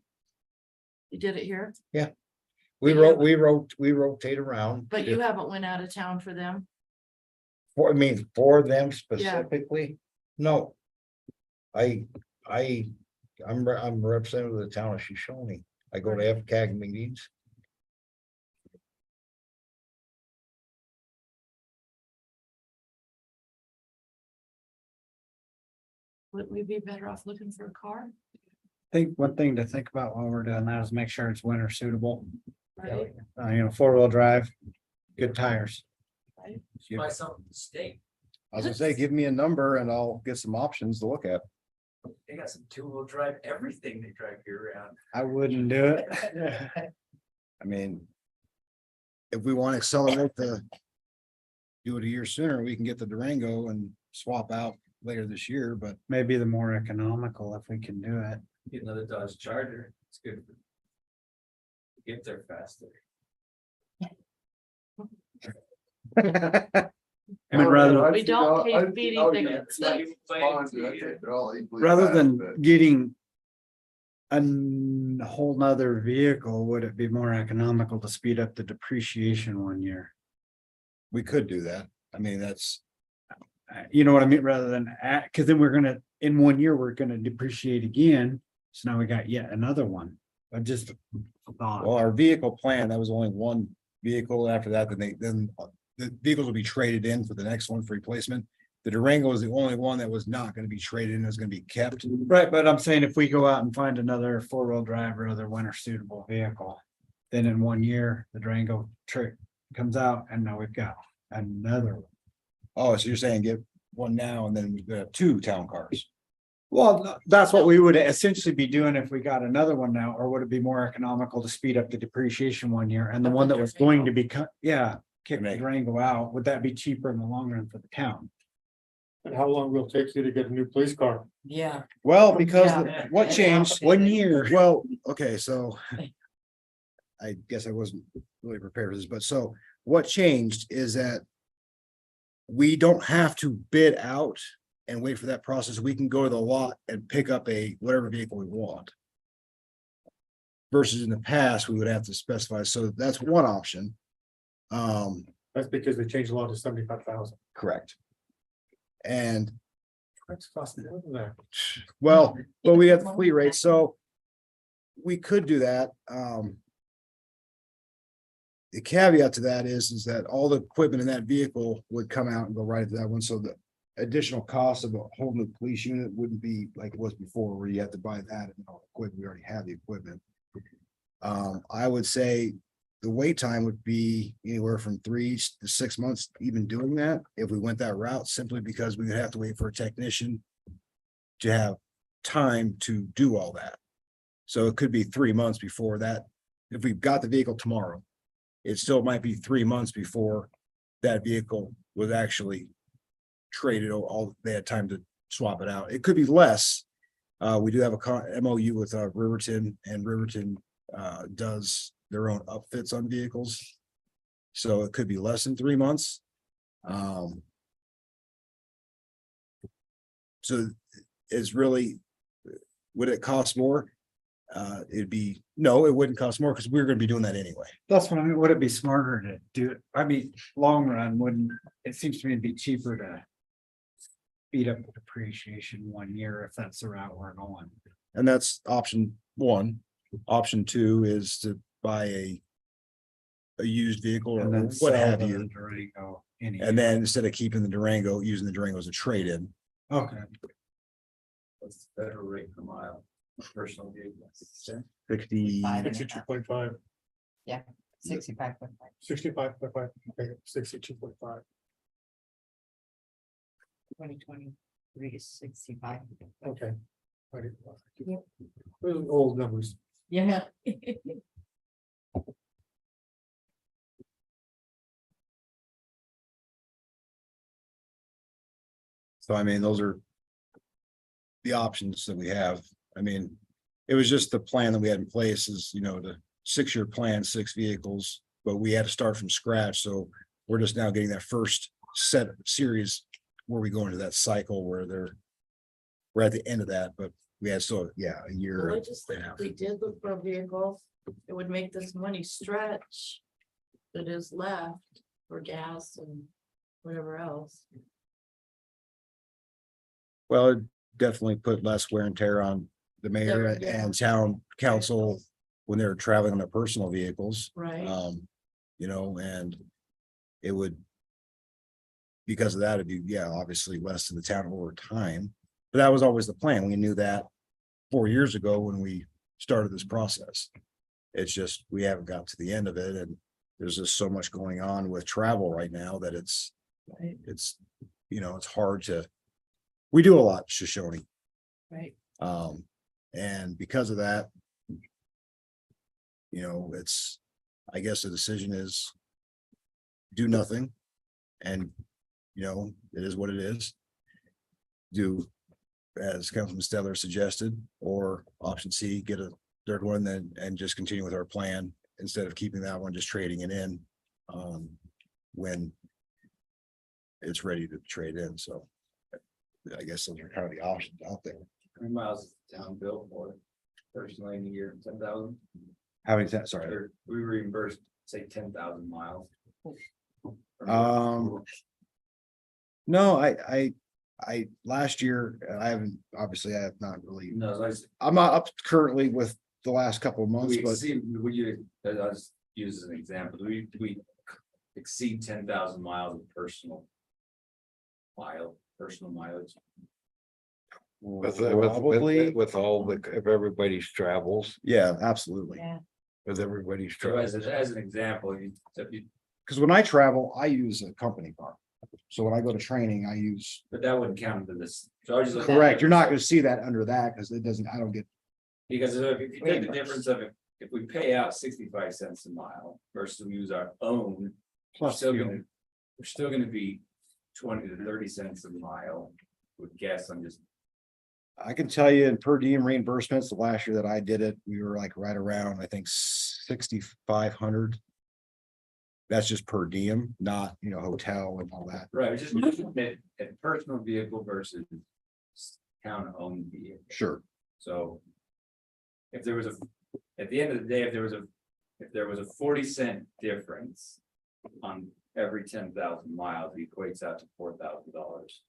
You did it here, We But you we rotate around. but you haven't went out of town for them? For them specifically, no. I'm representative of the town of Shoshone. I go to FCAG meetings. Wouldn't we be better off looking for a car? Think one thing to think about while we're doing that is make sure it's winter suitable. Right? Four-wheel drive, good tires. Buy something to stay. I was gonna say, give me a number and I'll get some options to look at. They got some two-wheel drive, everything they drive you around. I wouldn't do it. I mean. If we want to accelerate do it a year sooner, we can get the Durango and swap out later this year, but Maybe the more economical if we can do it. Get another Dodge Charger, it's good. Get there faster. I mean, rather, We don't pay speeding tickets. rather than getting a whole nother vehicle, would it be more economical to speed up the depreciation 1 year? we could do that. I mean, that's, You know what I mean? Rather than, cause then in 1 year, we're gonna depreciate again. So now we got yet another one. I just thought, well, our vehicle plan, that was only one vehicle. After that, then the vehicles will be traded in for the next one for replacement. The Durango is the only one that was not gonna be traded in, is gonna be kept. right, but I'm saying if we go out and find another four-wheel drive or other winter suitable vehicle. Then in 1 year, the Durango trick comes out and now we've got another one. Oh, so you're saying get one now and then we've got two town cars? Well, that's what we would essentially be doing if we got another one now, or would it be more economical to speed up the depreciation 1 year and the one that was going to be cut, kick the Durango out, would that be cheaper in the long run for the town? And how long will it take you to get a new police car? Yeah. Well, because Yeah. what changed? 1 year. Well, okay, so. I guess I wasn't really prepared for this, but so what changed is that. We don't have to bid out and wait for that process. We can go to the lot and pick up whatever vehicle we want. Versus in the past, we would have to specify, so that's one option. That's because they changed the law to 75,000. Correct. And That's costing more than that. well, we have the fleet rate, so. We could do that, the caveat to that is that all the equipment in that vehicle would come out and go right into that one, so the additional cost of a whole new police unit wouldn't be like it was before, where you have to buy that and all the equipment, we already have the equipment. I would say the wait time would be anywhere from 3 to 6 months, even doing that, if we went that route, simply because we would have to wait for a technician to have time to do all that. So it could be 3 months before that, if we've got the vehicle tomorrow. It still might be 3 months before that vehicle was actually traded, all they had time to swap it out. It could be less. We do have a MOU with Riverton, and Riverton does their own upfits on vehicles. So it could be less than 3 months. So it's really, would it cost more? No, it wouldn't cost more because we're gonna be doing that anyway. That's what I mean, would it be smarter to do it? I mean, long run, wouldn't, it seems to me to be cheaper to. Speed up the depreciation 1 year if that's the route we're going. And that's option one. Option two is to buy a used vehicle or And then what sell have the you. Durango any And year. then instead of keeping the Durango, using the Durango as a trade-in. Okay, What's the federal rate per mile? Personal vehicle. 60, 62.5, 65.5. 65.5, okay, 62.5. 2023 is 65. Okay. Those are old numbers. Yeah. so I mean, those are the options that we have. I mean, it was just the plan that we had in place is, the 6-year plan, 6 vehicles, but we had to start from scratch. So we're just now getting that first set of series where we go into that cycle where we're at the end of that, but we had still, a year. Well, I just think if we did look for vehicles, it would make this money stretch that is left for gas and whatever else. Well, it definitely put less wear and tear on the mayor Yeah. and town council when they're traveling on their personal vehicles. Right. And it would. Because of that, it'd be, obviously less to the town over time, But that was always the plan. We knew that 4 years ago when we started this process. It's just, we haven't got to the end of it, and there's just so much going on with travel right now that it's, it's hard to. We do a lot, Shoshoni. Right. And because of that. It's, I guess the decision is. Do nothing. And, it is what it is. Do, as Councilman Steller suggested, or option C, get a third one then, and just continue with our plan instead of keeping that one, just trading it in. When. It's ready to trade in, so. I guess those are kind of the options out there. How many miles is the town bill for? Personally in a year, 10,000? How many times, sorry. Or we reimbursed, say, 10,000 miles. No, I, last year, I haven't, obviously, I have not really, No, so I'm not up currently with the last couple of months, we but exceed, I'll just use as an example, we exceed 10,000 miles of personal mileage. probably, With all the, if everybody's travels, yeah, absolutely. Yeah. with everybody's So travels. as an example, Because when I travel, I use a company car. So when I go to training, I use, but that wouldn't count into this. So I was just looking correct, at- you're not gonna see that under that, because it doesn't, I don't get, Because if you take the difference of if we pay out 65 cents a mile versus we use our own, we're Plus still fuel. gonna, we're still gonna be 20 to 30 cents a mile. Would guess I'm just, I can tell you in per diem reimbursements, the last year that I did it, we were like right around, I think, 6,500. That's just per diem, not, hotel and all that. right, just looking at personal vehicle versus town owned vehicle. Sure. So. If there was at the end of the day, if there was a 40-cent difference on every 10,000 miles, it equates out to $4,000.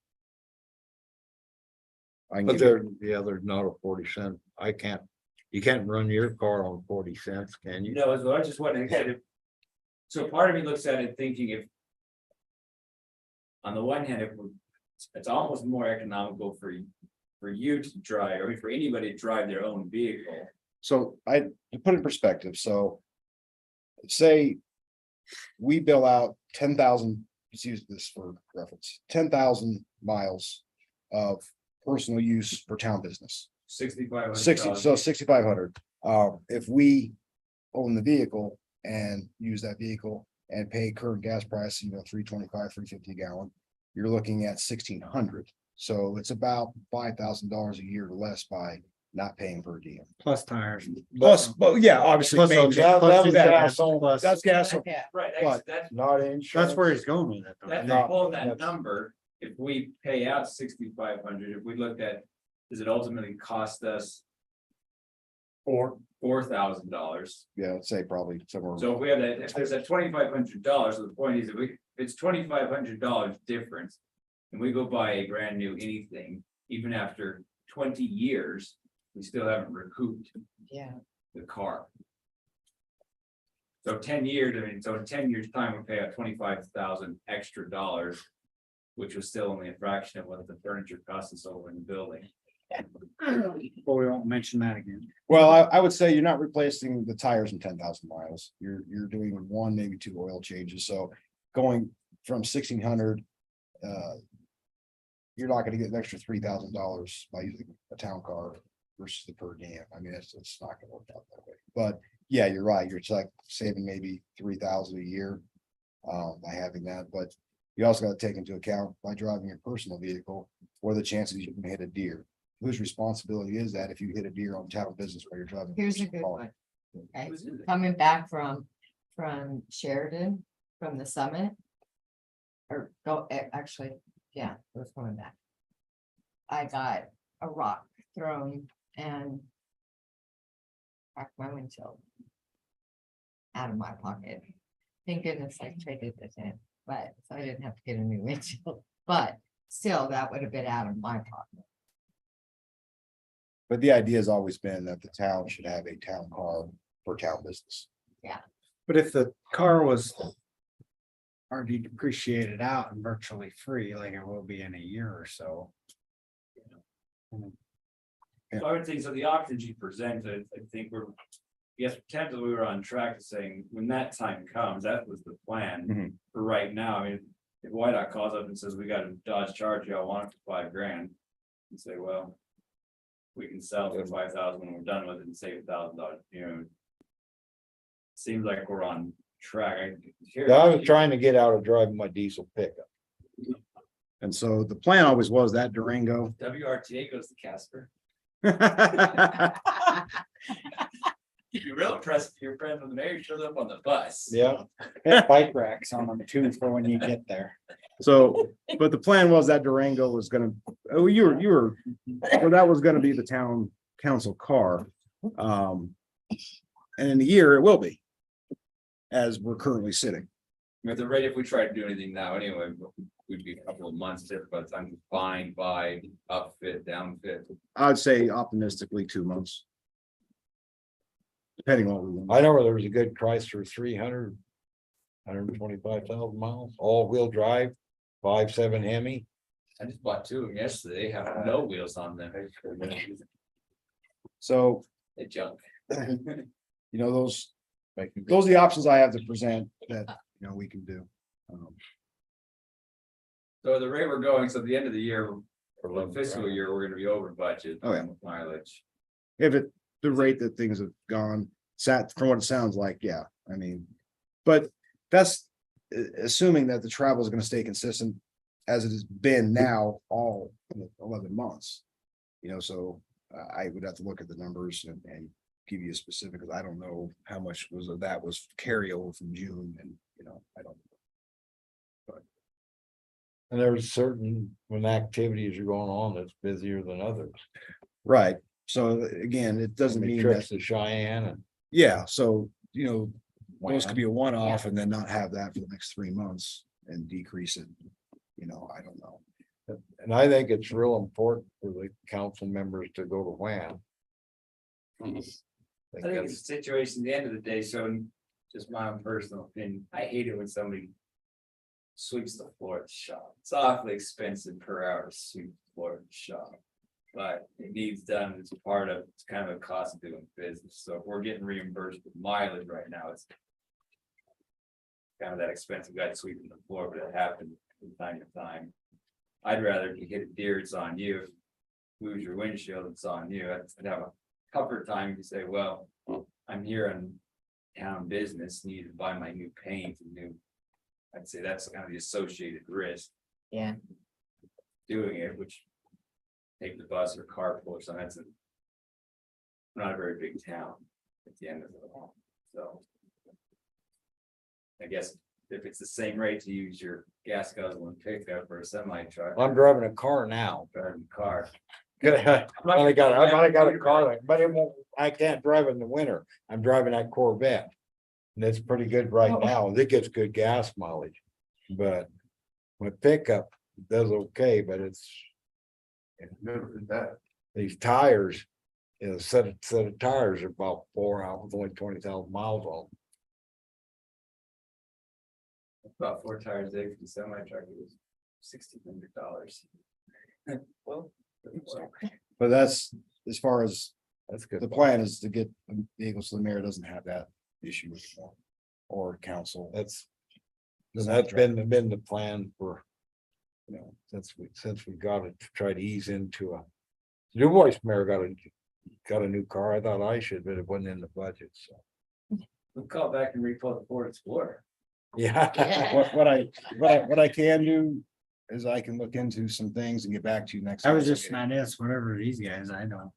I can But give you- there's not a 40 cent. You can't run your car on 40 cents, can you? No, as well, I just wanted to get it. So part of me looks at it thinking if. On the one hand, it's almost more economical for you to drive, or for anybody to drive their own vehicle. So to put it in perspective, so. Say. We bill out 10,000, let's use this for reference, 10,000 miles of personal use for town business. 6,500. 6,500. If we own the vehicle and use that vehicle and pay current gas price, $3.25, $3.50 a gallon, you're looking at 1,600. So it's about $5,000 a year less by not paying per diem. Plus tires. Plus, but yeah, obviously. Plus maintenance, that plus was that. gas, plus- That's gas. Yeah. Right, But- that's Not insurance. That's where he's going with it. though. That's No, pull that that's- number, if we pay out 6,500, if we looked at, does it ultimately cost us? $4,000? Yeah, I'd say probably somewhere. So if we have that, if there's that $2,500, so the point is, if it's $2,500 difference. And we go buy a brand new anything, even after 20 years, we still haven't recouped Yeah. the car. So 10 years, so in 10 years' time, we pay out 25,000 extra dollars. Which was still only a fraction of what the furniture cost us over in the building. But we won't mention that again. Well, I would say you're not replacing the tires in 10,000 miles. You're doing one, maybe two oil changes. So going from 1,600. You're not gonna get an extra $3,000 by using a town car versus the per diem. I mean, it's not gonna work out that way. But yeah, you're right. You're like saving maybe 3,000 a year. By having that, but you also gotta take into account by driving your personal vehicle, what are the chances you can hit a deer? Whose responsibility is that if you hit a deer on town business while you're driving? Here's a good one. Okay, coming back from Sheridan, from the summit. Or actually, yeah, it was coming back. I got a rock thrown and. Cracked my windshield. Out of my pocket. Thank goodness I traded it in, but so I didn't have to get a new windshield, but still, that would have been out of my pocket. But the idea has always been that the town should have a town car for town business. But if the car was already depreciated out and virtually free, like it will be in a year or so. So I would think, so the options you presented, I think we're, yes, potentially we were on track to saying, when that time comes, that was the plan. Mhm. For right now, I mean, if White Hawk calls up and says, we got a Dodge Charger, I want it for $5,000. And say, well. We can sell it for 5,000 when we're done with it and save $1,000, you know. Seems like we're on track. I was trying to get out of driving my diesel pickup. And so the plan always was that Durango. WRTA goes to Casper. Yeah, You'd be real impressed if your friend from the mayor showed up on the bus. Bike racks on them too for when you get there. so, but the plan was that Durango was gonna, oh, well, that was gonna be the town council car. And in a year, it will be. As we're currently sitting. At the rate, if we try to do anything now anyway, we'd be a couple of months there by the time we find, buy, upfit, downfit. I'd say optimistically 2 months. Depending on what we want. I know where there was a good price for 125,000 miles, all-wheel drive, 5.7 Hemi. I just bought two of them yesterday, they have no wheels on them. So, They junk. you know, those are the options I have to present that, you know, we can do. So the rate we're going, so at the end of the year, for the fiscal year, we're gonna be over budget. Oh, yeah. with Mileage. If the rate that things have gone, from what it sounds like, yeah, I mean, but that's assuming that the travel is gonna stay consistent as it has been now all 11 months. You know, so I would have to look at the numbers and give you a specific, because I don't know how much was of that was carryover from June, and, you know, I don't. And there's certain, when activities are going on, that's busier than others. Right, so again, it doesn't mean Trips that, to Cheyenne and. yeah, so, you know, those could be a one-off Yeah. and then not have that for the next 3 months and decrease it. You know, I don't know. And I think it's real important for the council members to go to Wham. I think it's a situation, at the end of the day, so just my own personal opinion, I hate it when somebody. Sweeps the floor at the shop. It's awfully expensive per hour to sweep the floor at the shop. But it needs done, it's part of, it's kind of a cost of doing business, so if we're getting reimbursed with mileage right now, it's. Kind of that expensive guy sweeping the floor, but it happens from time to time. I'd rather if you hit a deer, it's on you. Lose your windshield, it's on you. I'd have a tougher time if you say, well, I'm here on town business, need to buy my new paint and new. I'd say that's kind of the associated risk. Yeah. Doing it, which. Take the bus or carpool or something, that's a. Not a very big town at the end of it all, so. I guess if it's the same rate to use your gas guzzling pickup or a semi truck. I'm driving a car now. Driving a car. I finally got a car, but it won't, I can't drive in the winter. I'm driving that Corvette. And it's pretty good right now. It gets good gas mileage. But my pickup does okay, but it's Never did that. these tires. You know, set of tires are about 4 hours, only 20,000 miles on. About 4 tires a day for the semi truck, it was $1,600. Well. But that's, as far as That's good. the plan is to get vehicles, so the mayor doesn't have that issue with it, or council. That's Doesn't have been the plan for. You know, since we got it to try to ease into a. Du Bois mayor got a new car. I thought I should, but it wasn't in the budget, so. We'll call back and repo the Ford Explorer. Yeah. What I can do is I can look into some things and get back to you next. I was week. just not this, whatever these guys, I don't.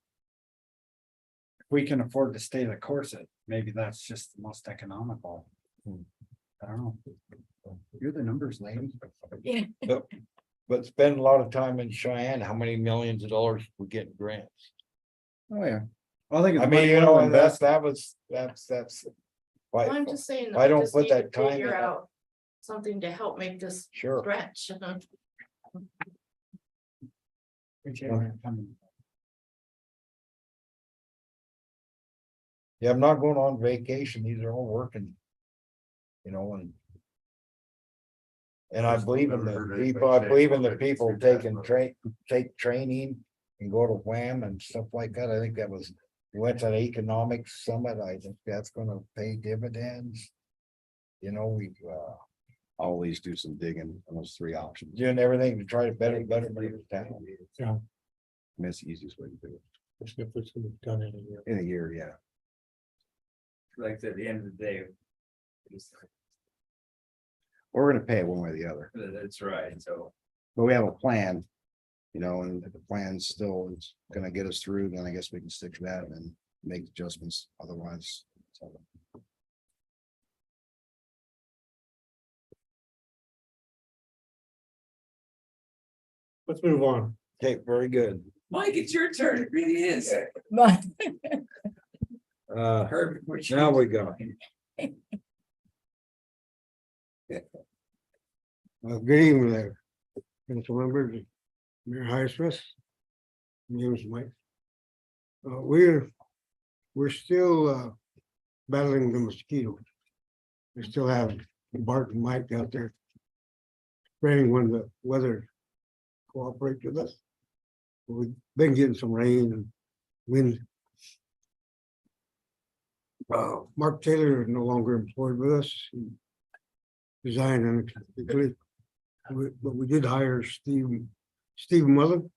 If we can afford to stay the course, maybe that's just the most economical. I don't know. You're the numbers lady. But spend a lot of time in Cheyenne, how many millions of dollars we get in grants? Oh, yeah. I think. I mean, you know, and that's. Well, I'm just saying. I we don't just put need to that time figure in. out Something to help make this Sure. stretch. Yeah, I'm not going on vacation. These are all working. You know, and I believe in the people, I believe in the people taking take training and go to Wham and stuff like that. I think that was, we went to the economic summit. I think that's gonna pay dividends. You know, we, Always do some digging on those three options. doing everything to try to better the town. Yeah. And that's the easiest way to do it. If it's gonna be done in a year. In a year, yeah. Like at the end of the day. it's- We're gonna pay it one way or the other, That's right, so. but we have a plan. You know, and if the plan still is gonna get us through, then I guess we can stick to that and make adjustments otherwise. So, Let's move on. Okay, very good. Mike, it's your turn, it really is. Herb, what you- Now we go. Good evening there. Council members, Mayor Highsmith. Name's Mike. We're still battling the mosquitoes. We still have Bart and Mike out there spraying when the weather cooperates with us. We've been getting some rain and wind. Mark Taylor is no longer employed with us. He resigned unexpectedly. But we did hire Steve Mullen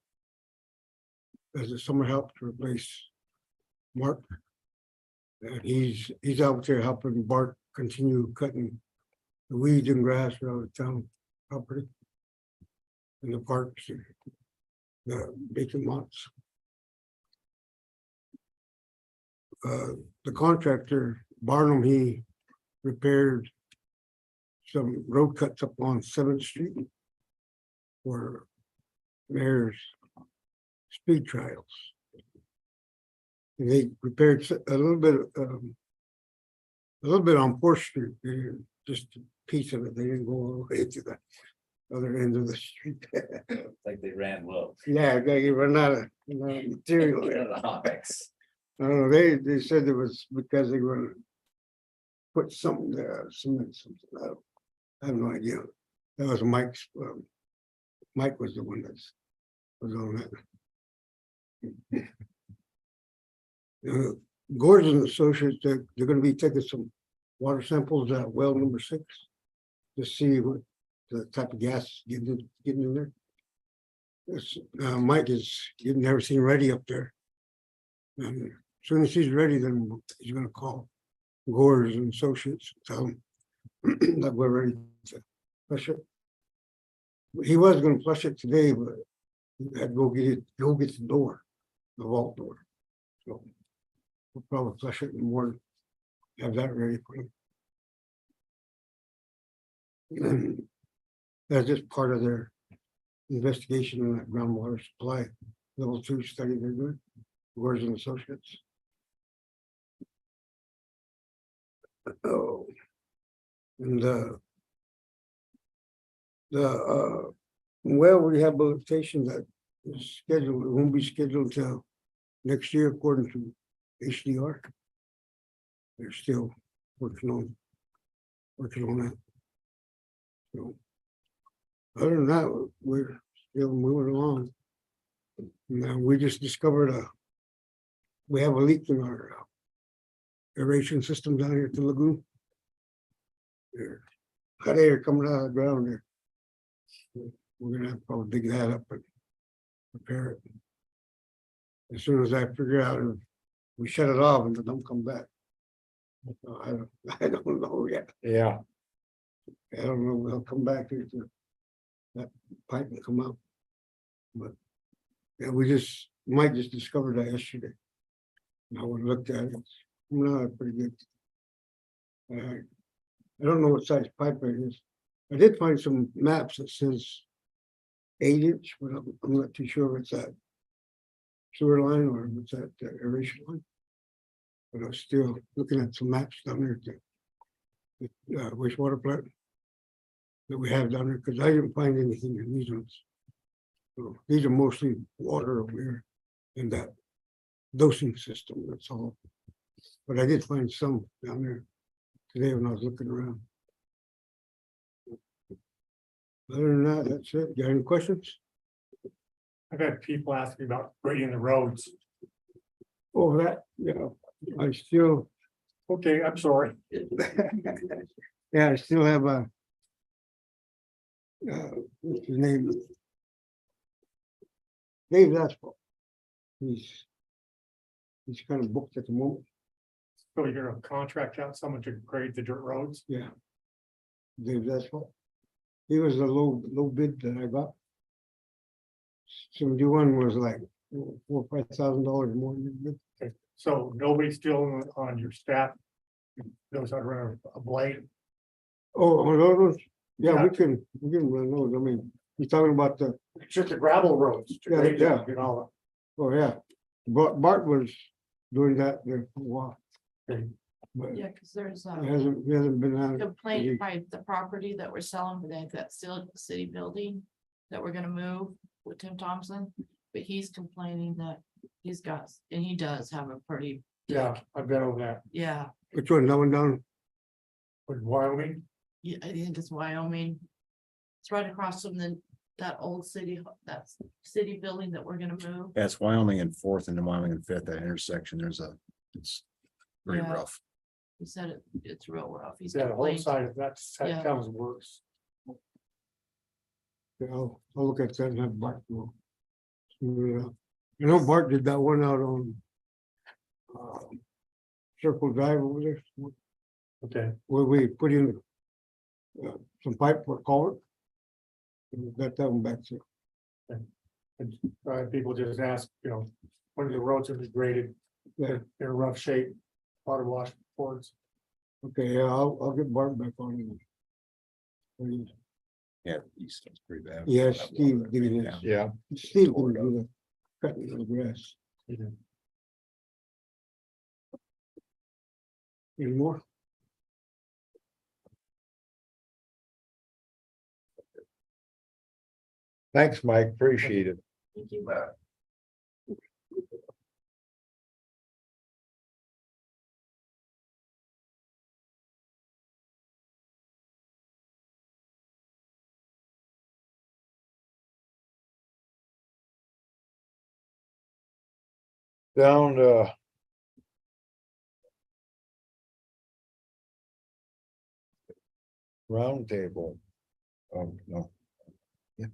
as a summer help to replace Mark. And he's out there helping Bart continue cutting the weeds and grass around the town property. In the parks, and the vacant lots. The contractor Barnum, he repaired some road cuts up on 7th Street for mayor's speed trials. And they repaired a little bit on 4th Street, just a piece of it. They didn't go all the way to the other end of the street. Like they ran low. Yeah, they run out of material. I don't know, they said it was because they were gonna put something there, something, I have no idea. That was Mike's, Mike was the one that's was on that. Gordon and Associates, they're gonna be taking some water samples at well number 6 to see what the type of gas getting in there. Mike is getting everything ready up there. And as soon as he's ready, then he's gonna call Gores and Associates, tell them that we're ready to flush it. He was gonna flush it today, but he had to go get the door, the vault door. So we'll probably flush it in the morning, have that ready for him. And that's just part of their investigation on that groundwater supply level 2 study they're doing, Gores and Associates. Oh, and the well rehabilitation that is scheduled, it won't be scheduled till next year according to HDR. They're still working on that. So other than that, we're still moving along. Now, we just discovered we have a leak in our aeration system down here at the lagoon. There, hot air coming out of the ground there. We're gonna have to probably dig that up and repair it. As soon as I figure out if we shut it off and it don't come back. I don't know yet. Yeah. I don't know, we'll come back here to that pipe and come out. But yeah, Mike just discovered that yesterday. And I went and looked at it. No, pretty good. I don't know what size pipe it is. I did find some maps that says 8-inch, but I'm not too sure if it's that sewer line or if it's that aeration line. But I was still looking at some maps down there at the wastewater plant that we have down there, because I didn't find anything in these ones. So these are mostly water over here in that dosing system, that's all. But I did find some down there today when I was looking around. Other than that, that's it. Got any questions? I've had people ask me about grading the roads. Oh, that, yeah, I still, Okay, I'm sorry. yeah, I still have a. What's his name? Dave Asphalt. He's kind of booked at the moment, So you're gonna contract out someone to grade the dirt roads? yeah. Dave Asphalt. He was the low bid that I got. 71 was like $4,000-5,000 more than that. So nobody still on your staff knows how to run a blade? Oh, on those, yeah, Yeah. we can run those, I mean, you're talking about the, It's just the gravel roads. to Yeah, grade yeah. them, you know. oh, yeah. Bart was doing that there for a while. Okay. But Yeah, because there's he hasn't been on. it. complaint by the property that we're selling, that still city building that we're gonna move with Tim Thompson. But he's complaining that he's got, and he does have a pretty, Yeah, I've been over that yeah, Which one, that one down? with Wyoming. yeah, I think it's Wyoming. It's right across from that old city, that city building that we're gonna move. Yeah, it's Wyoming and Fourth and Wyoming and Fifth, that intersection, it's pretty Yeah. rough. He said it's real rough. He's Yeah, the whole complained. side of that Yeah. sounds worse. Yeah, I'll look at that and have Bart go. Yeah, I know Bart did that one out on. Circle Drive over there, Okay, where we put in. Some pipe for culvert. And we got that one back there. people just ask, when the roads are graded, Yeah, they're in rough shape, water wash boards. okay, yeah, I'll get Bart back on it. Yeah, east is pretty bad. Yes, Steve, did it. Yeah. Steve can do the cutting of the grass. Any more? Thanks, Mike, appreciate it. Thank you. Down to. Round table. Oh, no. Yeah.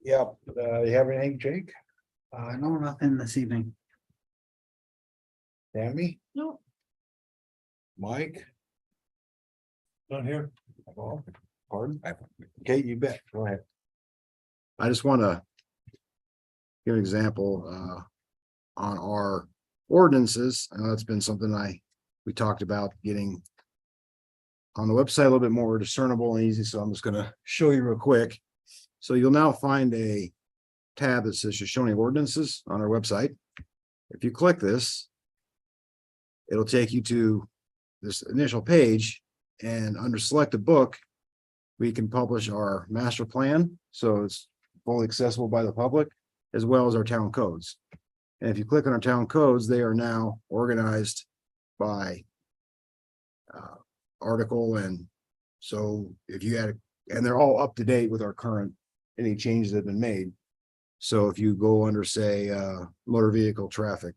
Yep, you have anything, Jake? No, nothing this evening. Tammy, No, Mike? Not here. Oh, pardon? Okay, you bet, go ahead. I just want to give an example on our ordinances. I know that's been something we talked about getting on the website a little bit more discernible and easy, so I'm just gonna show you real quick. So you'll now find a tab that says Shoshoni ordinances on our website. If you click this, it'll take you to this initial page, and under select a book, we can publish our master plan, so it's fully accessible by the public, as well as our town codes. And if you click on our town codes, they are now organized by article, and so if you had, and they're all up to date with our current, any changes that have been made. So if you go under, say, motor vehicle traffic,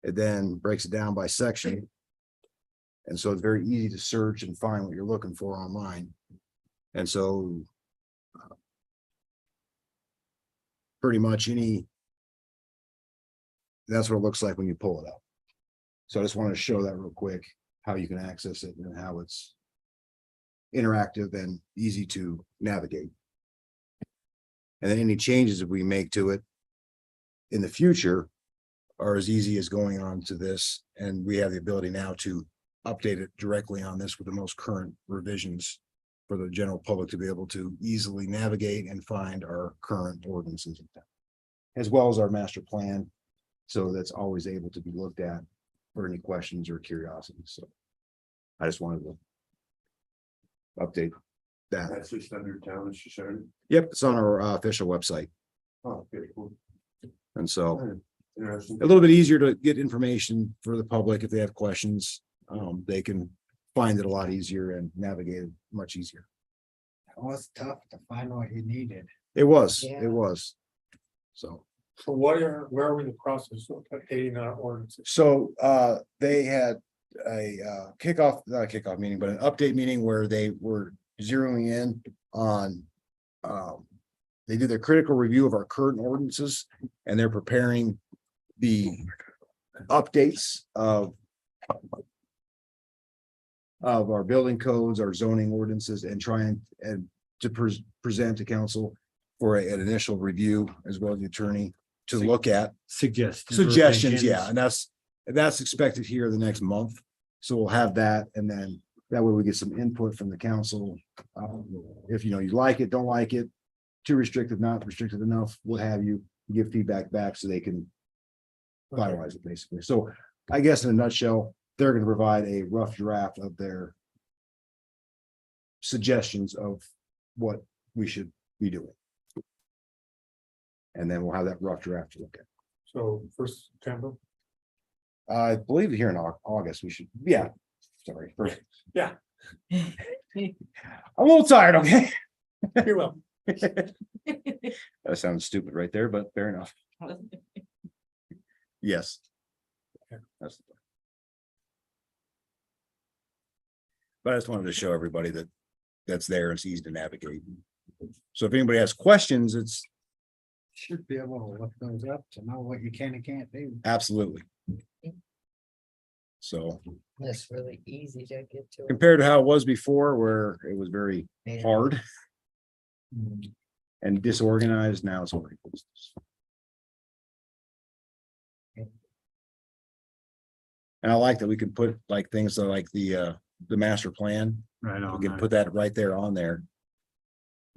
it then breaks it down by section. And so it's very easy to search and find what you're looking for online. And so pretty much that's what it looks like when you pull it up. So I just wanted to show that real quick, how you can access it and how it's interactive and easy to navigate. And then any changes that we make to it in the future are as easy as going on to this. And we have the ability now to update it directly on this with the most current revisions for the general public to be able to easily navigate and find our current ordinances, as well as our master plan. So that's always able to be looked at for any questions or curiosities. So I just wanted to update that. That's just under town of Shoshone. Yep, it's on our official website. Oh, okay, cool. And so Interesting. a little bit easier to get information for the public. If they have questions, they can find it a lot easier and navigate it much easier. Well, it's tough to find what you needed. It was, Yeah. it was. So. So where are we in the process of updating our ordinances? So they had a kickoff, not a kickoff meeting, but an update meeting where they were zeroing in on. They did their critical review of our current ordinances and they're preparing the updates of. Of our building codes, our zoning ordinances and trying and to present to council for an initial review as well as the attorney to look at. Suggestions, yeah, and that's expected here the next month. So we'll have that, and then that way we get some input from the council. If you like it, don't like it, too restrictive, not restrictive enough, what have you, give feedback back so they can finalize it basically. So I guess in a nutshell, they're gonna provide a rough draft of their suggestions of what we should be doing. And then we'll have that rough draft to look at. So first September, I believe here in August, we should, yeah, sorry. Yeah. I'm a little tired, okay? you're welcome. That sounds stupid right there, but fair enough. Yes. That's. But I just wanted to show everybody that that's there, it's easy to navigate. So if anybody has questions, it's Should be able to look those up to know what you can and can't do. absolutely. So It's really easy to get to. compared to how it was before, where it was very Yeah. hard and disorganized, now it's organized. And I like that we can put like things like the master plan, Right on. we can that. put that right there on there.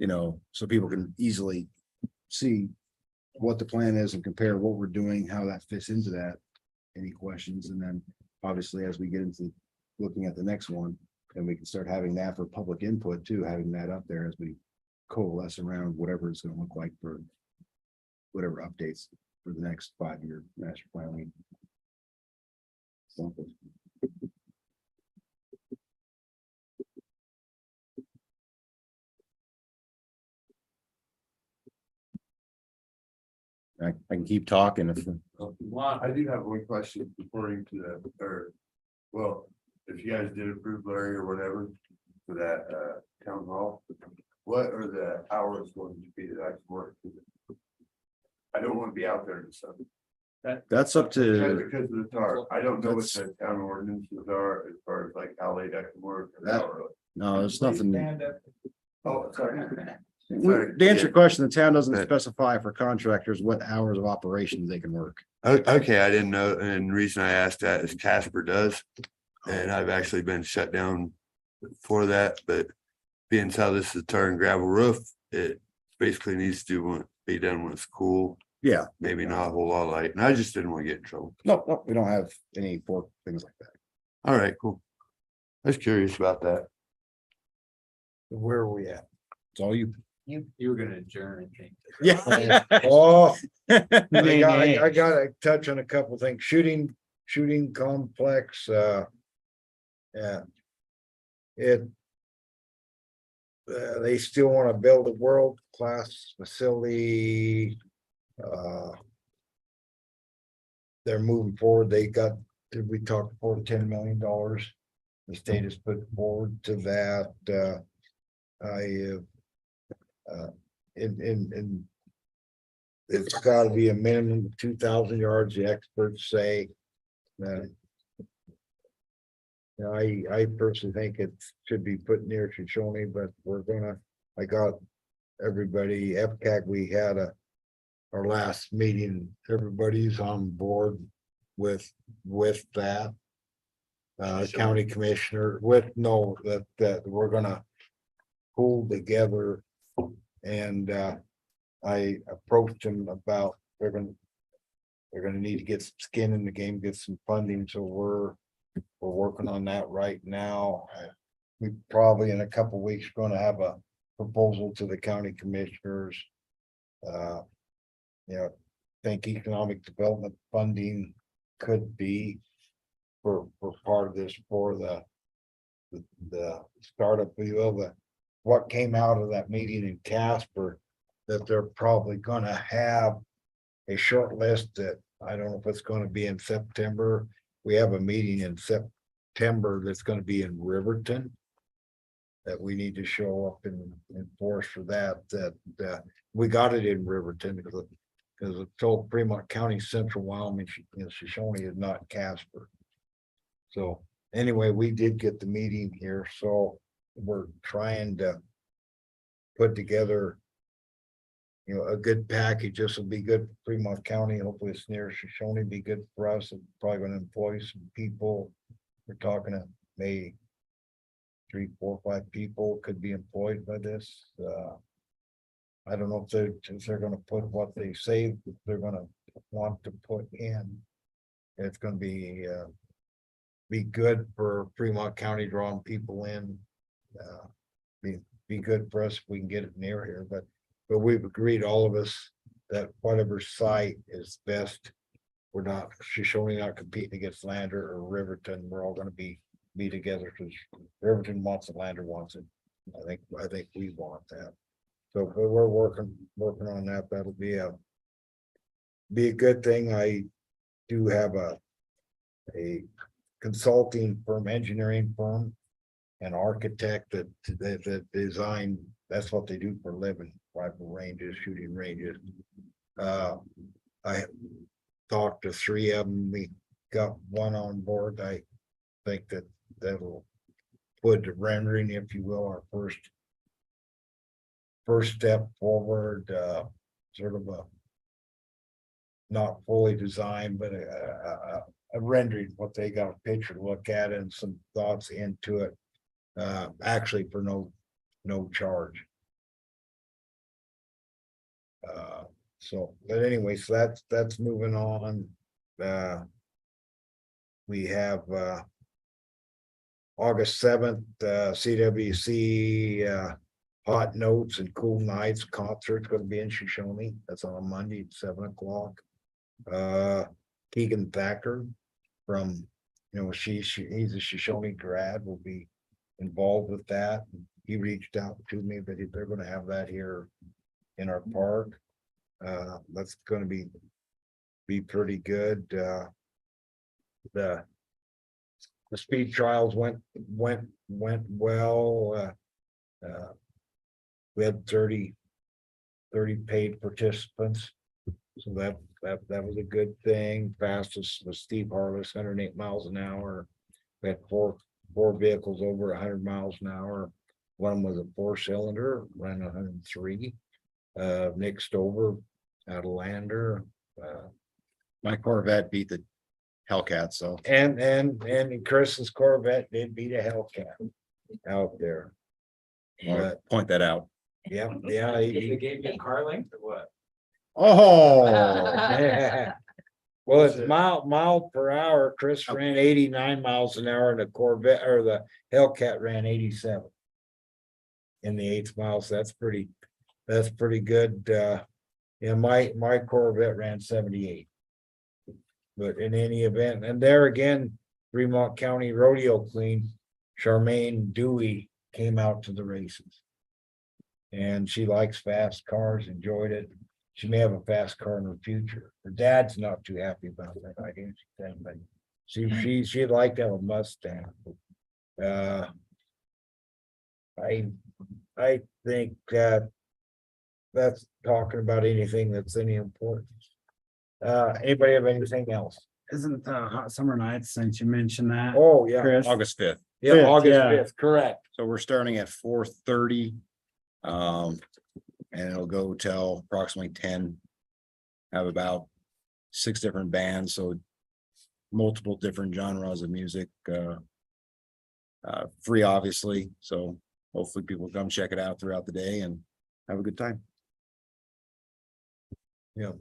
So people can easily see what the plan is and compare what we're doing, how that fits into that. Any questions, and then obviously as we get into looking at the next one, then we can start having that for public input too, having that up there as we coalesce around whatever it's gonna look like for whatever updates for the next 5-year master plan. Something. I can keep talking if. I do have one question according to the, well, if you guys did approve Larry or whatever for that town hall, what are the hours going to be that I can work? I don't want to be out there in the sun. That's up to, Because of the tar, I don't know what the town ordinances are as far as like how late I can work. or how early. no, there's nothing. Oh, sorry. To answer your question, the town doesn't specify for contractors what hours of operations they can work. Okay, I didn't know, and the reason I asked that is Casper does. And I've actually been shut down for that, but being how this is tar and gravel roof, it basically needs to be done when it's cool. Yeah. Maybe not a whole lot of light, and I just didn't want to get in trouble. No, we don't have any for things like that. All right, cool. I was curious about that. Where are we at? It's all you. You were gonna adjourn, I think. Yeah. Oh, I gotta touch on a couple things. Shooting complex, yeah. They still wanna build a world-class facility. They're moving forward. We talked $4 to $10 million. The state has put forward to that, in it's gotta be a minimum of 2,000 yards, the experts say. I personally think it should be put near Shoshoni, but I got everybody, FCAC, we had our last meeting, everybody's on board with that. County commissioner that we're gonna pull together. And I approached him about, they're gonna need to get some skin in the game, get some funding, so we're working on that right now. We probably in a couple weeks gonna have a proposal to the county commissioners. Think economic development funding could be for part of this, for the startup, we will, what came out of that meeting in Casper, that they're probably gonna have a short list that, I don't know if it's gonna be in September. We have a meeting in September that's gonna be in Riverton. That we need to show up and enforce for that, we got it in Riverton because it's told Fremont County, Central Wyoming, Shoshoni is not Casper. So anyway, we did get the meeting here, so we're trying to put together, you know, a good package. This will be good for Fremont County. Hopefully it's near Shoshone, be good for us. It's probably gonna employ some people. We're talking to maybe 3, 4, 5 people could be employed by this. I don't know if they're gonna put what they say they're gonna want to put in. It's gonna be good for Fremont County drawing people in. Be good for us if we can get it near here, but we've agreed, all of us, that whatever site is best. We're not, Shoshone not competing against Lander or Riverton. We're all gonna be together, because Riverton wants it, Lander wants it. I think we want that. So but we're working on that. That'll be a good thing. I do have a consulting firm, engineering firm, an architect that design, that's what they do for a living, rifle ranges, shooting ranges. I talked to 3 of them. We got one on board. I think that'll put the rendering, if you will, our first step forward, sort of a not fully designed, but a rendering, what they got a picture to look at and some thoughts into it, actually for no charge. So, but anyway, so that's moving on. We have August 7th, CWC Hot Notes and Cool Nights concert going to be in Shoshone. That's on a Monday at 7 o'clock. Keegan Thacker from, you know, he's a Shoshone grad, will be involved with that. He reached out to me, but they're going to have that here in our park. That's going to be pretty good. The speed trials went well. We had 30 paid participants, so that was a good thing. Fastest was Steve Harless, 108 miles an hour. We had four vehicles over 100 miles an hour. One was a 4-cylinder, ran 103. Nick Stover out of Lander. My Corvette beat the Hellcat, so. And Chris's Corvette did beat a Hellcat out there. I'll point that out. Yeah. They gave me a car length or what? Oh. Well, it's mile per hour. Chris ran 89 miles an hour and the Corvette, or the Hellcat ran 87. In the 8th mile, so that's pretty good. Yeah, my Corvette ran 78. But in any event, and there again, Fremont County Rodeo Queen, Charmaine Dewey, came out to the races. And she likes fast cars, enjoyed it. She may have a fast car in her future. Her dad's not too happy about that. I guess but she'd like to have a Mustang. I think that's talking about anything that's any importance. Anybody have anything else? Isn't Hot Summer Nights, since you mentioned that? Oh, yeah. Chris? August 5th. Yeah, 5th, August yeah. 5th, correct. So we're starting at 4:30. And it'll go till approximately 10. Have about 6 different bands, so multiple different genres of music. Free, obviously, so hopefully people come check it out throughout the day and have a good time. Yeah,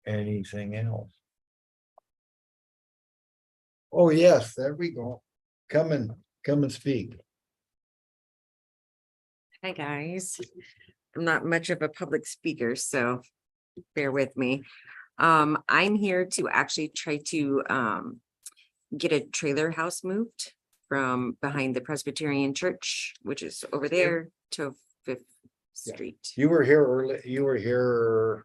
anything else? Oh, yes, there we go. Come and speak. Hi, guys. I'm not much of a public speaker, so bear with me. I'm here to actually try to get a trailer house moved from behind the Presbyterian Church, which is over there to Fifth Yeah. Street. You were here early, you were here.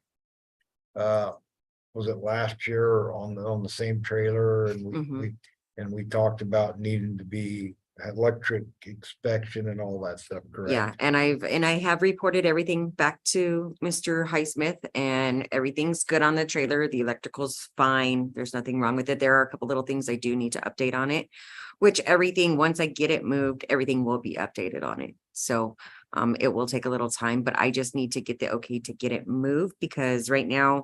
Was it last year on the same trailer and Mhm. we talked about needing to be electric inspection and all that stuff, correct? Yeah, and I have reported everything back to Mr. Highsmith and everything's good on the trailer. The electrical's fine. There's nothing wrong with it. There are a couple little things I do need to update on it. Which everything, once I get it moved, everything will be updated on it. So it will take a little time, but I just need to get the okay to get it moved because right now.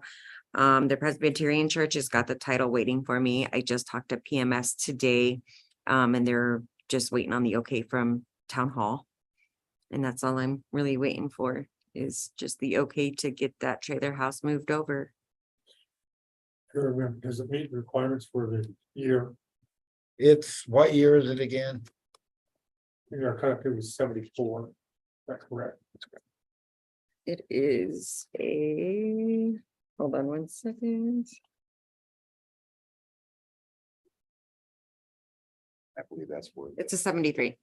The Presbyterian Church has got the title waiting for me. I just talked to PMS today. And they're just waiting on the okay from Town Hall. And that's all I'm really waiting for is just the okay to get that trailer house moved over. Does it meet the requirements for the year? It's, what year is it again? Our cut was 74. That's correct. It is a, hold on one second. I believe that's where, It's a 73.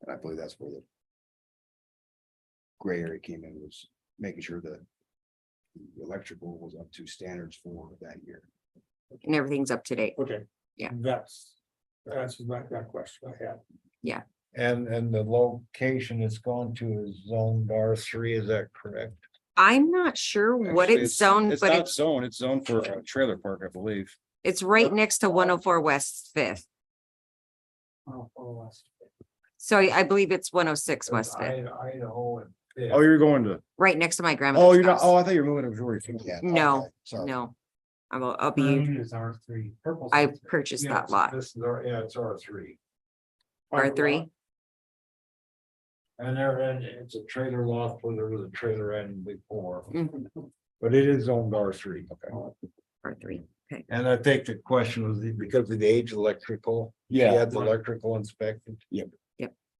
and I believe that's where the gray area came in, was making sure that the electrical was up to standards for that year. And everything's up to date. Okay. Yeah. That's that question I had. And the location it's gone to is zoned R3, is that correct? I'm not sure what Actually, it's zoned, It's but not zoned, it's zoned for a trailer park, I believe. it's right next to 104 West Fifth. Oh, So I believe it's 106 West Fifth, Idaho and. Oh, you're going to, right next to my oh, grandmother's you're not, house. oh, I thought you were moving to Missouri. Yeah, No, okay, sorry. No, I'll be, Is R3. Purple's I R3. purchased that lot, This is our, yeah, it's R3. R3. And there, and it's a trailer lot where there was a trailer end before. Mhm. But it is zoned R3. Okay. R3, okay. And I think the question was because of the age electrical. Yeah. You had the electrical inspected.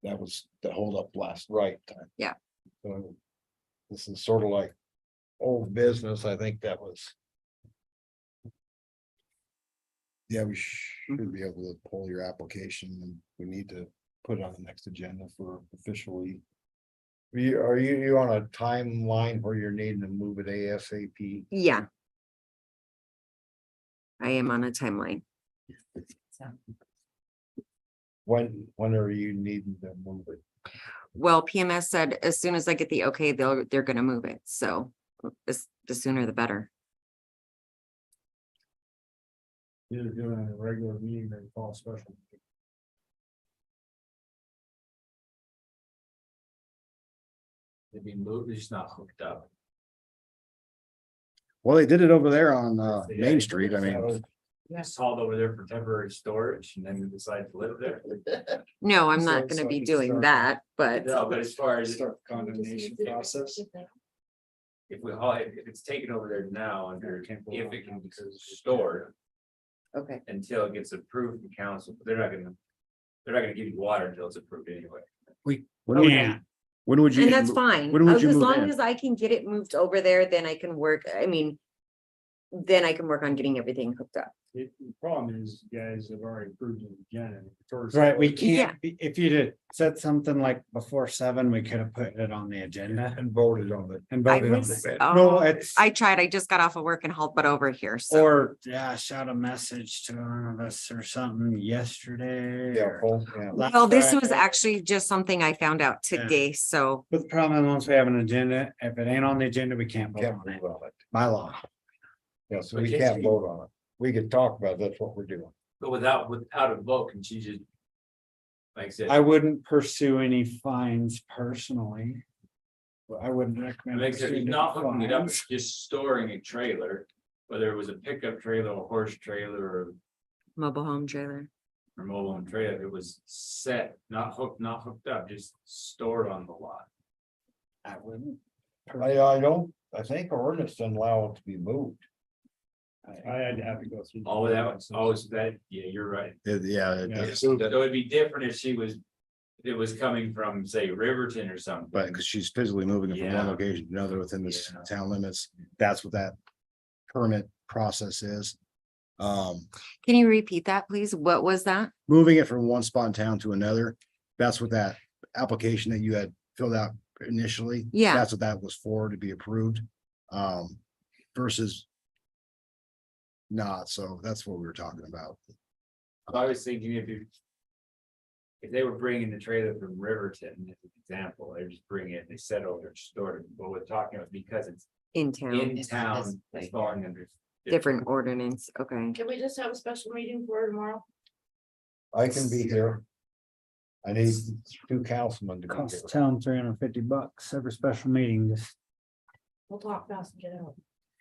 That was the holdup last. Right. Yeah. So this is sort of like old business. I think that was. Yeah, we should be able to pull your application and we need to put it on the next agenda for officially. Are you on a timeline where you're needing to move it ASAP? Yeah. I am on a timeline. So, When are you needing to move it? Well, PMS said as soon as I get the okay, they're gonna move it, so the sooner the better. Either do it in a regular meeting or call a special. It'd be moved, it's not hooked up. Well, they did it over there on Main Street. I mean, Just hauled over there for temporary storage and then we decided to live there. No, I'm So- not gonna so be you doing start- that, but No, but as far as Start the condemnation process. if we haul, if it's taken over there now under, if it can be stored okay. until it gets approved from council, they're not gonna give you water until it's approved anyway. Yeah, when would you? And that's fine. When would you As move long in? as I can get it moved over there, then I can work, I mean. Then I can work on getting everything hooked up. The problem is, you guys have already approved it again. right, we can't, if you'd have said something like before 7, we could have put it on the agenda And voted on it. and I voted on was, it. oh, No, it's, I tried, I just got off of work and hauled butt over here, so. or, yeah, shout a message to one of us or something yesterday. Yeah, or full, yeah. last Well, this was Friday. actually just something I found out Yeah. today, so. But the problem, once we have an agenda, if it ain't on the agenda, we can't vote Can't on it move on it. by law. Yeah, so we can't vote on it. We could talk about that's what we're doing. But without a vote, can she just? Like I said. I wouldn't pursue any fines personally. I wouldn't recommend. Like I said, pursuing he's not any hooking it up, fines. it's just storing a trailer, whether it was a pickup trailer, a horse trailer, Mobile home trailer. or mobile home trailer, it was set, not hooked up, just stored on the lot. I wouldn't. I think our ordinance doesn't allow it to be moved. I had to have to go through. All that, always that, yeah, you're right. Yeah, Yeah. it's- So it'd be different if it was coming from, say, Riverton or something. but because she's physically moving it from one Yeah. location to another within this Yeah. town limits, that's what that permit process is. Can you repeat that, please? What was that? Moving it from one spot in town to another. That's what that application that you had filled out initially. Yeah. That's what that was for, to be approved. Versus not, so that's what we were talking about. I was thinking if they were bringing the trailer from Riverton, as an example, they just bring it, they set it over, store it, but we're talking about because it's In town, in It's town, this it's way. falling under. different ordinance, okay. Can we just have a special meeting for tomorrow? I can be here. I need 2 councilmen to be here. Cost town $350 every special meeting, just, We'll talk fast and get out.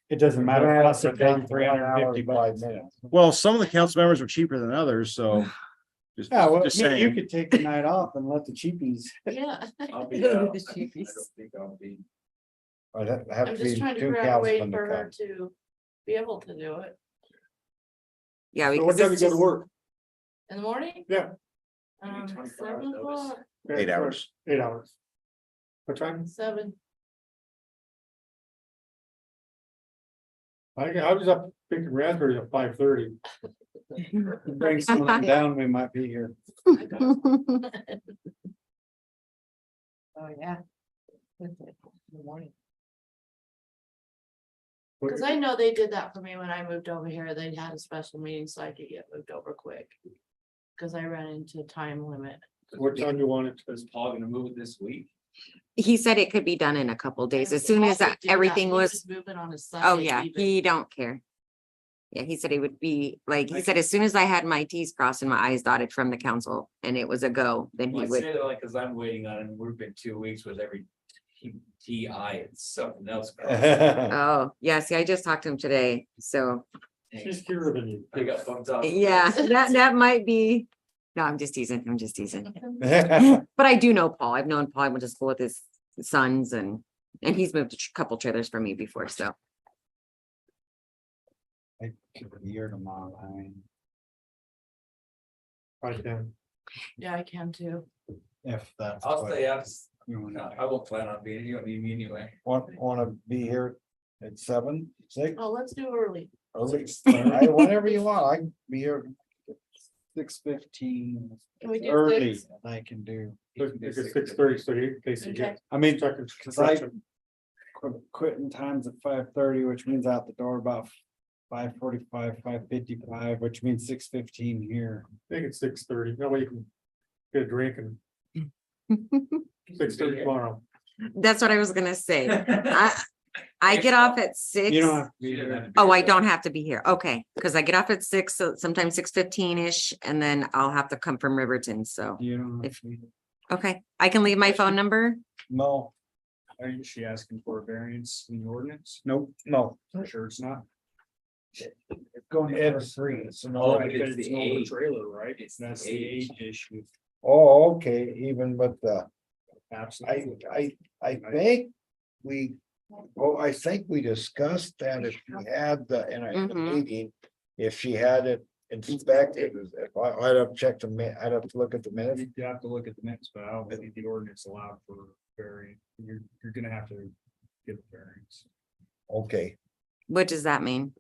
it doesn't matter. We're It gonna costs have the to take town 350 1 hour, 5 bucks. minutes. Well, some of the council members were cheaper than others, so. Yeah, well, Just you saying. could take the night off and let the cheapies. Yeah. I'll be The out. I don't cheapies. think I'll be. I'd have I'm to just be trying to 2 figure out a way councilmen for to her come. to be able to do it. Yeah, So what because time you it's go to just, work? In the morning? Yeah. 24 hours 7 notice. o'clock, 8 hours. 8 hours. What time? 7. I was up picking raspberries at 5:30. Bring someone down, we might be here. Oh, yeah. In the morning. Cause I know they did that for me when I moved over here. They had a special meeting so I could get moved over quick. Cause I ran into a time limit. What time do you want it? Is Paul gonna move it this week? he said it could be done in a couple days, as soon Paul as would that do that. everything He was, Moving on a Sunday. oh yeah, even. he don't care. Yeah, he said it would be, like, he said as soon as I had my Ts crossed and my Is dotted from the council and it was a go, then Well, he I would. say that like, cause I'm waiting on it, and we've been 2 weeks with every TI, it's something else. Oh, yeah, see, I just talked to him today, so, She's cuter than you. I got bumped off. yeah, that might be. No, I'm just teasing, but I do know Paul, I've known Paul, I went to school with his sons and he's moved a couple trailers from me before, so. I could be here tomorrow, I mean, I can. Yeah, I can too. if that's. I'll what stay up. you wanna No, do. I won't plan on being, you don't need me anyway. Want to be here at 7, 6? Oh, let's do early. Whenever you want, I can be here. 6:15 Can we do early, 6? I can do. It's 6:30, so in case you Okay. get. I mean, stuck in cause I construction. quitting times at 5:30, which means out the door about 5:45, 5:55, which means 6:15 here. I think it's 6:30. That way you can get a drink and 6:30 tomorrow. That's what I was gonna say. I get off at 6. You don't have to be You don't here. have to be Oh, I there. don't have to be here. Okay, because I get off at 6, so sometimes 6:15-ish, and then I'll have to come from Riverton, so, You don't have If- to be here. okay, I can leave my phone number. No, Are you, she asking for a variance in the ordinance? Nope. no, Sure, it's not. Going it's 3. So Oh, no. but Because it's it's the an older age. trailer, right? It's That's the the age. age issue. Oh, okay, even with the, Absolutely. I think we, I think we discussed that if she had in a Mhm. meeting, if she had it inspected, if I'd have checked I'd have to look at the minutes. You have to look at the minutes, but I don't think the ordinance allowed for variance. You're gonna have to get a variance. Okay, What does that mean?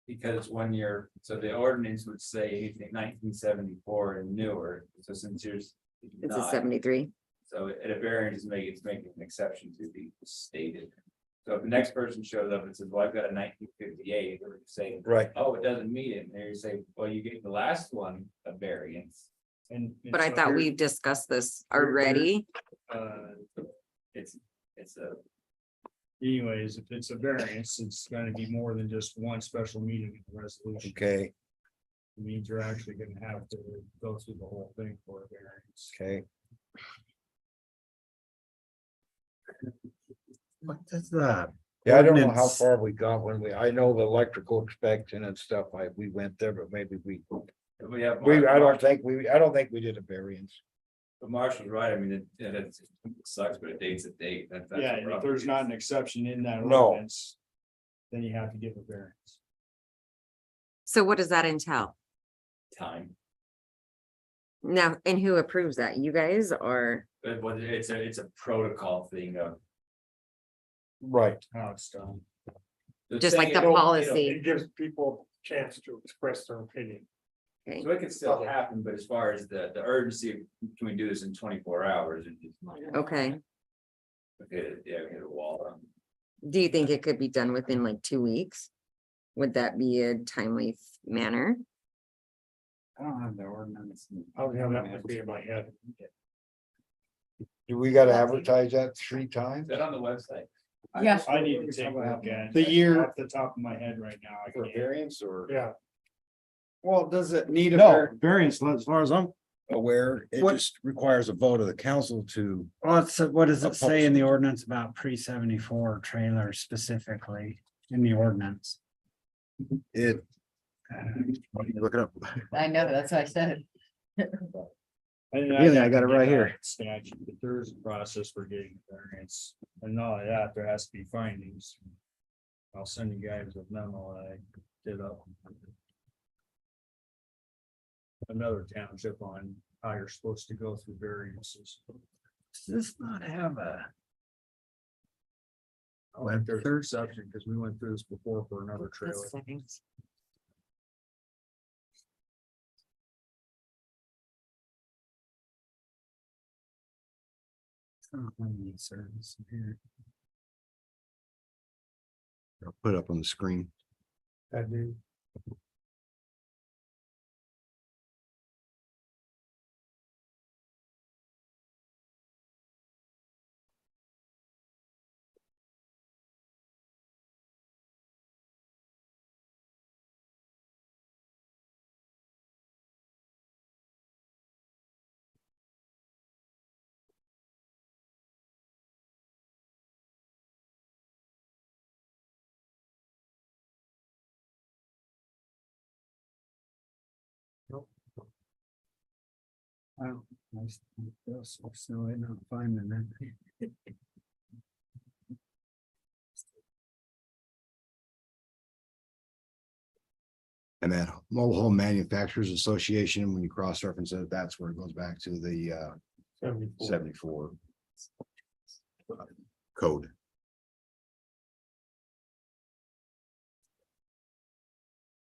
Because it's 1 year, so the ordinance would say anything 1974 and newer, so since yours. is It's a not, 73. So at a variance, it's making an exception to the stated. So if the next person shows up and says, well, I've got a 1958, or say, right. oh, it doesn't meet it, and they say, well, you gave the last one a variance. And. But I so thought here- we've discussed this here- already. It's a, Anyways, if it's a variance, it's gonna be more than just one special meeting in the resolution. Okay, It means you're actually gonna have to go through the whole thing for a variance. okay. What is that? Yeah, I don't know how Ordinance. far we got when I know the electrical inspection and stuff, we went there, but maybe we have. I don't think we did a variance. But Marshall's right, I mean, it sucks, but a date's a date. That's Yeah, the and if problem. there's not an exception in that No. ordinance, then you have to give a variance. So what does that entail? Time, Now, and who approves that? You guys or? but it's a protocol thing of, Right. How it's done. Just like the thing is, policy. It gives people a chance to express their opinion. So it could still happen, but as far as the urgency, can we do this in 24 hours? And just Okay. hit a wall. Do you think it could be done within like 2 weeks? Would that be a timely manner? I don't have the ordinance. I don't have that would be in my head. Do we gotta advertise that 3 times? Is that on the website? Yeah. I need to take a look at it. The year- Off the top of my head right now. I For can't. variance or? Yeah, Well, does it need a? No, variance, as far as I'm aware, it What- just requires a vote of the council to, Well, it's, what does A it say in the public- ordinance about pre-74 trailers specifically in the ordinance? it. Look it up. I know, that's what I said. Really, I got it right here. Statute, but there is a process for getting variance, and not only that, there has to be findings. I'll send you guys a memo that I did up. Another township on how you're supposed to go through variances. Does this not have a? Oh, and there's an exception, because we went through this before for another trailer. Settings. Service here. I'll put it up on the screen. that do. Wow, nice. So I'm not finding that. And that Mobile Home Manufacturers Association, when you cross-reference it, that's where it goes back to the 74 code.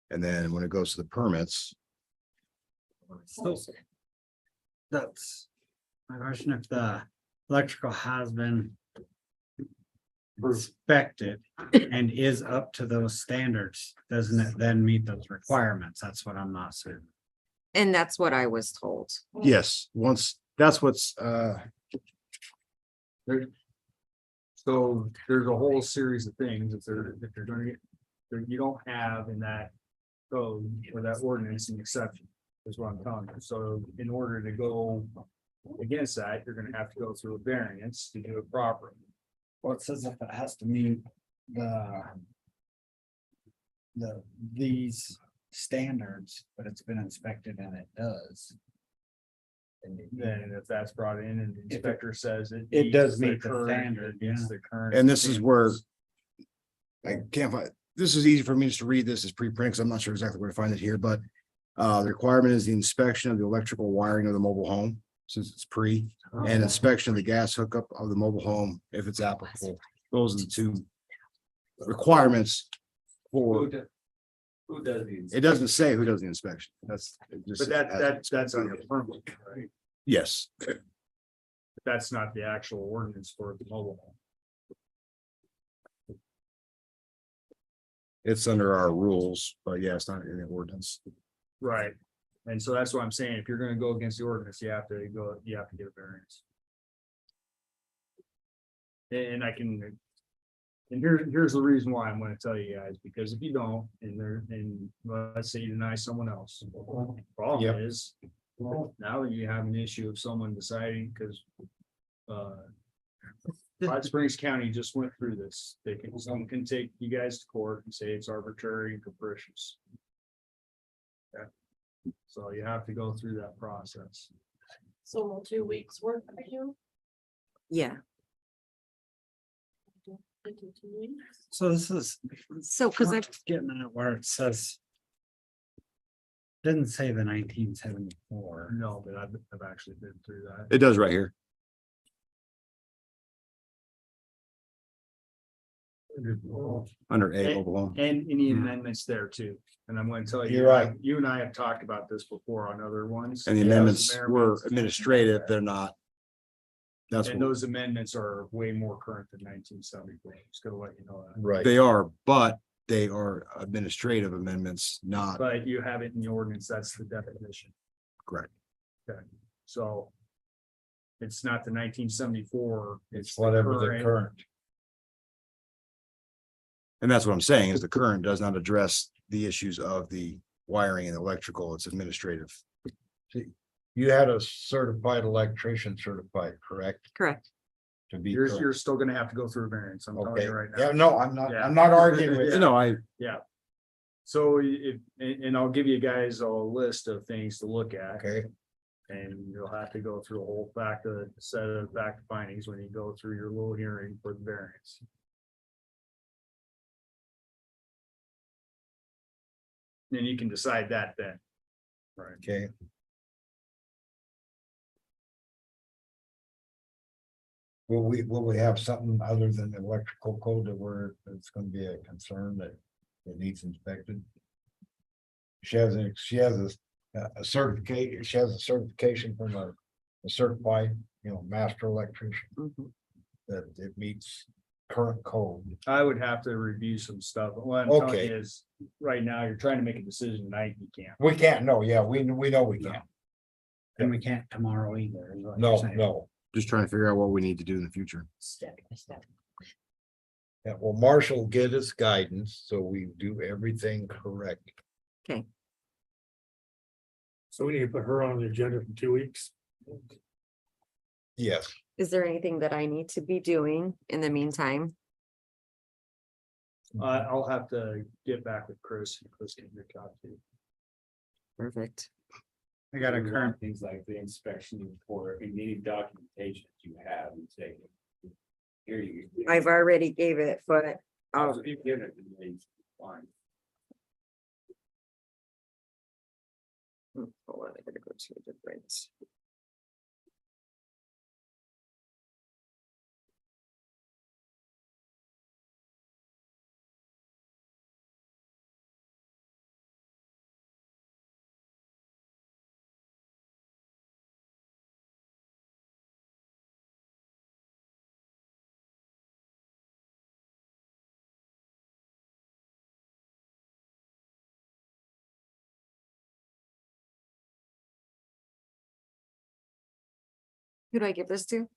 And then when it goes to the permits, So that's my question, if the electrical has been inspected and is up to those standards, doesn't it then meet those requirements? That's what I'm not certain. And that's what I was told. yes, once, that's what's, So there's a whole series of things that they're gonna get, that you don't have in that code or that ordinance an exception, is what I'm telling you. So in order to go against that, you're gonna have to go through a variance to do it properly. Well, it says if it has to meet these standards, but it's been inspected and it does. And then if that's brought in and the inspector says it. It does meets meet the current- standard, it meets yeah. the current and this is where standards. I can't find, this is easy for me just to read this as pre-print, because I'm not sure exactly where to find it here, but the requirement is the inspection of the electrical wiring of the mobile home, since it's pre, and inspection of the gas hookup of the mobile home, if it's applicable. Those are the two requirements for, Who does these? it doesn't say who does the inspection. That's. it just But has- that's on your permit, right? Yes, But that's not the actual ordinance for the mobile home. it's under our rules, but yeah, it's not in the ordinance. Right, and so that's what I'm saying, if you're gonna go against the ordinance, you have to get a variance. And I can, and here's the reason why I'm gonna tell you guys, because if you don't, and let's say you deny someone else. Problem is, now that you have an issue of someone deciding, because Hot Springs County just went through this. Someone can take you guys to court and say it's arbitrary and capricious. Okay. So you have to go through that process. So will 2 weeks work for you? Yeah. Think in 2 weeks? So this is. So, because I, Getting at where it says. Didn't say the 1974. No, but I've actually been through that. It does right here. under A alone. And any amendments there too. And I'm gonna tell you. You're right. You and I have talked about this before on other ones. And the Those amendments were amendments- administrative, they're not. That's And what those amendments are way more current than 1974. Just gonna let you know that. Right. they are, but they are administrative amendments, not But you have it in the ordinance, that's the definition. correct. So. It's not the 1974. It's whatever the current. And that's what I'm saying is the current does not address the issues of the wiring and electrical. It's administrative. You had a certified electrician certified, correct? Correct. To be You're correct. still gonna have to go through a variance. I'm telling Okay, you right yeah, now. no, I'm not arguing with Yeah. you. No, I, So if, and I'll give you guys a list of things to look at. Okay, And you'll have to go through a whole set of fact findings when you go through your little hearing for the variance. Then you can decide that then. Right. okay. Will we have something other than the electrical code that it's gonna be a concern that it needs inspected? She has a certificate, she has a certification from a certified, master electrician Mhm. that it meets current code. I would have to review some stuff. What I'm telling Okay. you is, right now, you're trying to make a decision tonight, you can't. We can't, no, yeah, we know we can't. And we can't tomorrow either. is what you're No, saying. no. just trying to figure out what we need to do in the future. Step by step. Yeah, well, Marshall will get us guidance, so we do everything correct. So we need to put her on the agenda for 2 weeks. Yes, Is there anything that I need to be doing in the meantime? I'll have to get back with Chris and Chris can reach out to you. Perfect. I got a We want current, Things like the inspection report and any documentation that you have and say. Here you. I've already gave it, but If you give it, then it's fine. hold on, I gotta go to a different. Who do I give this to?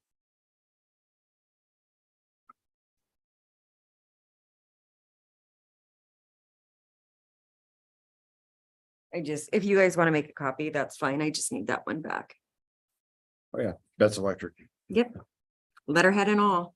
If you guys want to make a copy, that's fine. I just need that one back. That's electric. Yep. Letterhead and all.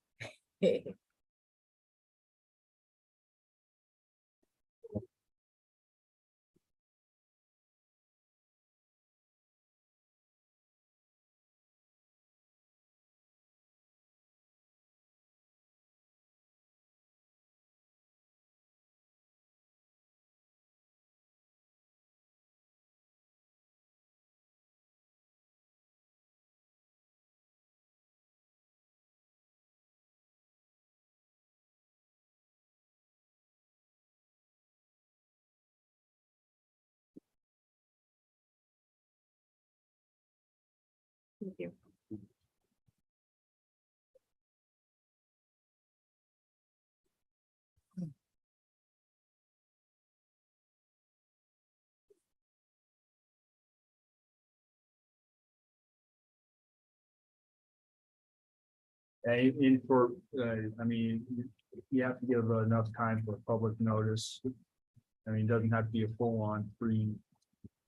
Thank you. In for, I mean, you have to give enough time for public notice. I mean, it doesn't have to be a full-on free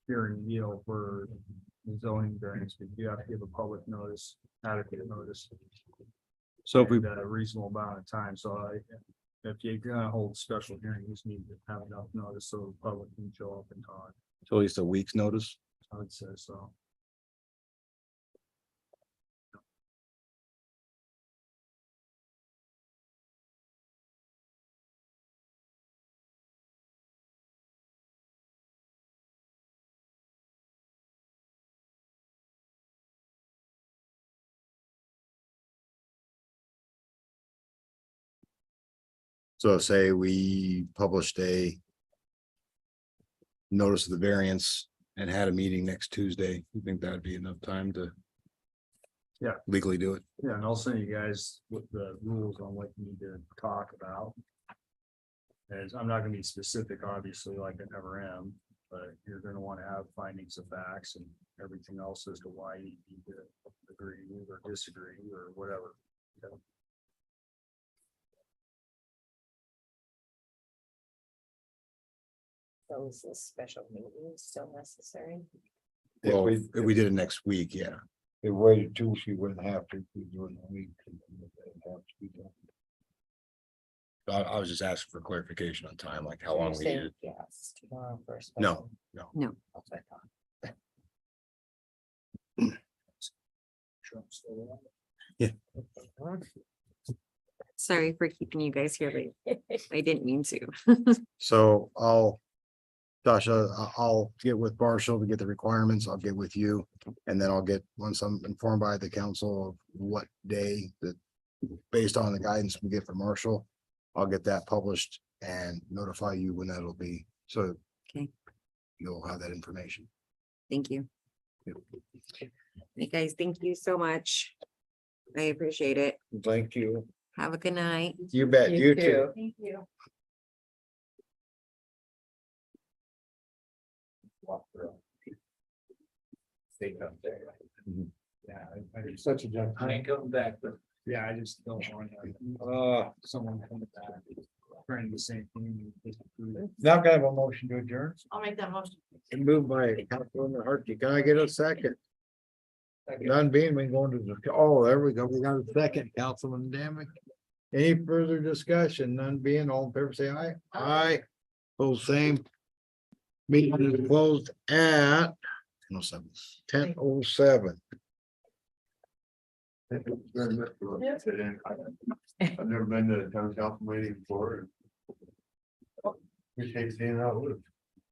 hearing deal for the zoning variance, but you have to give a public notice, adequate notice. So if we, and a reasonable amount of time, so if you're gonna hold a special hearing, you just need to have enough notice so the public can show up and talk. so at least a week's notice. I would say so. So say we published a notice of the variance and had a meeting next Tuesday, you think that'd be enough time to Yeah. legally do it? Yeah, and I'll send you guys with the rules on what you need to talk about. As I'm not gonna be specific, obviously, like I never am, but you're gonna wanna have findings of facts and everything else as to why you need to agree or disagree or whatever. So is this special meeting still necessary? If Well, we, if we did it next week, yeah. they waited till she wouldn't have to, we do it in a week. I was just asking for clarification on time, like how long we Say needed. yes, tomorrow for a No, special. no. That's what I thought. Sorry for keeping you guys here, but I didn't mean to. So Josh, I'll get with Marshall to get the requirements. I'll get with you. And then I'll get, once I'm informed by the council of what day that, based on the guidance we get from Marshall, I'll get that published and notify you when that'll be. So Okay. you'll have that information. Thank you. Hey, guys, thank you so much. I appreciate it. Thank you. Have a good night. You bet, you too. Thank you. Stay up there. Yeah, I just, Such a jump. I ain't coming back, but yeah, I just don't want someone coming back, trying the same thing. Now can I have a motion to adjourn? I'll make that motion. And moved by Councilwoman Hartke. Can I get a second? None being, we go into the, oh, there we go. We got a second, Councilman Demick. Any further discussion? None being, all in favor, say aye. Aye. Both same. Meeting is closed at 10:07. 10:07. I've never been to a town council meeting before. Appreciate seeing how it looks.